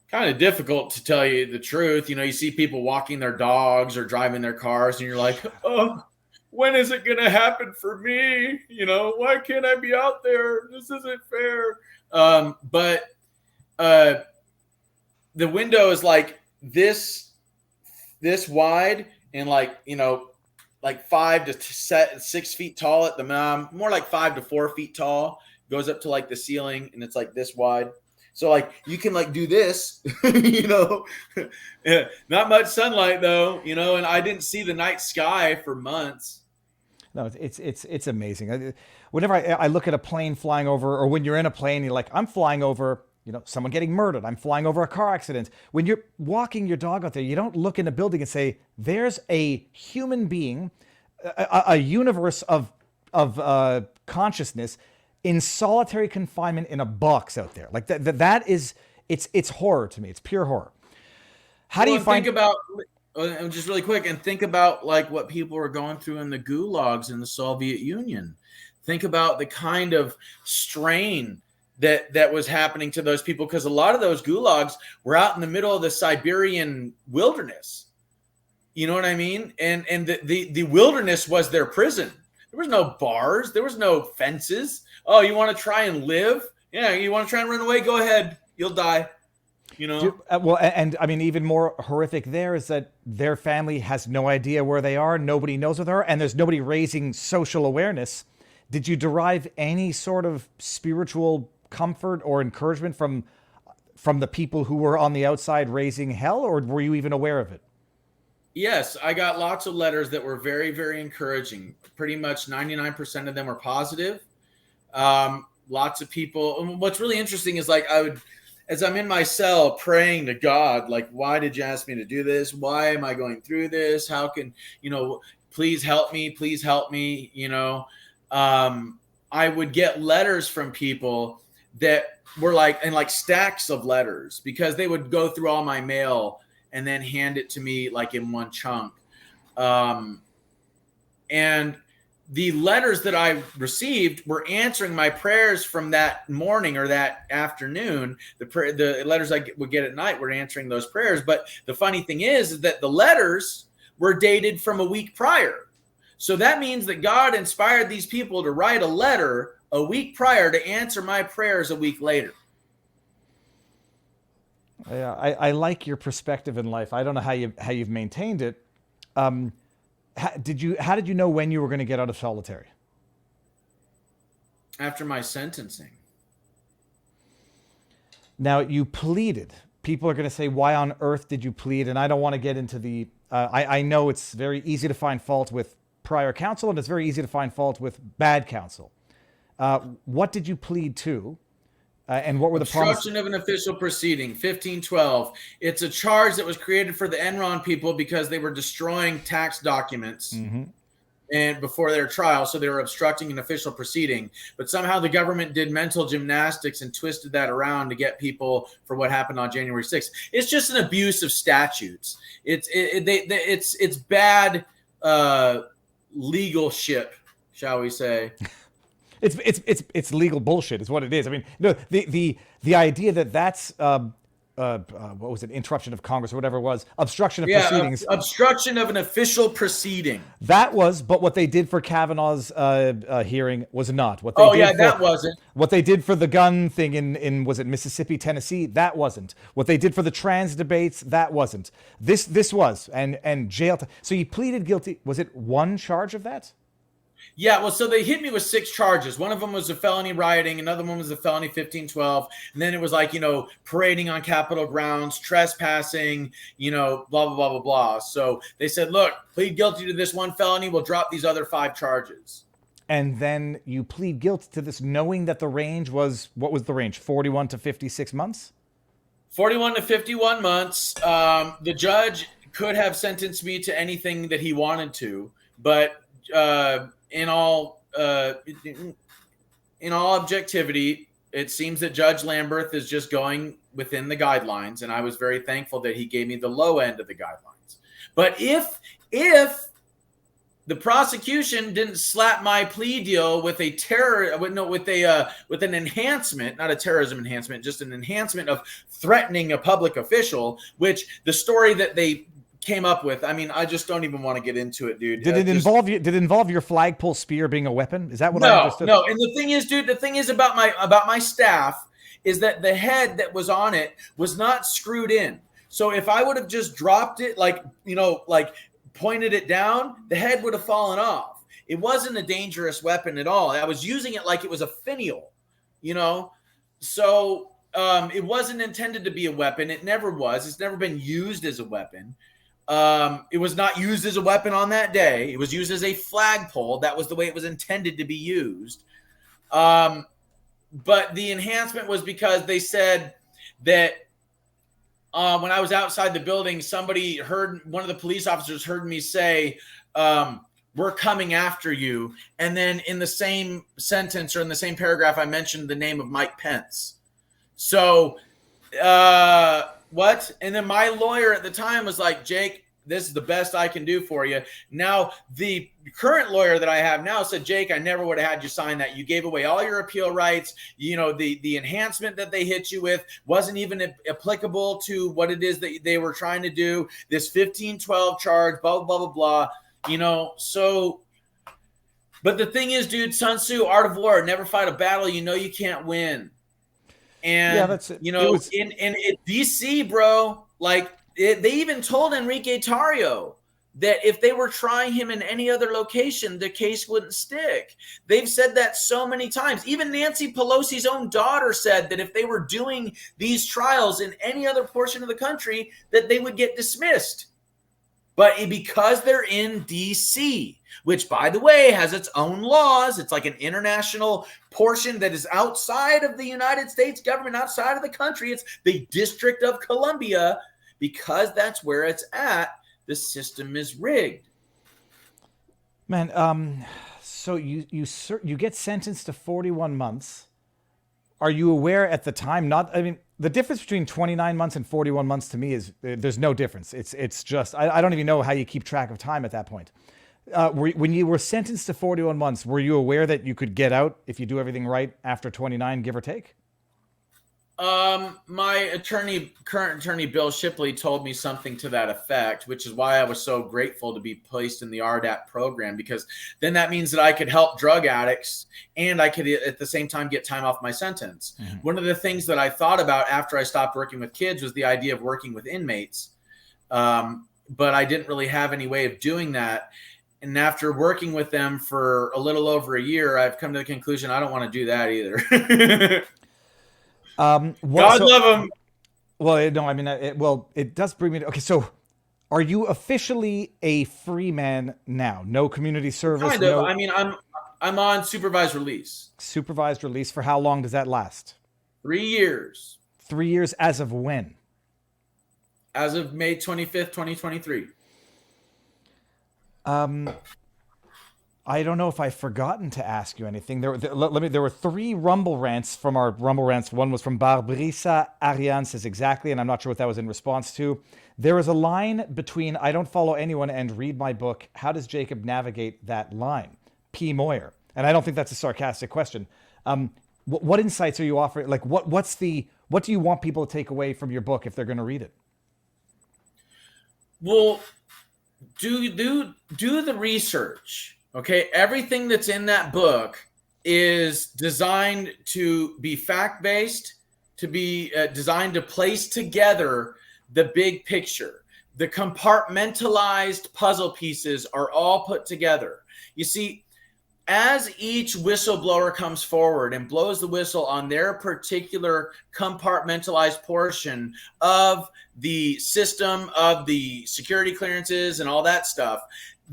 kind of difficult, to tell you the truth. You know, you see people walking their dogs or driving their cars, and you're like, oh, when is it going to happen for me? You know, why can't I be out there? This isn't fair. But the window is like this wide, and like, you know, like 5 to 6 feet tall at the more like 5 to 4 feet tall, goes up to like the ceiling, and it's like this wide. So like you can like do this, you know, not much sunlight though, you know, and I didn't see the night sky for months. No, it's amazing. Whenever I look at a plane flying over, or when you're in a plane, you're like, I'm flying over, you know, someone getting murdered. I'm flying over a car accident. When you're walking your dog out there, you don't look in a building and say, there's a human being, a universe of consciousness in solitary confinement in a box out there. Like that is, it's horror to me. It's pure horror. How do you think about, just really quick, and think about like what people were going through in the gulags in the Soviet Union. Think about the kind of strain that was happening to those people, because a lot of those gulags were out in the middle of the Siberian wilderness. You know what I mean? And the wilderness was their prison. There was no bars. There was no fences. Oh, you want to try and live? Yeah, you want to try and run away? Go ahead. You'll die. You know? Well, and I mean, even more horrific there is that their family has no idea where they are. Nobody knows where they are. And there's nobody raising social awareness. Did you derive any sort of spiritual comfort or encouragement from the people who were on the outside raising hell, or were you even aware of it? Yes, I got lots of letters that were very, very encouraging. Pretty much 99% of them were positive. Lots of people. And what's really interesting is like as I'm in my cell praying to God, like, why did you ask me to do this? Why am I going through this? How can, you know, please help me, you know. I would get letters from people that were like, and like stacks of letters, because they would go through all my mail and then hand it to me like in one chunk. And the letters that I received were answering my prayers from that morning or that afternoon. The letters I would get at night were answering those prayers. But the funny thing is that the letters were dated from a week prior. So that means that God inspired these people to write a letter a week prior to answer my prayers a week later. Yeah, I like your perspective in life. I don't know how you've maintained it. How did you know when you were going to get out of solitary? After my sentencing. Now, you pleaded. People are going to say, why on earth did you plead? And I don't want to get into the... I know it's very easy to find fault with prior counsel, and it's very easy to find fault with bad counsel. What did you plead to? And what were the promises? Obstruction of an official proceeding, 1512. It's a charge that was created for the Enron people because they were destroying tax documents and before their trial, so they were obstructing an official proceeding. But somehow the government did mental gymnastics and twisted that around to get people for what happened on January 6th. It's just an abuse of statutes. It's bad legal ship, shall we say? It's legal bullshit is what it is. I mean, no, the idea that that's what was it, interruption of Congress or whatever it was, obstruction of proceedings. Obstruction of an official proceeding. That was, but what they did for Kavanaugh's hearing was not. What they that wasn't. What they did for the gun thing in was it Mississippi, Tennessee? That wasn't. What they did for the trans debates, that wasn't. This was, and jail. So he pleaded guilty. Was it one charge of that? Yeah, well, so they hit me with 6 charges. One of them was a felony rioting. Another one was a felony 1512. And then it was like, parading on Capitol grounds, trespassing, blah, blah, blah, blah, blah. So they said, look, plead guilty to this one felony. We'll drop these other 5 charges. and then you plead guilty to this, knowing that the range was, what was the range? 41 to 56 months? 41 to 51 months. The judge could have sentenced me to anything that he wanted to, but in all objectivity, it seems that Judge Lamberth is just going within the guidelines, and I was very thankful that he gave me the low end of the guidelines. But if the prosecution didn't slap my plea deal with an enhancement, not a terrorism enhancement, just an enhancement of threatening a public official, which the story that they came up with, I mean, I just don't even want to get into it, dude. Did it involve your flagpole spear being a weapon? Is that what I understood? No. And the thing is, dude, about my staff is that the head that was on it was not screwed in. So if I would have just dropped it, like pointed it down, the head would have fallen off. It wasn't a dangerous weapon at all. I was using it like it was a finial, So it wasn't intended to be a weapon. It never was. It's never been used as a weapon. It was not used as a weapon on that day. It was used as a flagpole. That was the way it was intended to be used. But the enhancement was because they said that when I was outside the building, one of the police officers heard me say, "We're coming after you." And then in the same sentence or in the same paragraph, I mentioned the name of Mike Pence. So, what? And then my lawyer at the time was like, "Jake, this is the best I can do for you." Now, the current lawyer that I have now said, "Jake, I never would have had you sign that. You gave away all your appeal rights. The enhancement that they hit you with wasn't even applicable to what it is that they were trying to do. This 1512 charge, blah, blah, blah, blah." So, but the thing is, dude, Sun Tzu, Art of War, never fight a battle you can't win. And, yeah, that's it. In DC, bro, they even told Enrique Tarrio that if they were trying him in any other location, the case wouldn't stick. They've said that so many times. Even Nancy Pelosi's own daughter said that if they were doing these trials in any other portion of the country, that they would get dismissed. But because they're in DC, which, by the way, has its own laws. It's like an international portion that is outside of the United States government, outside of the country. It's the District of Columbia. Because that's where it's at, the system is rigged. Man, so you get sentenced to 41 months. Are you aware at the time? The difference between 29 months and 41 months to me is there's no difference. It's just I don't even know how you keep track of time at that point. When you were sentenced to 41 months, were you aware that you could get out if you do everything right after 29, give or take? My current attorney, Bill Shipley, told me something to that effect, which is why I was so grateful to be placed in the RDAP program, because then that means that I could help drug addicts and I could at the same time get time off my sentence. Mm-hmm. One of the things that I thought about after I stopped working with kids was the idea of working with inmates. But I didn't really have any way of doing that. And after working with them for a little over a year, I've come to the conclusion I don't want to do that either. God love him. Well, no, I mean, it does bring me to, okay, so are you officially a free man now? No community service? Kind of. I mean, I'm on supervised release. Supervised release. For how long does that last? 3 years. 3 years as of when? As of May 25th, 2023. I don't know if I've forgotten to ask you anything. There were 3 Rumble rants from our Rumble rants. One was from Barbrisa Ariane says exactly, and I'm not sure what that was in response to. There is a line between I don't follow anyone and read my book. How does Jacob navigate that line? P. Moyer. And I don't think that's a sarcastic question. What insights are you offering? Like, what do you want people to take away from your book if they're going to read it? Well, do the research. Okay, everything that's in that book is designed to be fact-based, to be designed to place together the big picture. The compartmentalized puzzle pieces are all put together. You see, as each whistleblower comes forward and blows the whistle on their particular compartmentalized portion of the system, of the security clearances and all that stuff,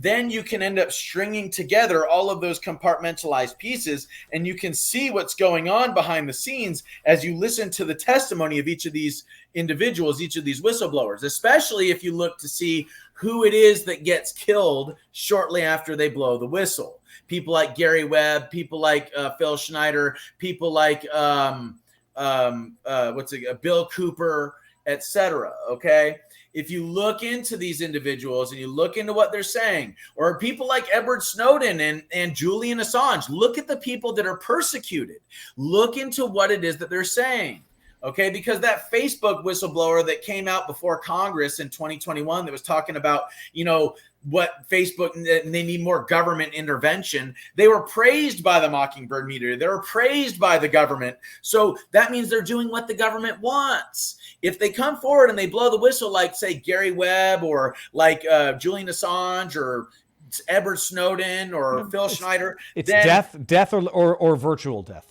then you can end up stringing together all of those compartmentalized pieces, and you can see what's going on behind the scenes as you listen to the testimony of each of these individuals, each of these whistleblowers, especially if you look to see who it is that gets killed shortly after they blow the whistle. People like Gary Webb, people like Phil Schneider, people like Bill Cooper, etc. Okay. If you look into these individuals and you look into what they're saying, or people like Edward Snowden and Julian Assange, look at the people that are persecuted. Look into what it is that they're saying. Okay, because that Facebook whistleblower that came out before Congress in 2021 that was talking about, what Facebook, they need more government intervention. They were praised by the Mockingbird media. They were praised by the government. So that means they're doing what the government wants. If they come forward and they blow the whistle, like, say, Gary Webb or like Julian Assange or Edward Snowden or Phil Schneider. It's death or virtual death.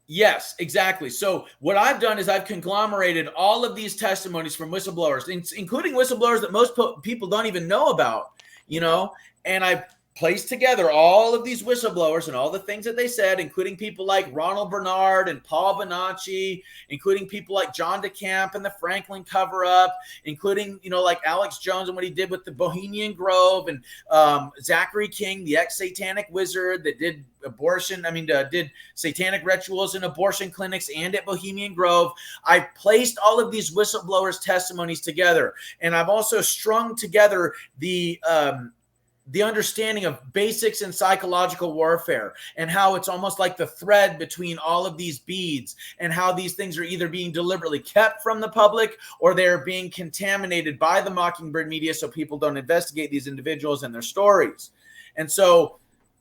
Yes, exactly. So what I've done is I've conglomerated all of these testimonies from whistleblowers, including whistleblowers that most people don't even know about, and I've placed together all of these whistleblowers and all the things that they said, including people like Ronald Bernard and Paul Bonacci, including people like John DeCamp and the Franklin cover-up, including, like Alex Jones and what he did with the Bohemian Grove, and Zachary King, the ex-satanic wizard that did did satanic rituals in abortion clinics and at Bohemian Grove. I've placed all of these whistleblowers' testimonies together, and I've also strung together the understanding of basics in psychological warfare and how it's almost like the thread between all of these beads, and how these things are either being deliberately kept from the public or they're being contaminated by the Mockingbird media so people don't investigate these individuals and their stories. And so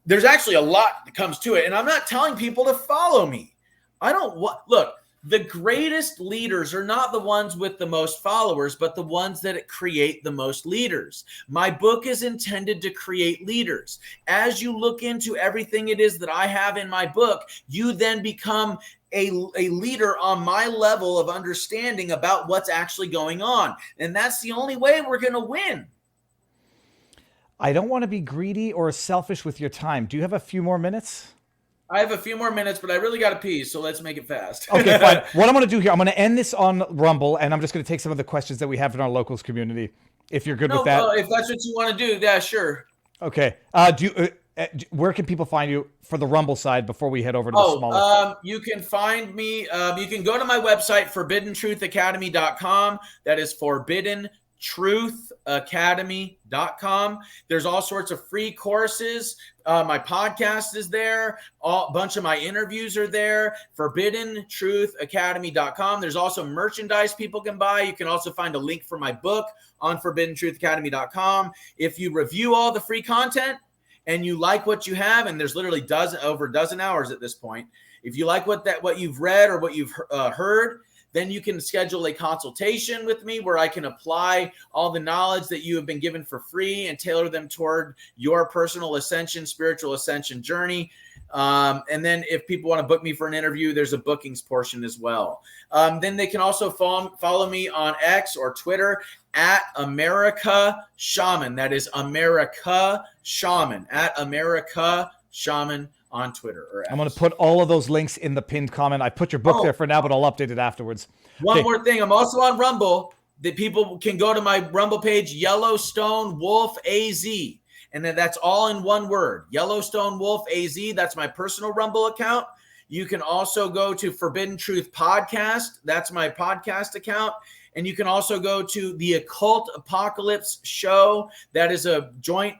there's actually a lot that comes to it. And I'm not telling people to follow me. Look, the greatest leaders are not the ones with the most followers, but the ones that create the most leaders. My book is intended to create leaders. As you look into everything it is that I have in my book, you then become a leader on my level of understanding about what's actually going on. And that's the only way we're going to win. I don't want to be greedy or selfish with your time. Do you have a few more minutes? I have a few more minutes, but I really got to pee, so let's make it fast. Okay, fine. What I'm going to do here, I'm going to end this on Rumble, and I'm just going to take some of the questions that we have in our locals community, if you're good with that. If that's what you want to do, yeah, sure. Okay. Where can people find you for the Rumble side before we head over to the smaller? You can find me. You can go to my website, ForbiddenTruthAcademy.com. That is ForbiddenTruthAcademy.com. There's all sorts of free courses. My podcast is there. A bunch of my interviews are there. ForbiddenTruthAcademy.com. There's also merchandise people can buy. You can also find a link for my book on ForbiddenTruthAcademy.com. If you review all the free content and you like what you have, and there's literally over a dozen hours at this point, if you like what you've read or what you've heard, then you can schedule a consultation with me where I can apply all the knowledge that you have been given for free and tailor them toward your personal ascension, spiritual ascension journey. And then if people want to book me for an interview, there's a bookings portion as well. Then they can also follow me on X or Twitter at America Shaman. That is America Shaman, at America Shaman on Twitter or X. I'm going to put all of those links in the pinned comment. I put your book there for now, but I'll update it afterwards. One more thing. I'm also on Rumble. That people can go to my Rumble page, Yellowstone Wolf AZ. And then that's all in one word, Yellowstone Wolf AZ. That's my personal Rumble account. You can also go to Forbidden Truth Podcast. That's my podcast account. And you can also go to the Occult Apocalypse Show. That is a joint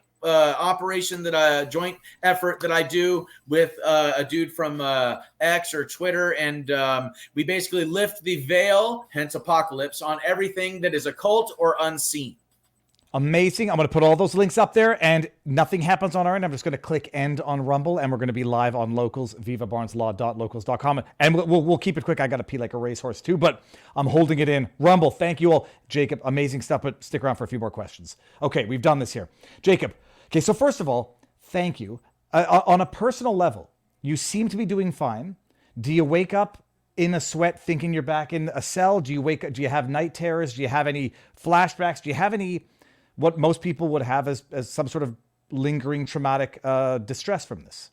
joint effort that I do with a dude from X or Twitter. And we basically lift the veil, hence apocalypse, on everything that is occult or unseen. Amazing. I'm going to put all those links up there, and nothing happens on our end. I'm just going to click end on Rumble, and we're going to be live on Locals, vivabarneslaw.locals.com. And we'll keep it quick. I got to pee like a racehorse too, but I'm holding it in. Rumble, thank you all. Jacob, amazing stuff, but stick around for a few more questions. Okay, we've done this here. Jacob, okay, so first of all, thank you. On a personal level, you seem to be doing fine. Do you wake up in a sweat thinking you're back in a cell? Do you have night terrors? Do you have any flashbacks? Do you have any what most people would have as some sort of lingering traumatic distress from this.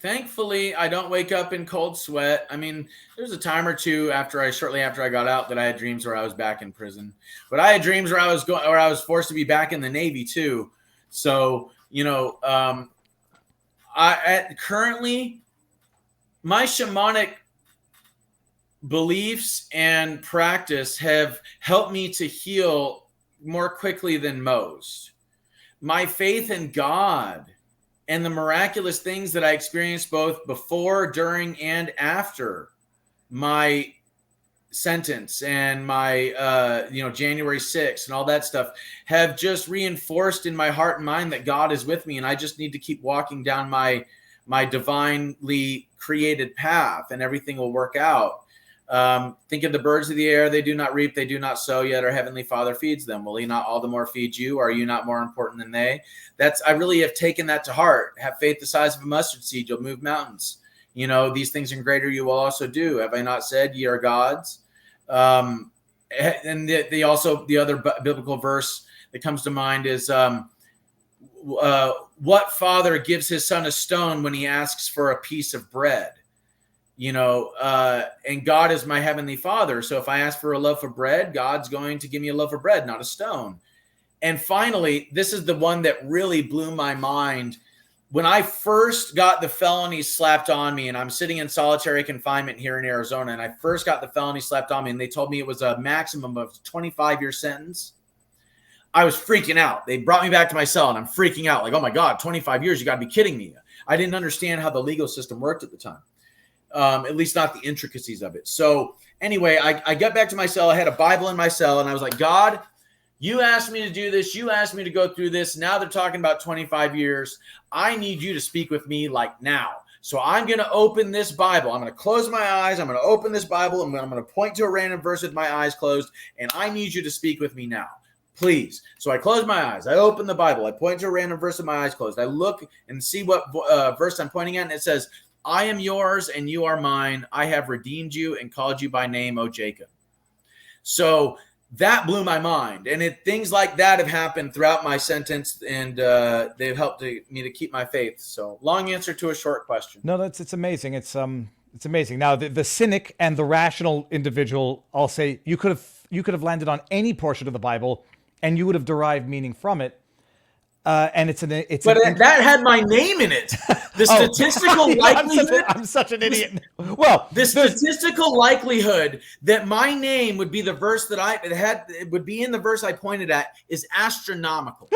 Thankfully, I don't wake up in cold sweat. I mean, there's a time or two shortly after I got out, that I had dreams where I was back in prison. But I had dreams where I was forced to be back in the Navy too. So, currently, my shamanic beliefs and practice have helped me to heal more quickly than most. My faith in God and the miraculous things that I experienced both before, during, and after my sentence and my, January 6th and all that stuff have just reinforced in my heart and mind that God is with me. And I just need to keep walking down my divinely created path, and everything will work out. Think of the birds of the air. They do not reap, they do not sow, yet our heavenly Father feeds them. Will he not all the more feed you? Are you not more important than they? I really have taken that to heart. Have faith the size of a mustard seed. You'll move mountains. These things and greater you will also do. Have I not said ye are gods? And the other biblical verse that comes to mind is, what father gives his son a stone when he asks for a piece of bread? And God is my heavenly Father. So if I ask for a loaf of bread, God's going to give me a loaf of bread, not a stone. And finally, this is the one that really blew my mind. When I first got the felony slapped on me, and I'm sitting in solitary confinement here in Arizona, and I first got the felony slapped on me, and they told me it was a maximum of 25-year sentence, I was freaking out. They brought me back to my cell, and I'm freaking out. Like, oh my God, 25 years, you got to be kidding me. I didn't understand how the legal system worked at the time. At least not the intricacies of it. So anyway, I got back to my cell. I had a Bible in my cell, and I was like, God, you asked me to do this. You asked me to go through this. Now they're talking about 25 years. I need you to speak with me like now. So I'm going to open this Bible. I'm going to close my eyes. I'm going to open this Bible, and I'm going to point to a random verse with my eyes closed, and I need you to speak with me now. Please. So I close my eyes. I open the Bible. I point to a random verse with my eyes closed. I look and see what verse I'm pointing at, and it says, I am yours and you are mine. I have redeemed you and called you by name, O Jacob. So that blew my mind. And things like that have happened throughout my sentence, and they've helped me to keep my faith. So long answer to a short question. No, it's amazing. It's amazing. Now the cynic and the rational individual, I'll say, you could have landed on any portion of the Bible and you would have derived meaning from it. And that had my name in it. The statistical likelihood. I'm such an idiot. Well, the statistical likelihood that my name would be the verse would be in the verse I pointed at is astronomical.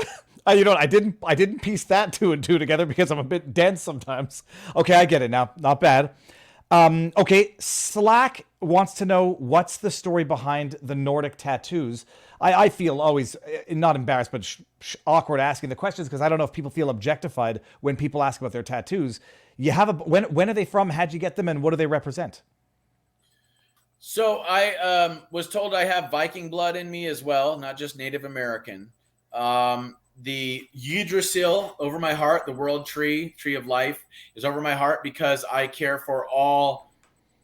I didn't piece that two and two together because I'm a bit dense sometimes. Okay, I get it now. Not bad. Okay, Slack wants to know what's the story behind the Nordic tattoos. I feel always not embarrassed, but awkward asking the questions because I don't know if people feel objectified when people ask about their tattoos. You have when are they from? How'd you get them, and what do they represent? So I was told I have Viking blood in me as well, not just Native American. The Yggdrasil over my heart, the world tree of life, is over my heart because I care for all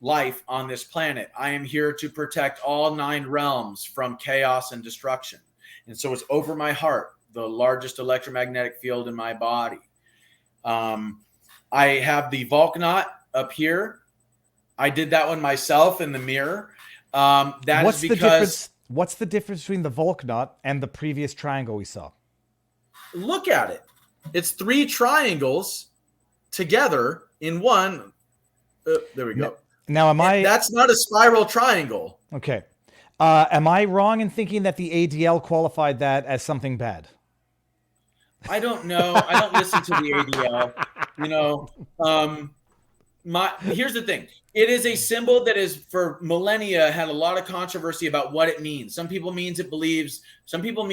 life on this planet. I am here to protect all 9 realms from chaos and destruction. And so it's over my heart, the largest electromagnetic field in my body. I have the Vulcanite up here. I did that one myself in the mirror. What's the difference between the Vulcanite and the previous triangle we saw? Look at it. It's 3 triangles together in one. There we go. Now, that's not a spiral triangle. Okay. Am I wrong in thinking that the ADL qualified that as something bad? I don't know. I don't listen to the ADL. Here's the thing. It is a symbol that is for millennia had a lot of controversy about what it means. Some people some people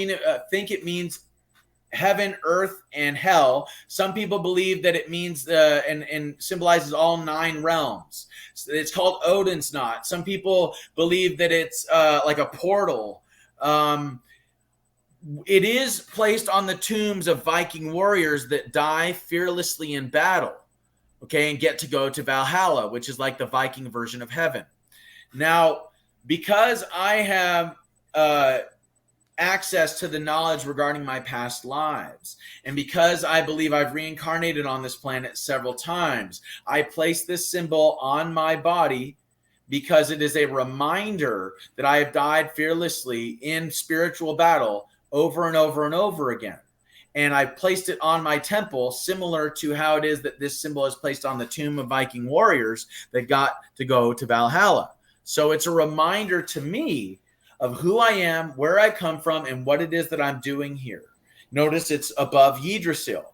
think it means heaven, earth, and hell. Some people believe that it means and symbolizes all 9 realms. It's called Odin's knot. Some people believe that it's like a portal. It is placed on the tombs of Viking warriors that die fearlessly in battle, okay, and get to go to Valhalla, which is like the Viking version of heaven. Now, because I have access to the knowledge regarding my past lives. And because I believe I've reincarnated on this planet several times, I place this symbol on my body because it is a reminder that I have died fearlessly in spiritual battle over and over and over again. And I placed it on my temple, similar to how it is that this symbol is placed on the tomb of Viking warriors that got to go to Valhalla. So it's a reminder to me of who I am, where I come from, and what it is that I'm doing here. Notice it's above Yggdrasil.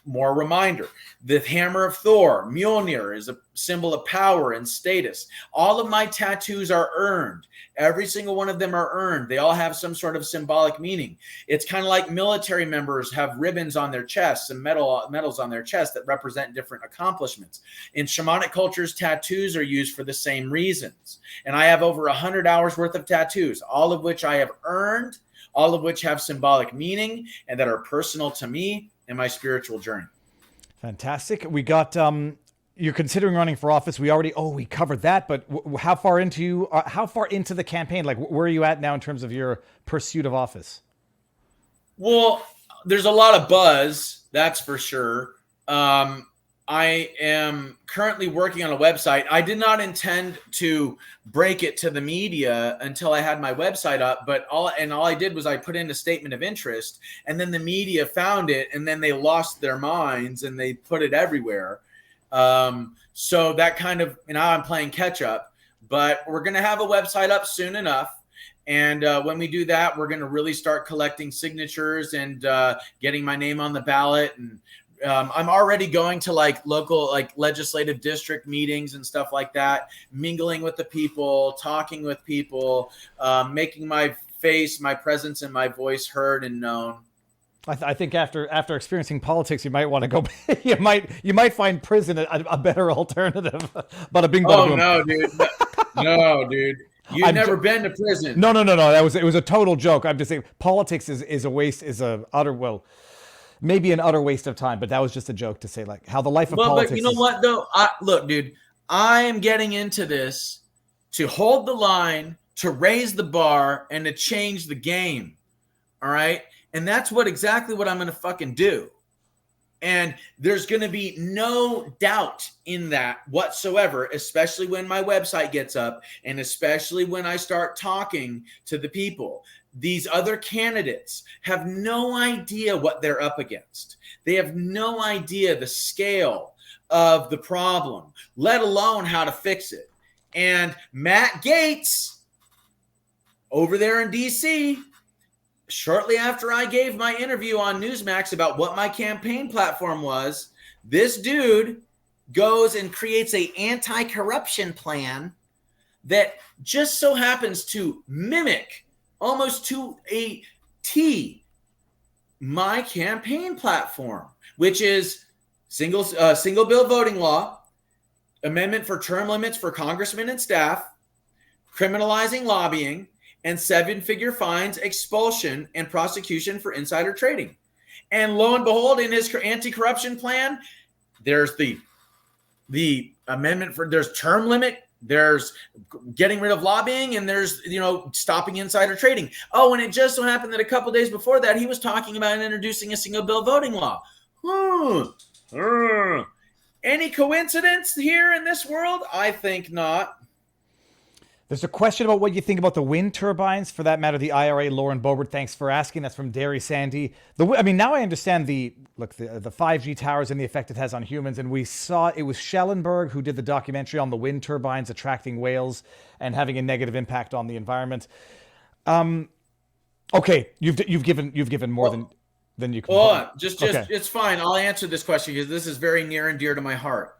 More reminder. The hammer of Thor, Mjolnir, is a symbol of power and status. All of my tattoos are earned. Every single one of them are earned. They all have some sort of symbolic meaning. It's kind of like military members have ribbons on their chests and medals on their chests that represent different accomplishments. In shamanic cultures, tattoos are used for the same reasons. And I have over 100 hours worth of tattoos, all of which I have earned, all of which have symbolic meaning and that are personal to me in my spiritual journey. Fantastic. We got, you're considering running for office. We covered that, but how far into the campaign? Like, where are you at now in terms of your pursuit of office? Well, there's a lot of buzz, that's for sure. I am currently working on a website. I did not intend to break it to the media until I had my website up, but all I did was I put in a statement of interest, and then the media found it, and then they lost their minds and they put it everywhere. So that kind of, now I'm playing catch up, but we're going to have a website up soon enough. And when we do that, we're going to really start collecting signatures and getting my name on the ballot. And I'm already going to like local, like legislative district meetings and stuff like that, mingling with the people, talking with people, making my face, my presence, and my voice heard and known. I think after experiencing politics, you might want to go. you might find prison a better alternative. Bada bing, bada boom. No, dude. No, dude. You've never been to prison. No. It was a total joke. I'm just saying politics is a waste. Maybe an utter waste of time, but that was just a joke to say like how the life of politics. But you know what though? Look, dude, I am getting into this to hold the line, to raise the bar, and to change the game. All right. And that's exactly what I'm going to fucking do. And there's going to be no doubt in that whatsoever, especially when my website gets up and especially when I start talking to the people. These other candidates have no idea what they're up against. They have no idea the scale of the problem, let alone how to fix it. And Matt Gaetz over there in DC, shortly after I gave my interview on Newsmax about what my campaign platform was, this dude goes and creates an anti-corruption plan that just so happens to mimic almost to a T my campaign platform, which is single bill voting law, amendment for term limits for congressmen and staff, criminalizing lobbying, and 7-figure fines, expulsion, and prosecution for insider trading. And lo and behold, in his anti-corruption plan, there's the amendment for, there's term limit, there's getting rid of lobbying, and there's, stopping insider trading. Oh, and it just so happened that a couple days before that, he was talking about introducing a single bill voting law. Any coincidence here in this world? I think not. There's a question about what you think about the wind turbines. For that matter, the IRA. Lauren Bobert, thanks for asking. That's from Derry Sandy. Now I understand the 5G towers and the effect it has on humans. And we saw it was Schellenberg who did the documentary on the wind turbines attracting whales and having a negative impact on the environment. Okay, you've given more than you can. Hold on, just okay. It's fine. I'll answer this question because this is very near and dear to my heart.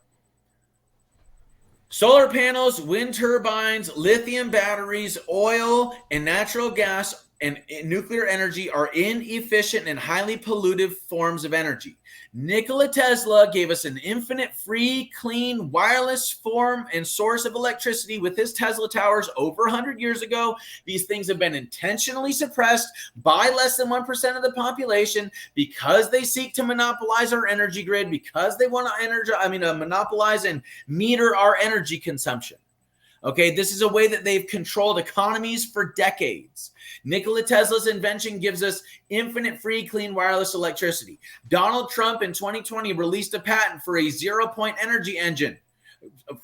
Solar panels, wind turbines, lithium batteries, oil, and natural gas and nuclear energy are inefficient and highly pollutive forms of energy. Nikola Tesla gave us an infinite, free, clean, wireless form and source of electricity with his Tesla towers over 100 years ago. These things have been intentionally suppressed by less than 1% of the population because they seek to monopolize our energy grid, because they want to monopolize and meter our energy consumption. Okay, this is a way that they've controlled economies for decades. Nikola Tesla's invention gives us infinite free, clean, wireless electricity. Donald Trump in 2020 released a patent for a zero-point energy engine.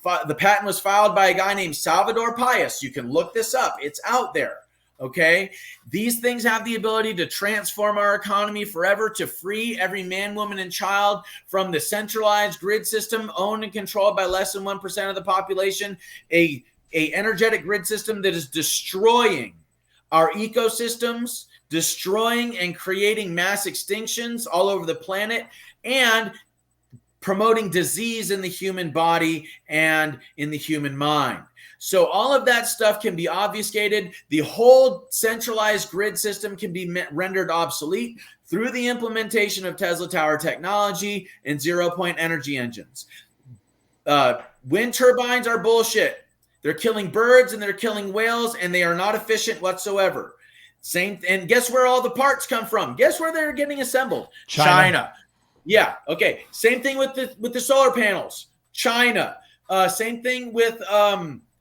The patent was filed by a guy named Salvador Pius. You can look this up. It's out there. Okay, these things have the ability to transform our economy forever, to free every man, woman, and child from the centralized grid system owned and controlled by less than 1% of the population, a energetic grid system that is destroying our ecosystems, destroying and creating mass extinctions all over the planet, and promoting disease in the human body and in the human mind. So all of that stuff can be obfuscated. The whole centralized grid system can be rendered obsolete through the implementation of Tesla Tower technology and zero-point energy engines. Wind turbines are bullshit. They're killing birds and they're killing whales, and they are not efficient whatsoever. And guess where all the parts come from? Guess where they're getting assembled? China. Yeah. Okay. Same thing with the solar panels. China. Same thing with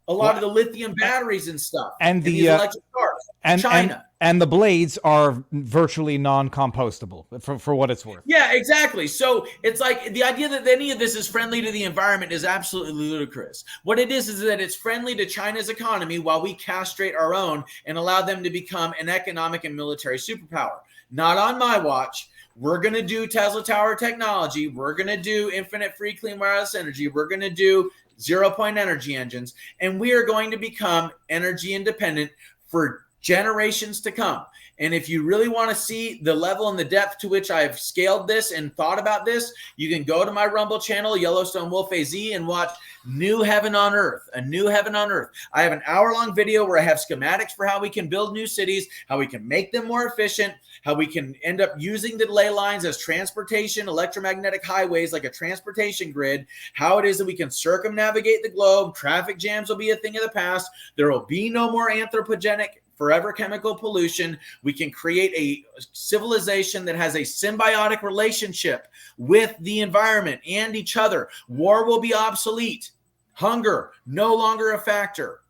a lot of the lithium batteries and stuff, and the electric cars. China. And the blades are virtually non-compostable for what it's worth. Yeah, exactly. So it's like the idea that any of this is friendly to the environment is absolutely ludicrous. What it is that it's friendly to China's economy while we castrate our own and allow them to become an economic and military superpower. Not on my watch. We're going to do Tesla Tower technology. We're going to do infinite free clean wireless energy. We're going to do zero-point energy engines, and we are going to become energy independent for generations to come. And if you really want to see the level and the depth to which I've scaled this and thought about this, you can go to my Rumble channel, Yellowstone Wolf AZ, and watch New Heaven on Earth, A New Heaven on Earth. I have an hour-long video where I have schematics for how we can build new cities, how we can make them more efficient, how we can end up using the ley lines as transportation, electromagnetic highways like a transportation grid, how it is that we can circumnavigate the globe, traffic jams will be a thing of the past, there will be no more anthropogenic forever chemical pollution. We can create a civilization that has a symbiotic relationship with the environment and each other. War will be obsolete. Hunger, no longer a factor.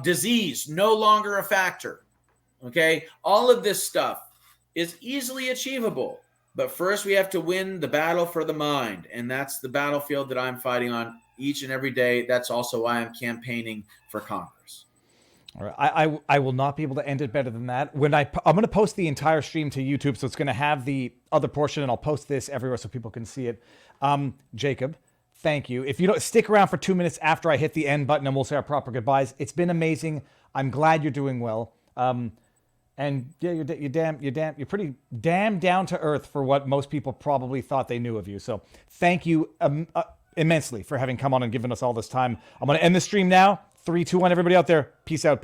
Disease, no longer a factor. Okay? All of this stuff is easily achievable. But first we have to win the battle for the mind. And that's the battlefield that I'm fighting on each and every day. That's also why I'm campaigning for Congress. All right. I will not be able to end it better than that. I'm going to post the entire stream to YouTube, so it's going to have the other portion, and I'll post this everywhere so people can see it. Jacob, thank you. If you don't stick around for 2 minutes after I hit the end button, and we'll say our proper goodbyes. It's been amazing. I'm glad you're doing well. And yeah, you're pretty damn down to earth for what most people probably thought they knew of you. So thank you immensely for having come on and given us all this time. I'm going to end the stream now. 3, 2, 1, everybody out there. Peace out.